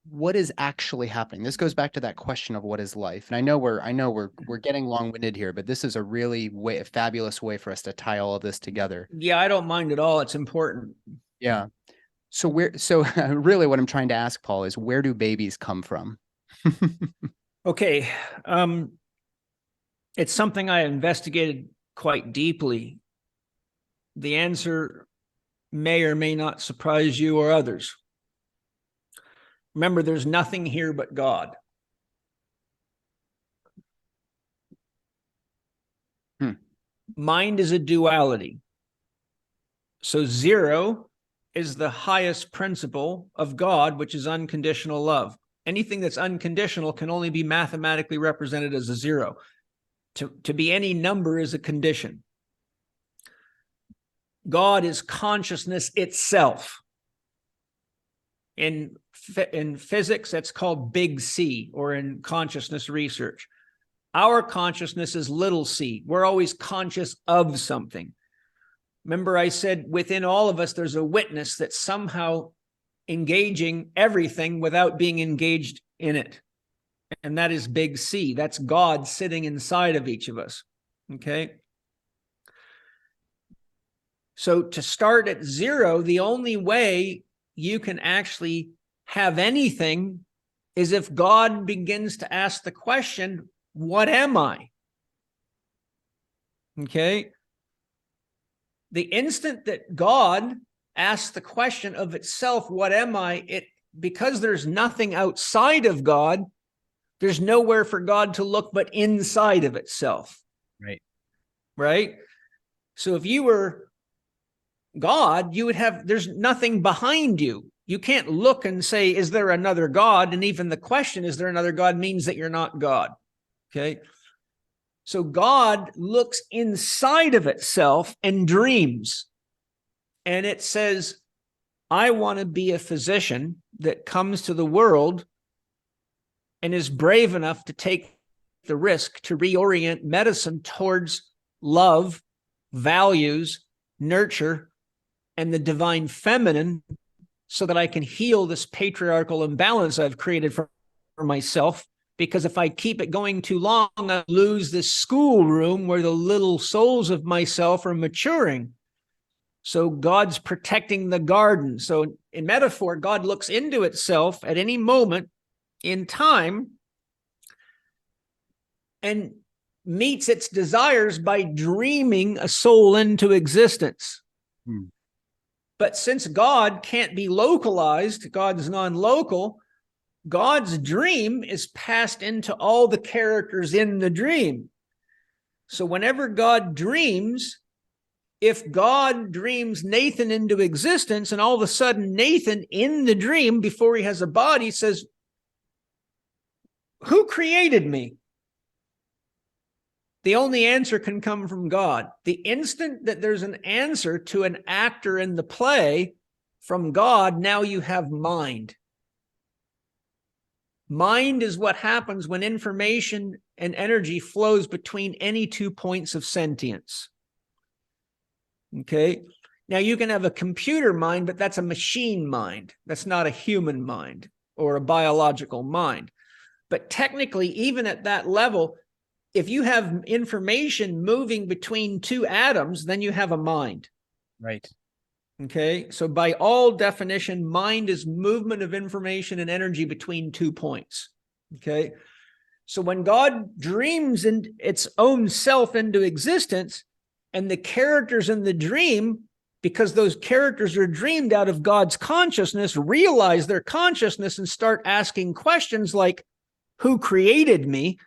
What is actually happening? This goes back to that question of what is life. And I know we're getting long-winded here, but this is a really a fabulous way for us to tie all of this together. Yeah, I don't mind at all. It's important. Yeah. So really what I'm trying to ask, Paul, is where do babies come from? Okay. It's something I investigated quite deeply. The answer may or may not surprise you or others. Remember, there's nothing here but God. Mind is a duality. So 0 is the highest principle of God, which is unconditional love. Anything that's unconditional can only be mathematically represented as a 0. To be any number is a condition. God is consciousness itself. In physics, that's called big C, or in consciousness research. Our consciousness is little c. We're always conscious of something. Remember, I said within all of us, there's a witness that's somehow engaging everything without being engaged in it. And that is big C. That's God sitting inside of each of us. Okay. So to start at 0, the only way you can actually have anything is if God begins to ask the question, what am I? Okay. The instant that God asks the question of itself, what am I? Because there's nothing outside of God, there's nowhere for God to look but inside of itself. Right. Right. So if you were God, you would have, there's nothing behind you. You can't look and say, is there another God? And even the question, is there another God, means that you're not God. Okay. So God looks inside of itself and dreams. And it says, I want to be a physician that comes to the world and is brave enough to take the risk to reorient medicine towards love, values, nurture, and the divine feminine, so that I can heal this patriarchal imbalance I've created for myself. Because if I keep it going too long, I lose this schoolroom where the little souls of myself are maturing. So God's protecting the garden. So in metaphor, God looks into itself at any moment in time and meets its desires by dreaming a soul into existence. But since God can't be localized, God is non-local, God's dream is passed into all the characters in the dream. So whenever God dreams, if God dreams Nathan into existence, and all of a sudden Nathan in the dream, before he has a body, says, who created me? The only answer can come from God. The instant that there's an answer to an actor in the play from God, now you have mind. Mind is what happens when information and energy flows between any 2 points of sentience. Okay. Now you can have a computer mind, but that's a machine mind. That's not a human mind or a biological mind. But technically, even at that level, if you have information moving between 2 atoms, then you have a mind. Right. Okay. So by all definition, mind is movement of information and energy between 2 points. Okay. So when God dreams in its own self into existence, and the characters in the dream because those characters are dreamed out of God's consciousness, realize their consciousness and start asking questions like, who created me?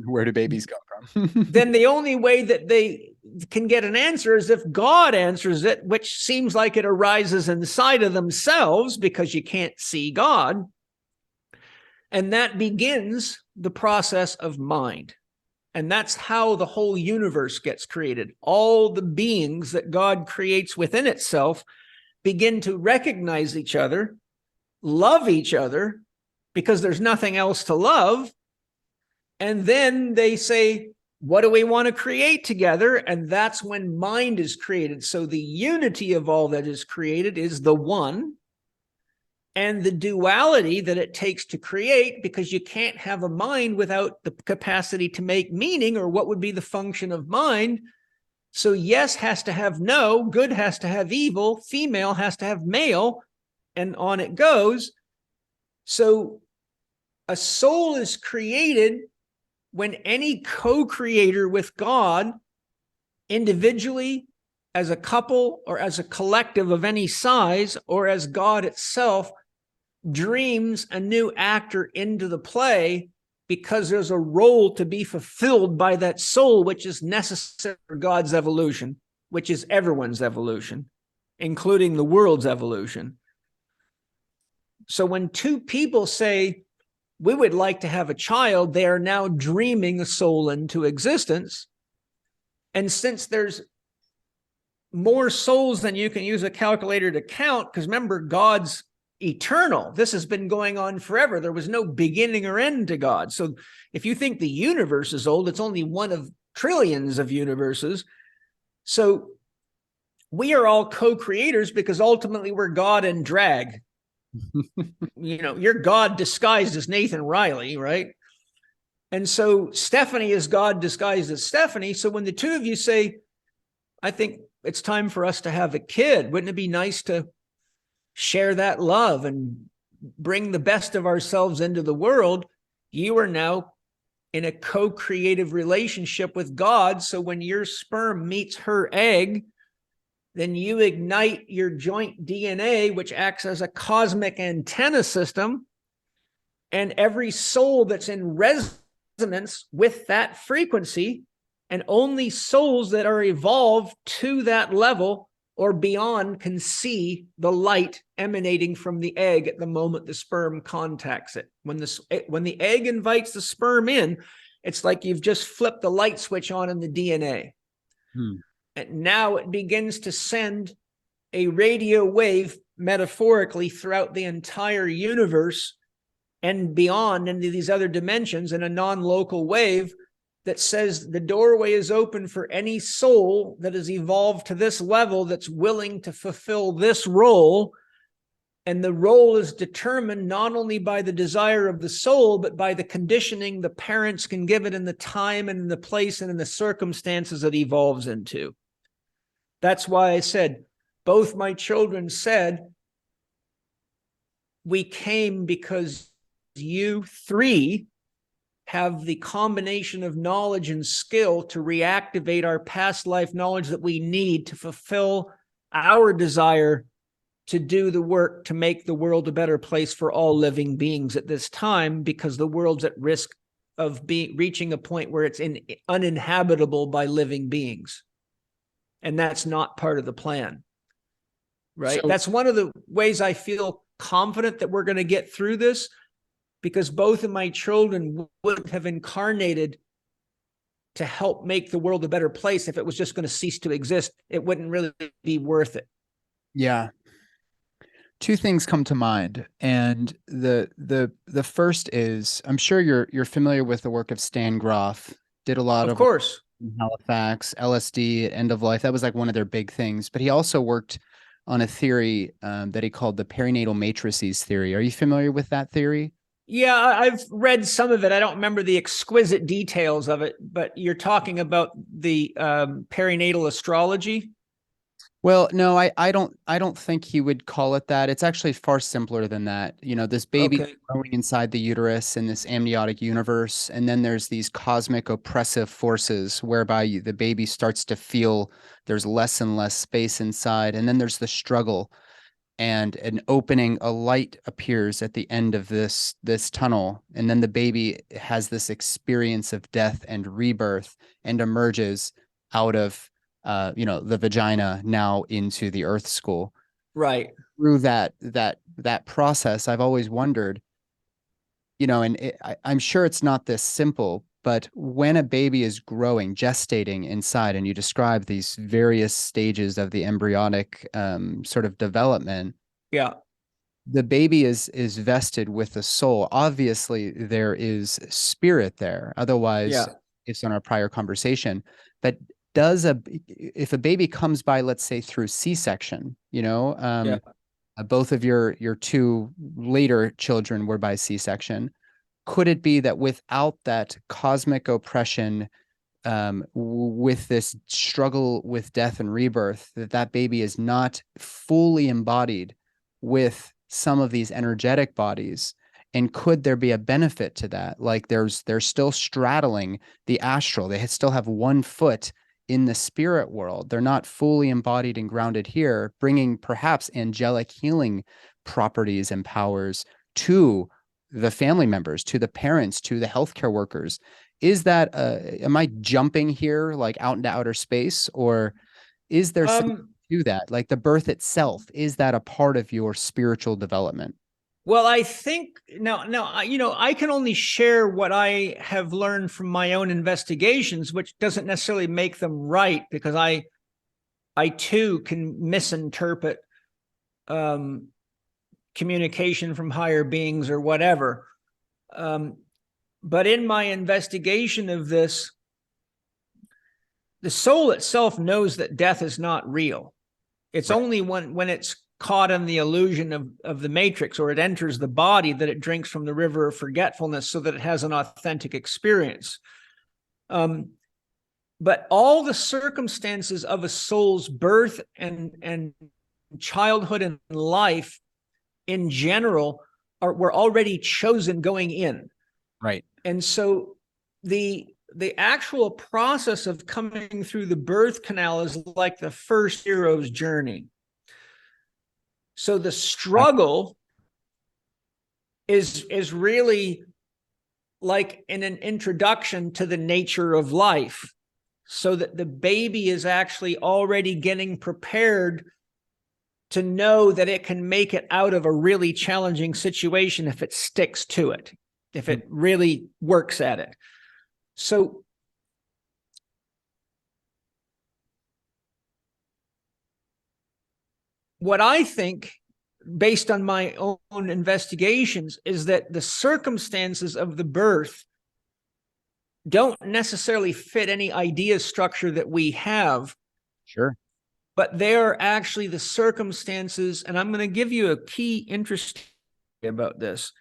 Where do babies come from? Then the only way that they can get an answer is if God answers it, which seems like it arises inside of themselves because you can't see God. And that begins the process of mind. And that's how the whole universe gets created. All the beings that God creates within itself begin to recognize each other, love each other, because there's nothing else to love. And then they say, what do we want to create together? And that's when mind is created. So the unity of all that is created is the one, and the duality that it takes to create, because you can't have a mind without the capacity to make meaning, or what would be the function of mind. So yes has to have no, good has to have evil, female has to have male, and on it goes. So a soul is created when any co-creator with God, individually, as a couple, or as a collective of any size, or as God itself, dreams a new actor into the play, because there's a role to be fulfilled by that soul, which is necessary for God's evolution, which is everyone's evolution, including the world's evolution. So when two people say, we would like to have a child, they are now dreaming a soul into existence. And since there's more souls than you can use a calculator to count, because remember, God's eternal. This has been going on forever. There was no beginning or end to God. So if you think the universe is old, it's only one of trillions of universes. So we are all co-creators because ultimately we're God in drag. You know, you're God disguised as Nathan Riley, right? And so Stephanie is God disguised as Stephanie. So when the two of you say, I think it's time for us to have a kid, wouldn't it be nice to share that love and bring the best of ourselves into the world? You are now in a co-creative relationship with God. So when your sperm meets her egg, then you ignite your joint DNA, which acts as a cosmic antenna system. And every soul that's in resonance with that frequency, and only souls that are evolved to that level or beyond, can see the light emanating from the egg at the moment the sperm contacts it. When the egg invites the sperm in, it's like you've just flipped the light switch on in the DNA. And now it begins to send a radio wave, metaphorically, throughout the entire universe and beyond into these other dimensions, in a non-local wave that says the doorway is open for any soul that has evolved to this level that's willing to fulfill this role. And the role is determined not only by the desire of the soul, but by the conditioning the parents can give it in the time and in the place and in the circumstances it evolves into. That's why I said, both my children said, we came because you three have the combination of knowledge and skill to reactivate our past life knowledge that we need to fulfill our desire to do the work to make the world a better place for all living beings at this time, because the world's at risk of reaching a point where it's uninhabitable by living beings. And that's not part of the plan, right? So that's one of the ways I feel confident that we're going to get through this, because both of my children would have incarnated to help make the world a better place. If it was just going to cease to exist, it wouldn't really be worth it. Yeah. Two things come to mind. And the first is, I'm sure you're familiar with the work of Stan Groff. Did a lot of course, in Halifax, LSD, end of life. That was like one of their big things. But he also worked on a theory that he called the perinatal matrices theory. Are you familiar with that theory? Yeah, I've read some of it. I don't remember the exquisite details of it, but you're talking about the perinatal astrology? Well, no, I don't think he would call it that. It's actually far simpler than that. You know, this baby Okay. growing inside the uterus in this amniotic universe, and then there's these cosmic oppressive forces whereby the baby starts to feel there's less and less space inside, and then there's the struggle and an opening, a light appears at the end of this tunnel, and then the baby has this experience of death and rebirth and emerges out of the vagina now into the earth school. Right. Through that process, I've always wondered, I'm sure it's not this simple, but when a baby is growing, gestating inside, and you describe these various stages of the embryonic sort of development, Yeah. the baby is vested with a soul. Obviously, there is spirit there. Otherwise, Yeah. it's on our prior conversation. But if a baby comes by, let's say through C-section, Yeah. both of your two later children were by C-section. Could it be that without that cosmic oppression, with this struggle with death and rebirth, that baby is not fully embodied with some of these energetic bodies? And could there be a benefit to that? Like they're still straddling the astral. They still have one foot in the spirit world. They're not fully embodied and grounded here, bringing perhaps angelic healing properties and powers to the family members, to the parents, to the healthcare workers. Is that, am I jumping here like out into outer space, or is there something to that? Like the birth itself, is that a part of your spiritual development? Well, I think now, I can only share what I have learned from my own investigations, which doesn't necessarily make them right, because I too can misinterpret communication from higher beings or whatever. But in my investigation of this, the soul itself knows that death is not real. It's Right. only when it's caught in the illusion of the matrix, or it enters the body, that it drinks from the river of forgetfulness so that it has an authentic experience. But all the circumstances of a soul's birth and childhood and life in general were already chosen going in. Right. And so the actual process of coming through the birth canal is like the first hero's journey. So the struggle is really like in an introduction to the nature of life, so that the baby is actually already getting prepared to know that it can make it out of a really challenging situation if it sticks to it, if it really works at it. So what I think, based on my own investigations, is that the circumstances of the birth don't necessarily fit any idea structure that we have. Sure. But they're actually the circumstances, and I'm going to give you a key interest about this.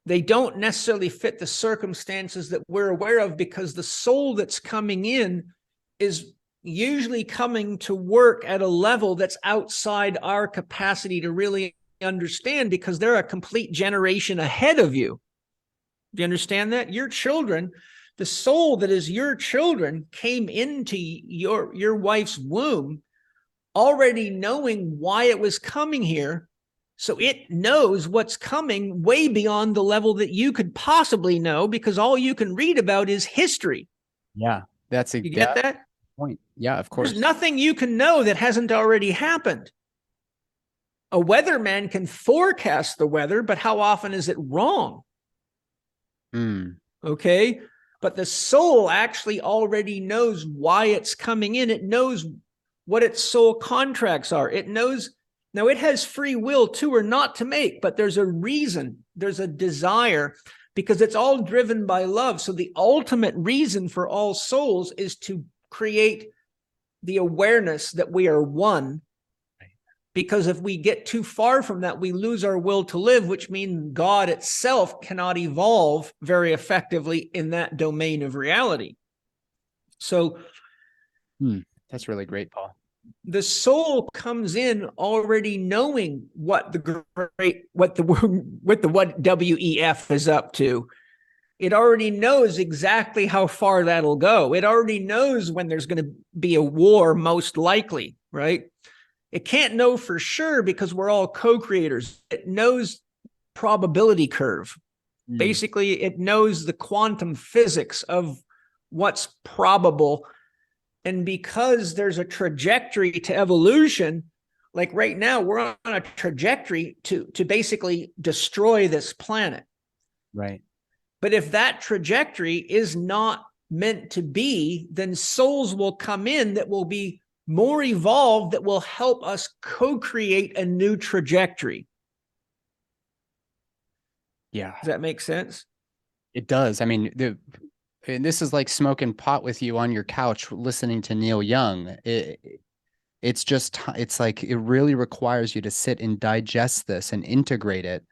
They don't necessarily fit the circumstances that we're aware of, because the soul that's coming in is usually coming to work at a level that's outside our capacity to really understand, because they're a complete generation ahead of you. Do you understand that? Your children, the soul that is your children, came into your wife's womb already knowing why it was coming here. So it knows what's coming way beyond the level that you could possibly know, because all you can read about is history. Yeah. That's a You get that? point. Yeah, of course. There's nothing you can know that hasn't already happened. A weatherman can forecast the weather, but how often is it wrong? Okay. But the soul actually already knows why it's coming in. It knows what its soul contracts are. It knows. Now, it has free will to or not to make, but there's a reason, there's a desire, because it's all driven by love. So the ultimate reason for all souls is to create the awareness that we are one. Because if we get too far from that, we lose our will to live, which means God itself cannot evolve very effectively in that domain of reality. So that's really great, Paul. the soul comes in already knowing what the WEF is up to. It already knows exactly how far that'll go. It already knows when there's going to be a war, most likely, right? It can't know for sure because we're all co-creators. It knows probability curve. Basically, it knows the quantum physics of what's probable. And because there's a trajectory to evolution, like right now, we're on a trajectory to basically destroy this planet. Right. But if that trajectory is not meant to be, then souls will come in that will be more evolved, that will help us co-create a new trajectory. Yeah. Does that make sense? It does. I mean, and this is like smoking pot with you on your couch, listening to Neil Young. It's just, it's like, it really requires you to sit and digest this and integrate it.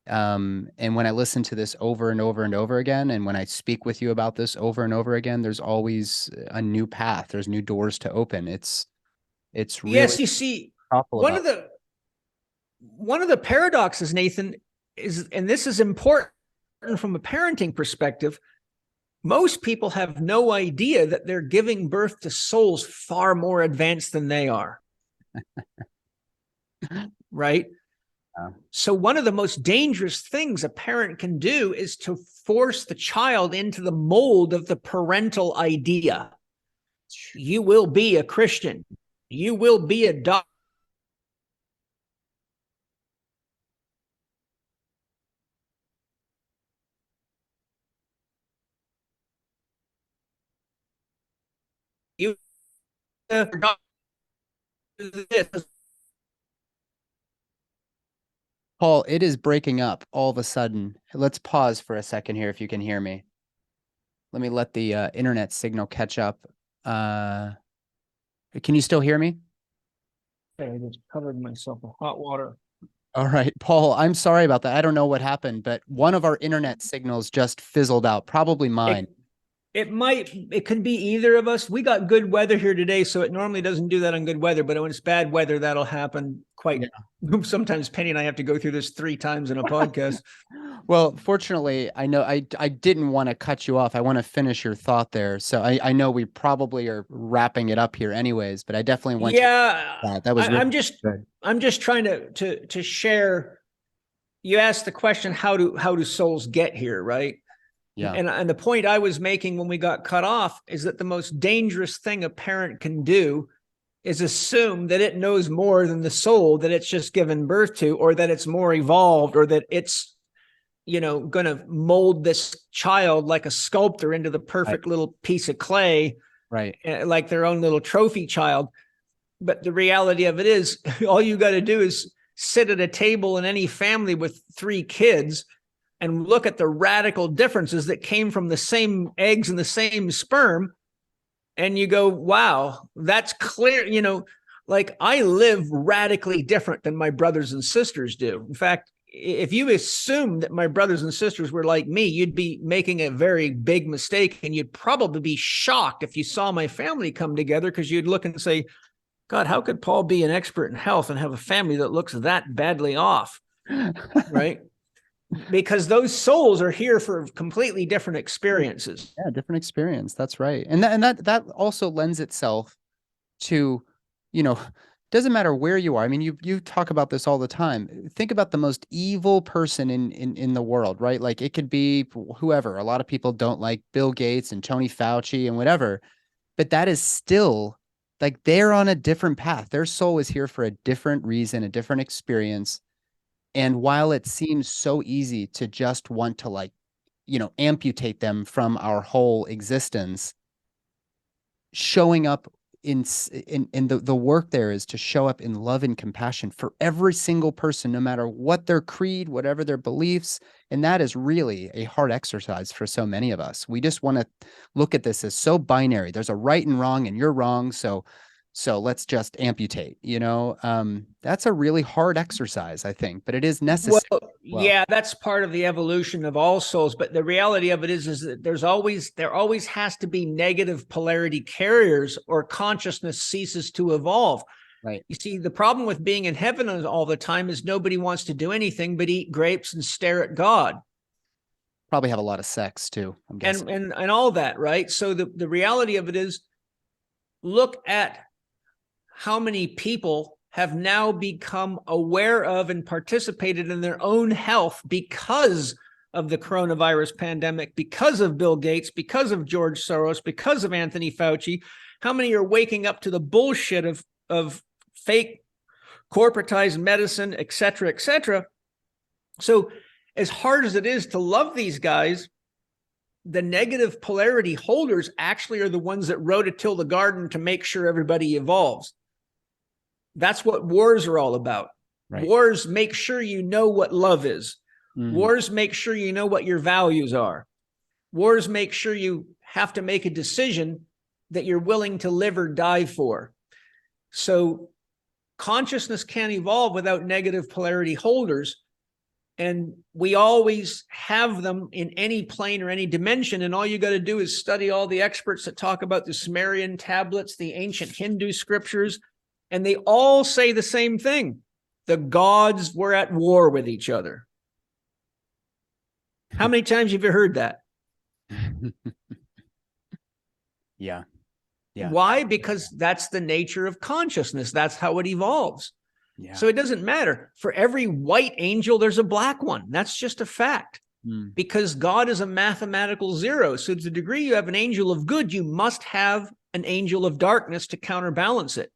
And when I listen to this over and over and over again, and when I speak with you about this over and over again, there's always a new path. There's new doors to open. It's really yes. You see, one of the paradoxes, Nathan, is, and this is important from a parenting perspective, most people have no idea that they're giving birth to souls far more advanced than they are. Right? So one of the most dangerous things a parent can do is to force the child into the mold of the parental idea. You will be a Christian. You will be a doctor. You Paul, it is breaking up all of a sudden. Let's pause for a second here if you can hear me. Let me let the internet signal catch up. Can you still hear me? I just covered myself in hot water. All right, Paul, I'm sorry about that. I don't know what happened, but one of our internet signals just fizzled out, probably mine. It could be either of us. We got good weather here today, so it normally doesn't do that on good weather, but when it's bad weather, that'll happen quite. Yeah. Sometimes Penny and I have to go through this 3 times in a podcast. Well, fortunately, I know I didn't want to cut you off. I want to finish your thought there. So I know we probably are wrapping it up here anyways, but I definitely want that was really I'm just trying to share. You asked the question, how do souls get here, right? Yeah. And the point I was making when we got cut off is that the most dangerous thing a parent can do is assume that it knows more than the soul that it's just given birth to, or that it's more evolved, or that it's, going to mold this child like a sculptor into the perfect little piece of clay, right? Like their own little trophy child. But the reality of it is, all you got to do is sit at a table in any family with 3 kids and look at the radical differences that came from the same eggs and the same sperm. And you go, wow, that's clear. Like I live radically different than my brothers and sisters do. In fact, if you assume that my brothers and sisters were like me, you'd be making a very big mistake. And you'd probably be shocked if you saw my family come together, because you'd look and say, God, how could Paul be an expert in health and have a family that looks that badly off? Right? Because those souls are here for completely different experiences. Yeah, different experience. That's right. And that also lends itself to, doesn't matter where you are. I mean, you talk about this all the time. Think about the most evil person in the world, right? Like it could be whoever. A lot of people don't like Bill Gates and Tony Fauci and whatever, but that is still like they're on a different path. Their soul is here for a different reason, a different experience. And while it seems so easy to just want to amputate them from our whole existence, showing up in the work there is to show up in love and compassion for every single person, no matter what their creed, whatever their beliefs. And that is really a hard exercise for so many of us. We just want to look at this as so binary. There's a right and wrong, and you're wrong. So let's just amputate, that's a really hard exercise, I think, but it is necessary. Well, Yeah, that's part of the evolution of all souls. But the reality of it is that there always has to be negative polarity carriers, or consciousness ceases to evolve. Right. You see, the problem with being in heaven all the time is nobody wants to do anything but eat grapes and stare at God. Probably have a lot of sex too, I'm guessing. And all that, right? So the reality of it is, look at how many people have now become aware of and participated in their own health because of the coronavirus pandemic, because of Bill Gates, because of George Soros, because of Anthony Fauci. How many are waking up to the bullshit of fake corporatized medicine, et cetera, et cetera? So as hard as it is to love these guys, the negative polarity holders actually are the ones that rode a till the garden to make sure everybody evolves. That's what wars are all about. Right. Wars make sure you know what love is. Mhm. Wars make sure you know what your values are. Wars make sure you have to make a decision that you're willing to live or die for. So consciousness can't evolve without negative polarity holders. And we always have them in any plane or any dimension. And all you got to do is study all the experts that talk about the Sumerian tablets, the ancient Hindu scriptures, and they all say the same thing. The gods were at war with each other. How many times have you heard that? Yeah. Yeah. Why? Because that's the nature of consciousness. That's how it evolves. Yeah. So it doesn't matter. For every white angel, there's a black one. That's just a fact. Because God is a mathematical zero. So to the degree you have an angel of good, you must have an angel of darkness to counterbalance it.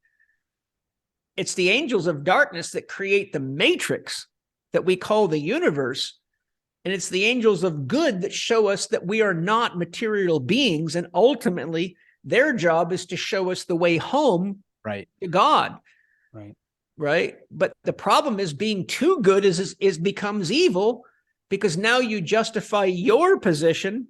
It's the angels of darkness that create the matrix that we call the universe. And it's the angels of good that show us that we are not material beings. And ultimately, their job is to show us the way home to God. Right. But the problem is, being too good is becomes evil, because now you justify your position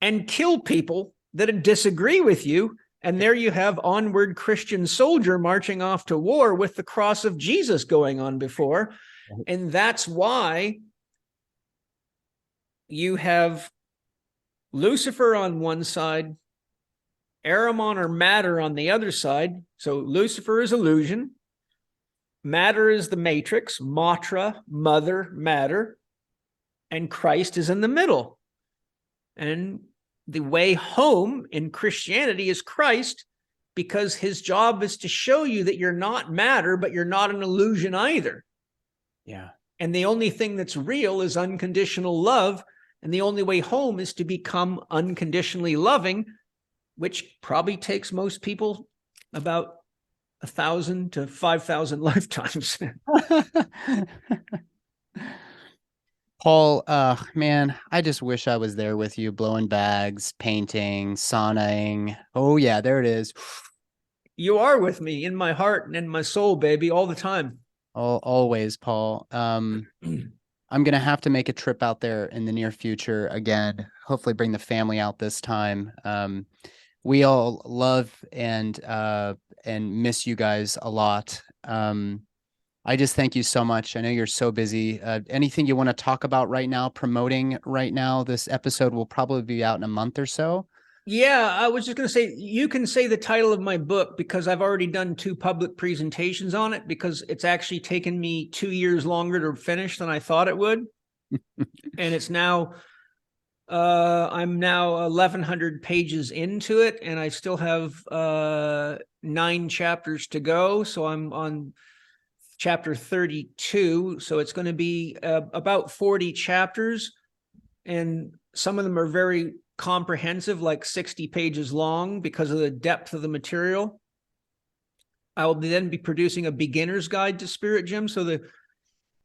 and kill people that disagree with you. And there you have onward Christian soldier marching off to war with the cross of Jesus going on before. And that's why you have Lucifer on one side, Ahriman or matter on the other side. So Lucifer is illusion. Matter is the matrix, Matra, mother, matter. And Christ is in the middle. And the way home in Christianity is Christ, because his job is to show you that you're not matter, but you're not an illusion either. Yeah. And the only thing that's real is unconditional love. And the only way home is to become unconditionally loving, which probably takes most people about 1,000 to 5,000 lifetimes. Paul, man, I just wish I was there with you, blowing bags, painting, saunaing. Oh yeah, there it is. You are with me in my heart and in my soul, baby, all the time. Always, Paul. I'm going to have to make a trip out there in the near future again, hopefully bring the family out this time. We all love and miss you guys a lot. I just thank you so much. I know you're so busy. Anything you want to talk about right now, promoting right now? This episode will probably be out in a month or so. Yeah, I was just going to say, you can say the title of my book, because I've already done 2 public presentations on it, because it's actually taken me 2 years longer to finish than I thought it would. And it's now, I'm now 1,100 pages into it, and I still have 9 chapters to go. So I'm on chapter 32. So it's going to be about 40 chapters, and some of them are very comprehensive, like 60 pages long, because of the depth of the material. I will then be producing a beginner's guide to Spirit Gym. So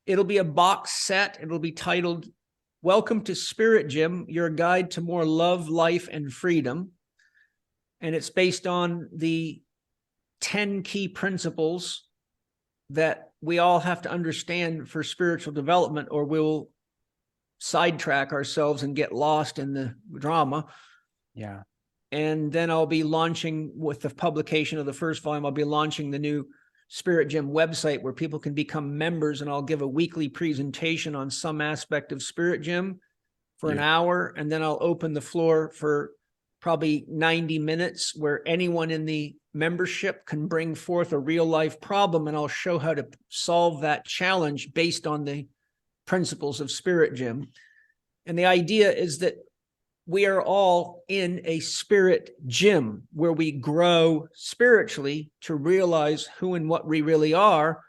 it'll be a box set. It'll be titled Welcome to Spirit Gym, your guide to more love, life, and freedom. And it's based on the 10 key principles that we all have to understand for spiritual development, or we'll sidetrack ourselves and get lost in the drama. Yeah. And then I'll be launching, with the publication of the first volume, I'll be launching the new Spirit Gym website where people can become members, and I'll give a weekly presentation on some aspect of Spirit Gym for an hour, and then I'll open the floor for probably 90 minutes where anyone in the membership can bring forth a real life problem, and I'll show how to solve that challenge based on the principles of Spirit Gym. And the idea is that we are all in a spirit gym where we grow spiritually to realize who and what we really are.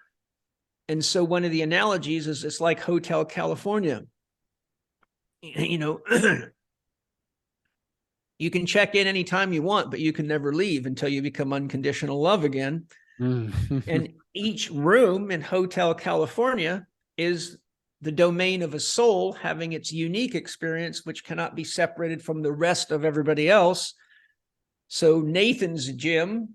And so one of the analogies is it's like Hotel California. You know, you can check in anytime you want, but you can never leave until you become unconditional love again. And each room in Hotel California is the domain of a soul having its unique experience, which cannot be separated from the rest of everybody else. So Nathan's gym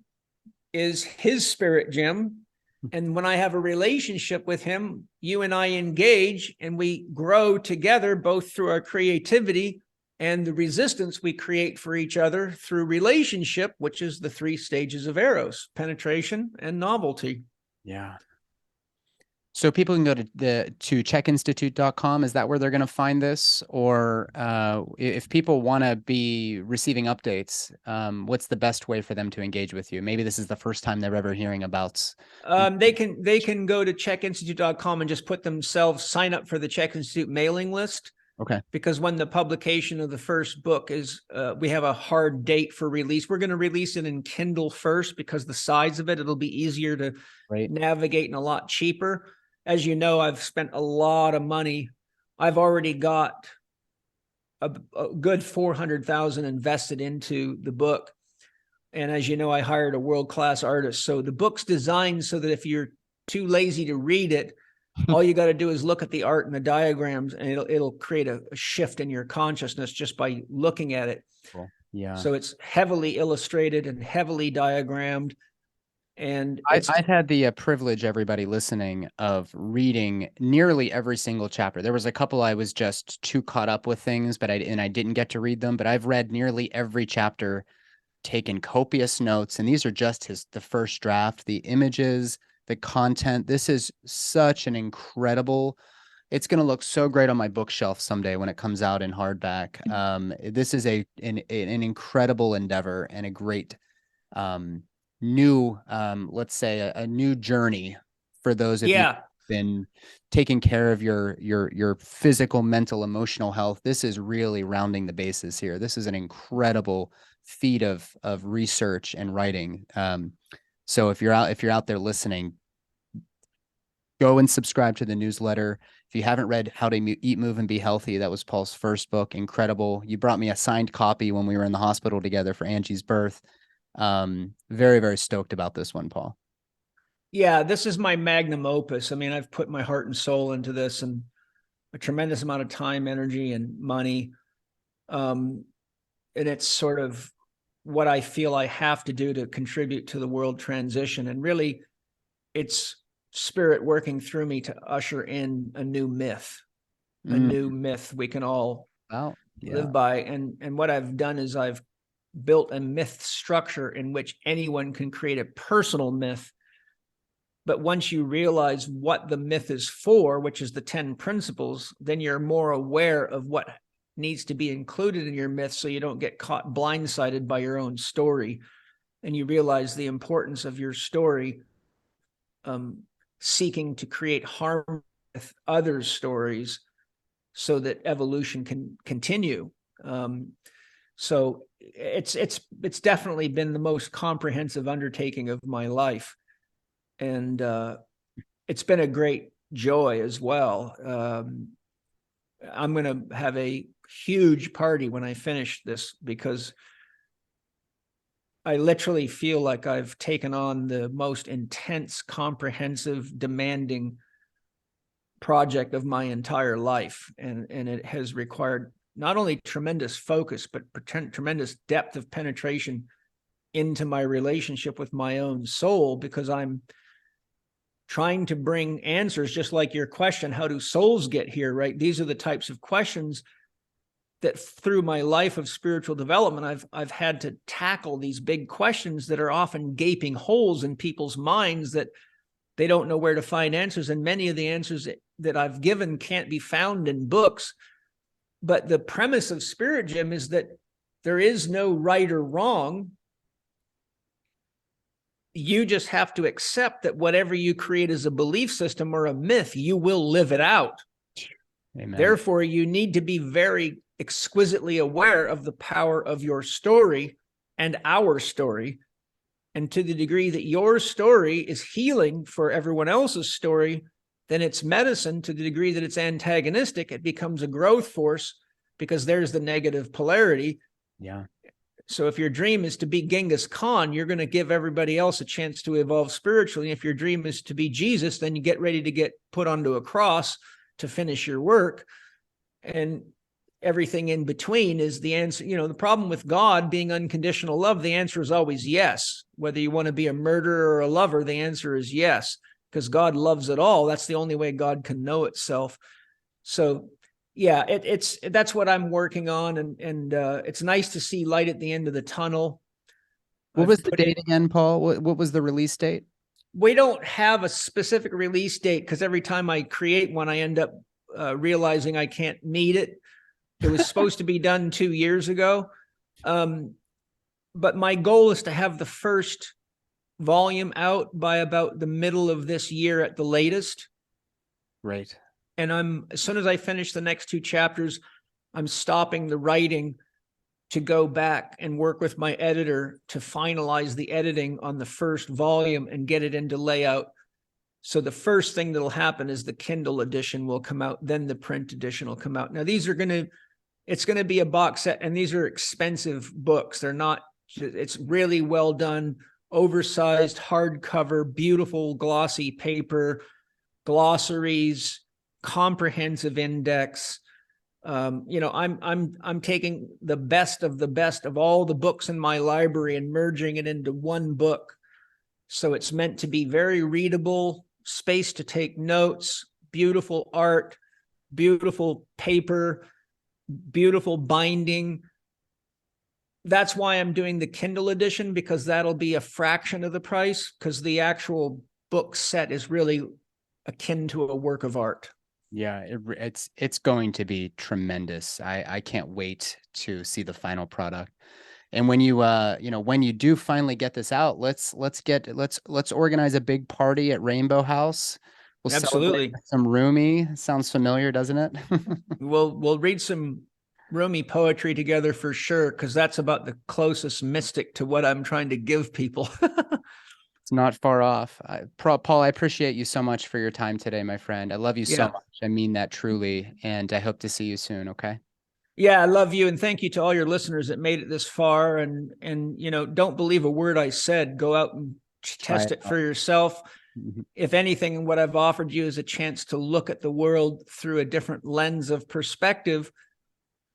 is his spirit gym. And when I have a relationship with him, you and I engage and we grow together, both through our creativity and the resistance we create for each other through relationship, which is the 3 stages of Eros: penetration and novelty. Yeah. So people can go to CHEKinstitute.com. Is that where they're going to find this? Or if people want to be receiving updates, what's the best way for them to engage with you? Maybe this is the first time they're ever hearing about. They can go to CHEKinstitute.com and just put themselves, sign up for the CHEK Institute mailing list. Okay. Because when the publication of the first book is, we have a hard date for release. We're going to release it in Kindle first because the size of it'll be easier to navigate and a lot cheaper. As you know, I've spent a lot of money. I've already got a good 400,000 invested into the book. And as you know, I hired a world-class artist. So the book's designed so that if you're too lazy to read it, all you got to do is look at the art and the diagrams, and it'll create a shift in your consciousness just by looking at it. Cool. Yeah. So it's heavily illustrated and heavily diagrammed. And I've had the privilege, everybody listening, of reading nearly every single chapter. There was a couple I was just too caught up with things, but I didn't get to read them. But I've read nearly every chapter, taken copious notes, and these are just the first draft. The images, the content. This is such an incredible. It's going to look so great on my bookshelf someday when it comes out in hardback. This is an incredible endeavor and a great new, let's say a new journey for those of you who've been taking care of your physical, mental, emotional health. This is really rounding the bases here. This is an incredible feat of research and writing. So if you're out there listening, go and subscribe to the newsletter. If you haven't read How to Eat, Move, and Be Healthy, that was Paul's first book. Incredible. You brought me a signed copy when we were in the hospital together for Angie's birth. Very, very stoked about this one, Paul. Yeah, this is my magnum opus. I mean, I've put my heart and soul into this and a tremendous amount of time, energy, and money. And it's sort of what I feel I have to do to contribute to the world transition. And really, it's spirit working through me to usher in a new myth, a new myth we can all live by. And what I've done is I've built a myth structure in which anyone can create a personal myth. But once you realize what the myth is for, which is the 10 principles, then you're more aware of what needs to be included in your myth so you don't get caught blindsided by your own story. And you realize the importance of your story seeking to create harm with others' stories so that evolution can continue. So it's definitely been the most comprehensive undertaking of my life. And it's been a great joy as well. I'm going to have a huge party when I finish this because I literally feel like I've taken on the most intense, comprehensive, demanding project of my entire life. And it has required not only tremendous focus, but tremendous depth of penetration into my relationship with my own soul, because I'm trying to bring answers, just like your question, how do souls get here, right? These are the types of questions that through my life of spiritual development, I've had to tackle these big questions that are often gaping holes in people's minds that They don't know where to find answers. And many of the answers that I've given can't be found in books. But the premise of Spirit Gym is that there is no right or wrong. You just have to accept that whatever you create as a belief system or a myth, you will live it out. Amen. Therefore, you need to be very exquisitely aware of the power of your story and our story. And to the degree that your story is healing for everyone else's story, then it's medicine. To the degree that it's antagonistic, it becomes a growth force, because there's the negative polarity. Yeah. So if your dream is to be Genghis Khan, you're going to give everybody else a chance to evolve spiritually. If your dream is to be Jesus, then you get ready to get put onto a cross to finish your work. And everything in between is the answer. You know, the problem with God being unconditional love, the answer is always yes. Whether you want to be a murderer or a lover, the answer is yes, because God loves it all. That's the only way God can know itself. So yeah, that's what I'm working on. And it's nice to see light at the end of the tunnel. What was the date again, Paul? What was the release date? We don't have a specific release date, because every time I create one, I end up realizing I can't meet it. It was supposed to be done 2 years ago. But my goal is to have the first volume out by about the middle of this year at the latest. Right. And as soon as I finish the next 2 chapters, I'm stopping the writing to go back and work with my editor to finalize the editing on the first volume and get it into layout. So the first thing that'll happen is the Kindle edition will come out, then the print edition will come out. Now, it's going to be a box set, and these are expensive books. It's really well done, oversized hardcover, beautiful glossy paper, glossaries, comprehensive index. I'm taking the best of all the books in my library and merging it into one book. So it's meant to be very readable, space to take notes, beautiful art, beautiful paper, beautiful binding. That's why I'm doing the Kindle edition, because that'll be a fraction of the price, because the actual book set is really akin to a work of art. Yeah, it's going to be tremendous. I can't wait to see the final product. And when you when you do finally get this out, let's organize a big party at Rainbow House. We'll Absolutely. celebrate some Rumi. Sounds familiar, doesn't it? We'll read some Rumi poetry together for sure, because that's about the closest mystic to what I'm trying to give people. It's not far off. Paul, I appreciate you so much for your time today, my friend. I love you so much. I mean that truly. And I hope to see you soon. Okay. Yeah, I love you. And thank you to all your listeners that made it this far. And don't believe a word I said. Go out and test it for yourself. Mm-hmm. If anything, what I've offered you is a chance to look at the world through a different lens of perspective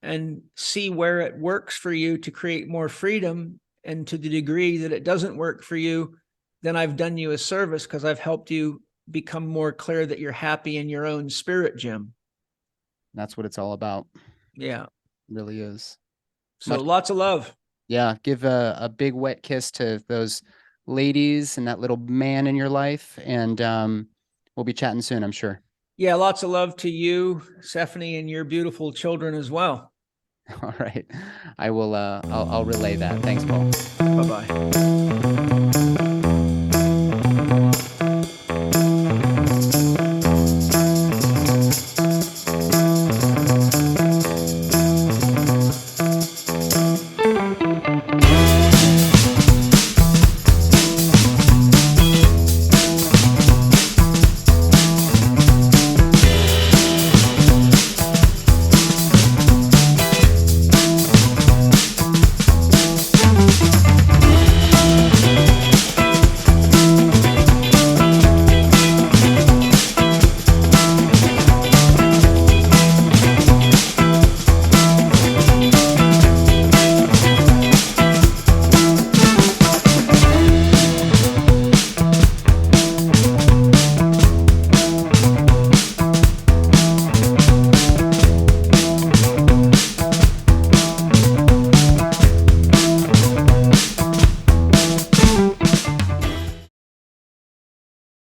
and see where it works for you to create more freedom. And to the degree that it doesn't work for you, then I've done you a service, because I've helped you become more clear that you're happy in your own spirit gym. That's what it's all about. Yeah. It really is. So lots of love. Yeah. Give a big wet kiss to those ladies and that little man in your life. And we'll be chatting soon, I'm sure. Yeah. Lots of love to you, Stephanie, and your beautiful children as well. All right. I will, I'll relay that. Thanks, Paul. Bye-bye.